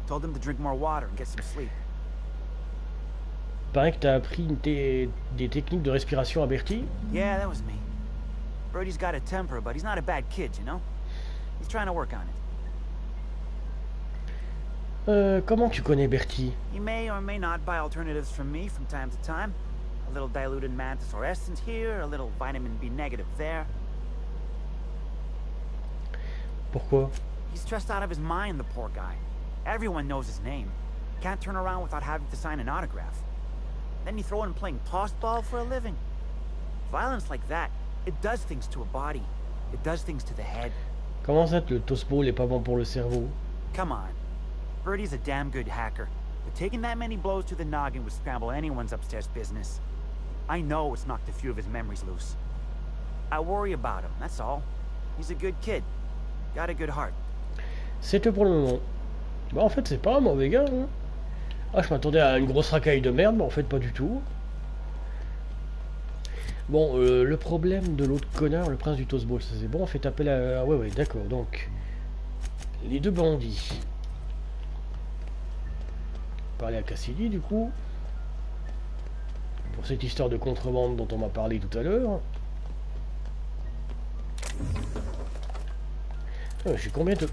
S21: Told him to drink more water and get some sleep.
S1: Paraît que t'as appris des techniques de respiration à Bertie?
S21: Yeah, that was me. Birdie's got a temper, but he's not a bad kid, you know? He's trying to work on it.
S1: Comment tu connais Bertie?
S21: He may or may not buy alternatives from me from time to time. A little diluted mantisaur essence here, a little vitamin B negative there.
S1: Pourquoi?
S21: He's stressed out of his mind, the poor guy. Everyone knows his name. Can't turn around without having to sign an autograph. Then you throw in playing tossball for a living. Violence like that, it does things to a body. It does things to the head.
S1: Comment ça, le toastball est pas bon pour le cerveau?
S21: Come on. Birdie's a damn good hacker. But taking that many blows to the noggin would scramble anyone's upstairs business. I know it's knocked a few of his memories loose. I worry about him, that's all. He's a good kid. Got a good heart.
S1: C'est tout pour le moment. Bah en fait c'est pas un mauvais gars. Hein. Ah je m'attendais à une grosse racaille de merde, mais en fait pas du tout. Bon, le problème de l'autre connard, le prince du toastball, ça c'est bon, on fait appel à... Ah, ouais, d'accord, donc... Les deux bandits. Parler à Cassidy, du coup. Pour cette histoire de contrebande dont on m'a parlé tout à l'heure. J'ai combien de...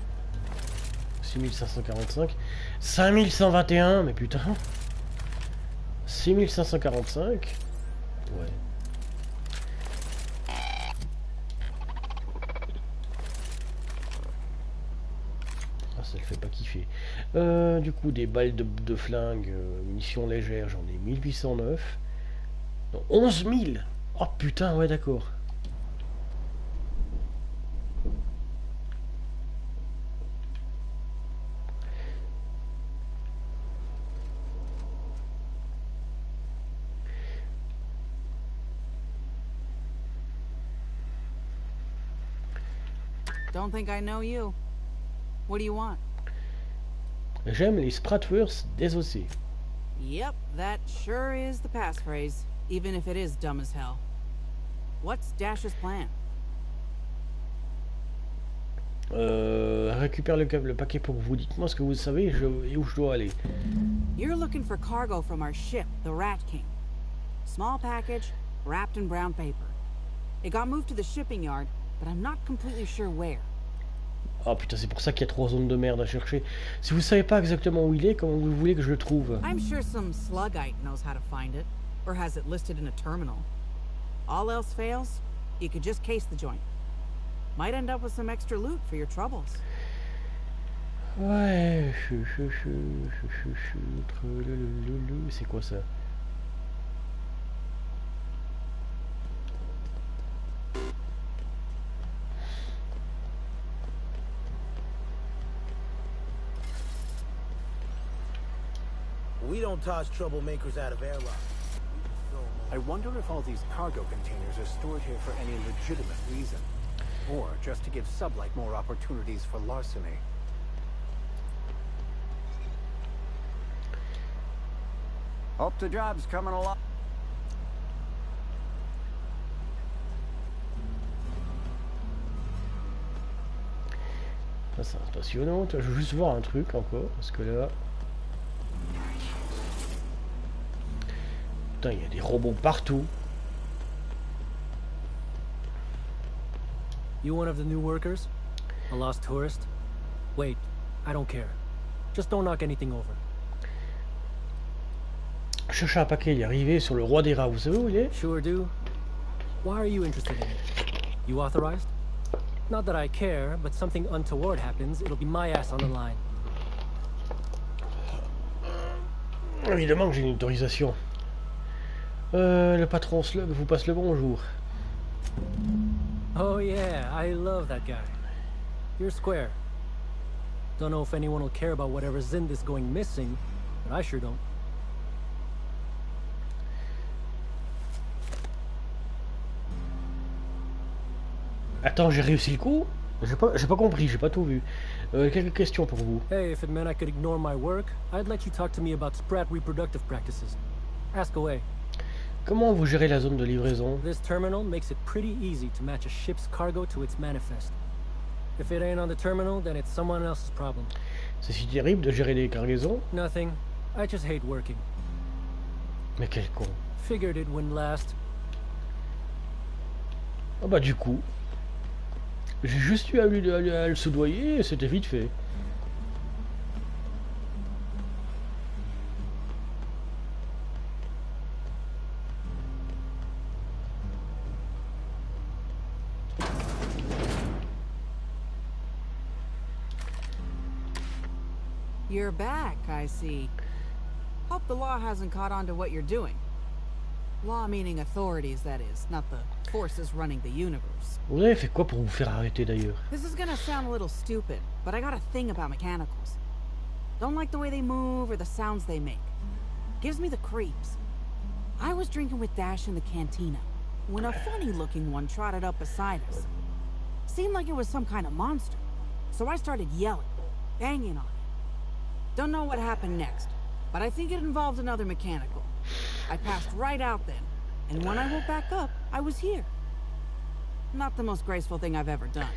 S1: 6545. 5121, mais putain. 6545. Ouais. Ça le fait pas kiffer. Du coup, des balles de flingue, munitions légères, j'en ai 1809. Non, 11 000. Oh putain, ouais, d'accord.
S9: Don't think I know you. What do you want?
S1: J'aime les Spratwursts désossés.
S9: Yep, that sure is the passphrase, even if it is dumb as hell. What's Dash's plan?
S1: Récupère le paquet pour vous. Dites-moi ce que vous savez et où je dois aller.
S9: You're looking for cargo from our ship, the Rat King. Small package, wrapped in brown paper. It got moved to the shipping yard, but I'm not completely sure where.
S1: Oh putain, c'est pour ça qu'il y a 3 zones de merde à chercher. Si vous savez pas exactement où il est, comment vous voulez que je le trouve?
S9: I'm sure some sluggite knows how to find it, or has it listed in a terminal. All else fails, you could just case the joint. Might end up with some extra loot for your troubles.
S1: Ouais, c'est quoi ça?
S6: We don't toss troublemakers out of airlocks.
S3: I wonder if all these cargo containers are stored here for any legitimate reason. Or just to give Sublight more opportunities for larceny.
S18: Hope the job's coming along.
S1: Ça c'est passionnant. Je veux juste voir un truc encore, parce que là... Putain, il y a des robots partout.
S20: You one of the new workers? A lost tourist? Wait, I don't care. Just don't knock anything over.
S1: Je cherche un paquet, il est arrivé sur le roi des rats. Vous savez où il est?
S20: Sure do. Why are you interested in it? You authorized? Not that I care, but something untoward happens, it'll be my ass on the line.
S1: Évidemment que j'ai une autorisation. Le patron Slug vous passe le bonjour.
S20: Oh yeah, I love that guy. You're square. Don't know if anyone will care about whatever's in this going missing, but I sure don't.
S1: Attends, j'ai réussi le coup? J'ai pas compris, j'ai pas tout vu. Quelques questions pour vous.
S20: Hey, if it meant I could ignore my work, I'd let you talk to me about Sprat reproductive practices. Ask away.
S1: Comment vous gérez la zone de livraison?
S20: This terminal makes it pretty easy to match a ship's cargo to its manifest. If it ain't on the terminal, then it's someone else's problem.
S1: C'est si terrible de gérer les cargaisons?
S20: Nothing. I just hate working.
S1: Mais quel con.
S20: Figured it wouldn't last.
S1: Ah bah du coup, j'ai juste eu à le soudoyer et c'était vite fait.
S9: You're back, I see. the law hasn't caught on to what you're doing. Law meaning authorities, that is, not the forces running the universe.
S1: Vous avez fait quoi pour vous faire arrêter d'ailleurs?
S9: This is gonna sound a little stupid, but I got a thing about mechanicals. Don't like the way they move or the sounds they make. Gives me the creeps. I was drinking with Dash in the cantina when a funny-looking one trotted up beside us. Seemed like it was some kind of monster, so I started yelling, banging on it. Don't know what happened next, but I think it involved another mechanical. I passed right out then, and when I woke back up, I was here. Not the most graceful thing I've ever done.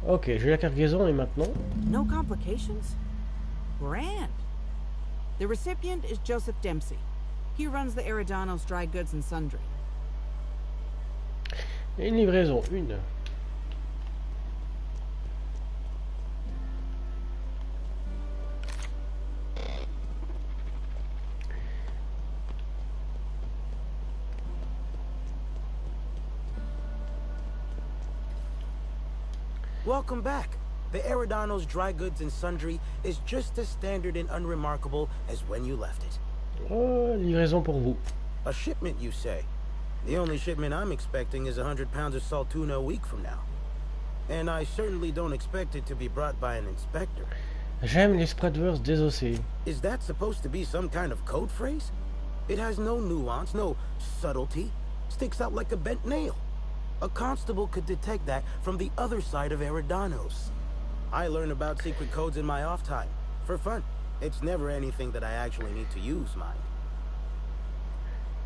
S1: Ok, j'ai la cargaison et maintenant?
S9: No complications? Grand. The recipient is Joseph Dempsey. He runs the Eridanos Dry Goods and Sundry.
S1: Et une livraison, une.
S6: Welcome back. The Eridanos Dry Goods and Sundry is just as standard and unremarkable as when you left it.
S1: Oh, livraison pour vous.
S6: A shipment, you say? The only shipment I'm expecting is 100 pounds of salt tuna a week from now. And I certainly don't expect it to be brought by an inspector.
S1: J'aime les spreadverse désossés.
S6: Is that supposed to be some kind of code phrase? It has no nuance, no subtlety. Sticks out like a bent nail. A constable could detect that from the other side of Eridanos. I learn about secret codes in my off time, for fun. It's never anything that I actually need to use, mind.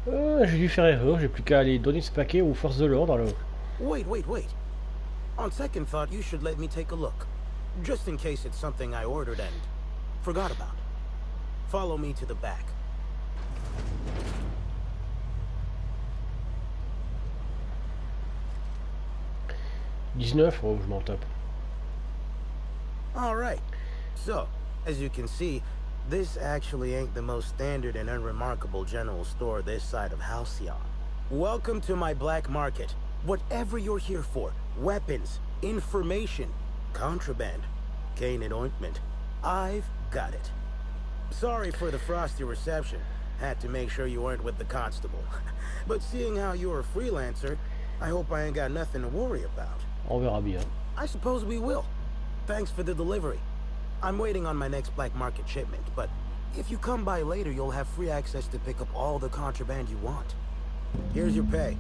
S1: J'ai dû faire erreur, j'ai plus qu'à aller donner ce paquet aux forces de l'ordre alors.
S6: Wait. On second thought, you should let me take a look. Just in case it's something I ordered and forgot about. Follow me to the back.
S1: Oh, je m'en tape.
S6: Alright. So, as you can see, this actually ain't the most standard and unremarkable general store this side of Halcyon. Welcome to my black market. Whatever you're here for, weapons, information, contraband, cane and ointment, I've got it. Sorry for the frosty reception. Had to make sure you weren't with the constable. But seeing how you're a freelancer, I hope I ain't got nothing to worry about.
S1: On verra bien.
S6: I suppose we will. Thanks for the delivery. I'm waiting on my next black market shipment, but if you come by later, you'll have free access to pick up all the contraband you want. Here's your pay.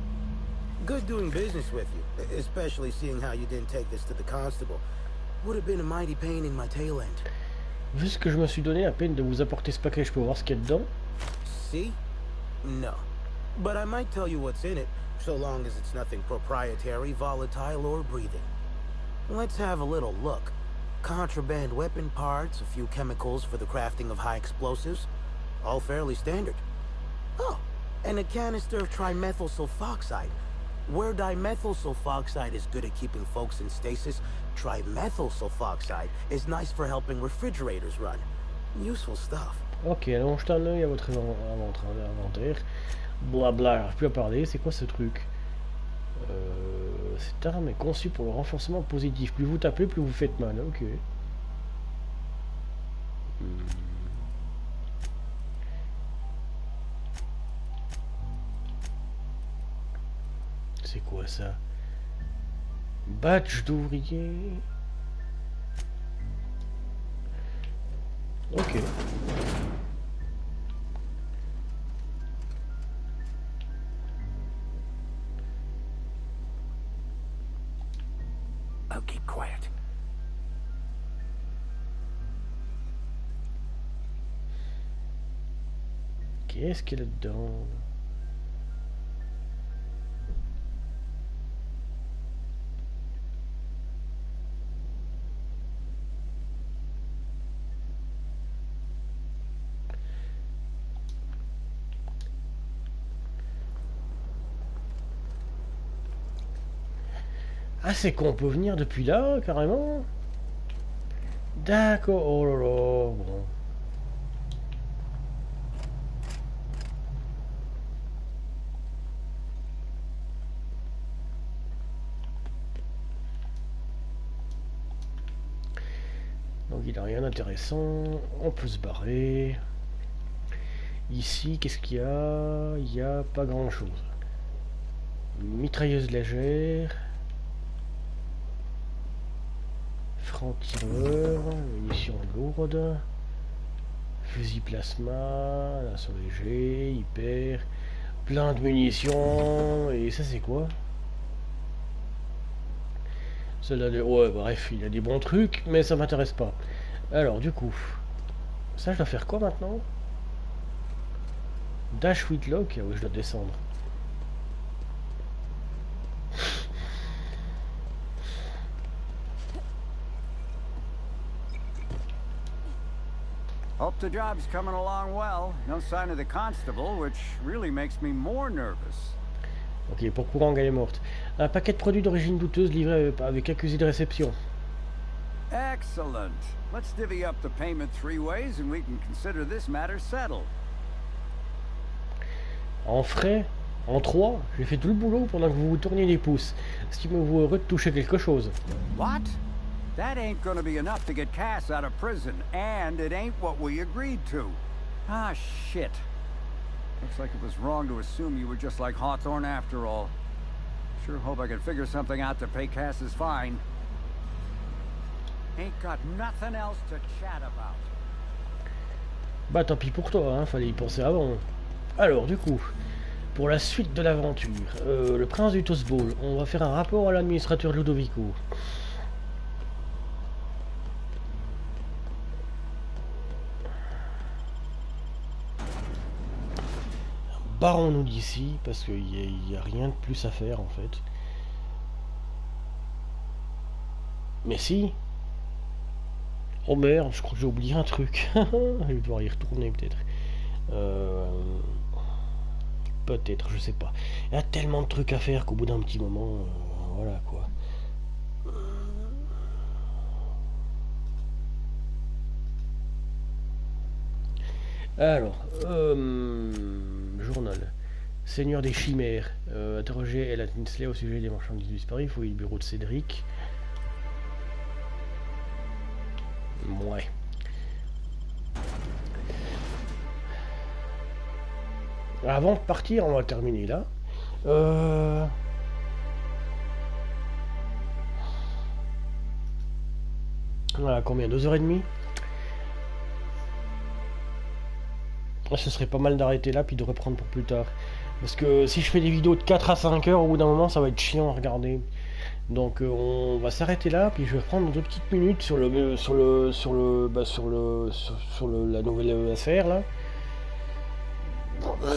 S6: Good doing business with you, especially seeing how you didn't take this to the constable. Would have been a mighty pain in my tail end.
S1: Vu ce que je me suis donné la peine de vous apporter ce paquet, je peux voir ce qu'il y a dedans?
S6: See? No. But I might tell you what's in it, so long as it's nothing proprietary, volatile, or breathing. Let's have a little look. Contraband weapon parts, a few chemicals for the crafting of high explosives. All fairly standard. Oh, and a canister of trimethyl sulfoxide. Where dimethyl sulfoxide is good at keeping folks in stasis, trimethyl sulfoxide is nice for helping refrigerators run. Useful stuff.
S1: Ok, allons jeter un œil à votre inventaire. Blabla, j'arrive plus à parler. C'est quoi ce truc? Cette arme est conçue pour le renforcement positif. Plus vous tapez, plus vous faites mal. Ok. C'est quoi ça? Badge d'ouvrier. Ok.
S6: I'll keep quiet.
S1: Qu'est-ce qu'il y a là-dedans? Ah, c'est qu'on peut venir depuis là, carrément? D'accord, oh là là, bon. Donc il n'a rien d'intéressant, on peut se barrer. Ici, qu'est-ce qu'il y a? Il n'y a pas grand-chose. Mitrailleuse légère. Franc-tireur. Munitions lourdes. Fusil plasma. Assaut léger. Hyper. Plein de munitions. Et ça, c'est quoi? Ouais, bref, il a des bons trucs, mais ça m'intéresse pas. Alors, du coup, ça, je dois faire quoi maintenant? Dash Whitlock, ah oui, je dois descendre.
S18: Hope the job's coming along well. No sign of the constable, which really makes me more nervous.
S1: Ok, pour courant, elle est morte. Un paquet de produits d'origine douteuse livré avec accusé de réception.
S18: Excellent. Let's divvy up the payment 3 ways and we can consider this matter settled.
S1: En frais, en 3, j'ai fait tout le boulot pendant que vous vous tourniez les pouces. Ce qui me vaut heureux de toucher quelque chose.
S18: What? That ain't gonna be enough to get Cass out of prison, and it ain't what we agreed to. Ah, shit. Looks like it was wrong to assume you were just like Hawthorne after all. Sure hope I can figure something out to pay Cass's fine. Ain't got nothing else to chat about.
S1: Bah tant pis pour toi, hein, fallait y penser avant. Alors du coup, pour la suite de l'aventure, le prince du Tossball, on va faire un rapport à l'administrateur Ludovico. Barrons-nous d'ici, parce qu'il n'y a rien de plus à faire en fait. Mais si. Oh merde, je crois que j'ai oublié un truc. Je vais devoir y retourner peut-être. Peut-être, je sais pas. Il y a tellement de trucs à faire qu'au bout d'un petit moment, voilà quoi. Alors, journal. Seigneur des chimères. Interrogé Ella Tinsley au sujet des marchandises disparues. Il faut le bureau de Cédric. Ouais. Avant de partir, on va terminer là. Voilà, combien? 2h30? Ce serait pas mal d'arrêter là puis de reprendre pour plus tard. Parce que si je fais des vidéos de 4 à 5 heures, au bout d'un moment, ça va être chiant à regarder. Donc on va s'arrêter là, puis je vais prendre 2 petites minutes sur la nouvelle affaire là.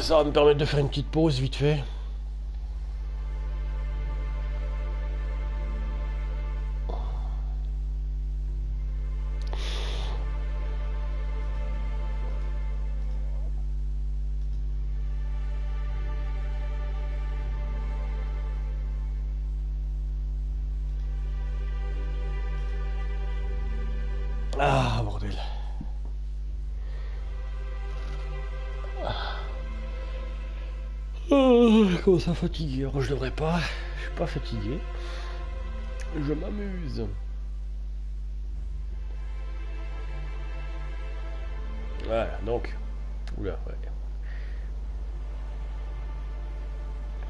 S1: Ça va me permettre de faire une petite pause vite fait. Ah, bordel. Je commence à fatiguer. Alors, je devrais pas. Je suis pas fatigué. Je m'amuse. Voilà, donc. Oula, ouais.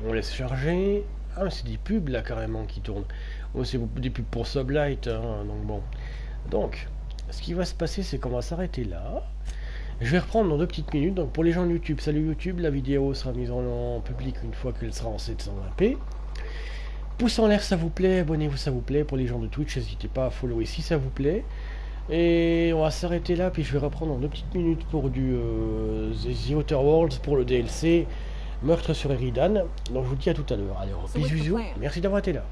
S1: On laisse charger. Ah, mais c'est des pubs là carrément qui tournent. Oh, c'est des pubs pour Sublight, hein, donc bon. Donc, ce qui va se passer, c'est qu'on va s'arrêter là. Je vais reprendre dans 2 petites minutes. Donc pour les gens de YouTube, salut YouTube, la vidéo sera mise en public une fois qu'elle sera en 720p. Pouce en l'air ça vous plaît, abonnez-vous ça vous plaît. Pour les gens de Twitch, n'hésitez pas à follower si ça vous plaît. Et on va s'arrêter là, puis je vais reprendre dans 2 petites minutes pour du The Outer Worlds, pour le DLC Meurtre sur Éridan. Donc je vous dis à tout à l'heure. Allez, bisous, merci d'avoir été là.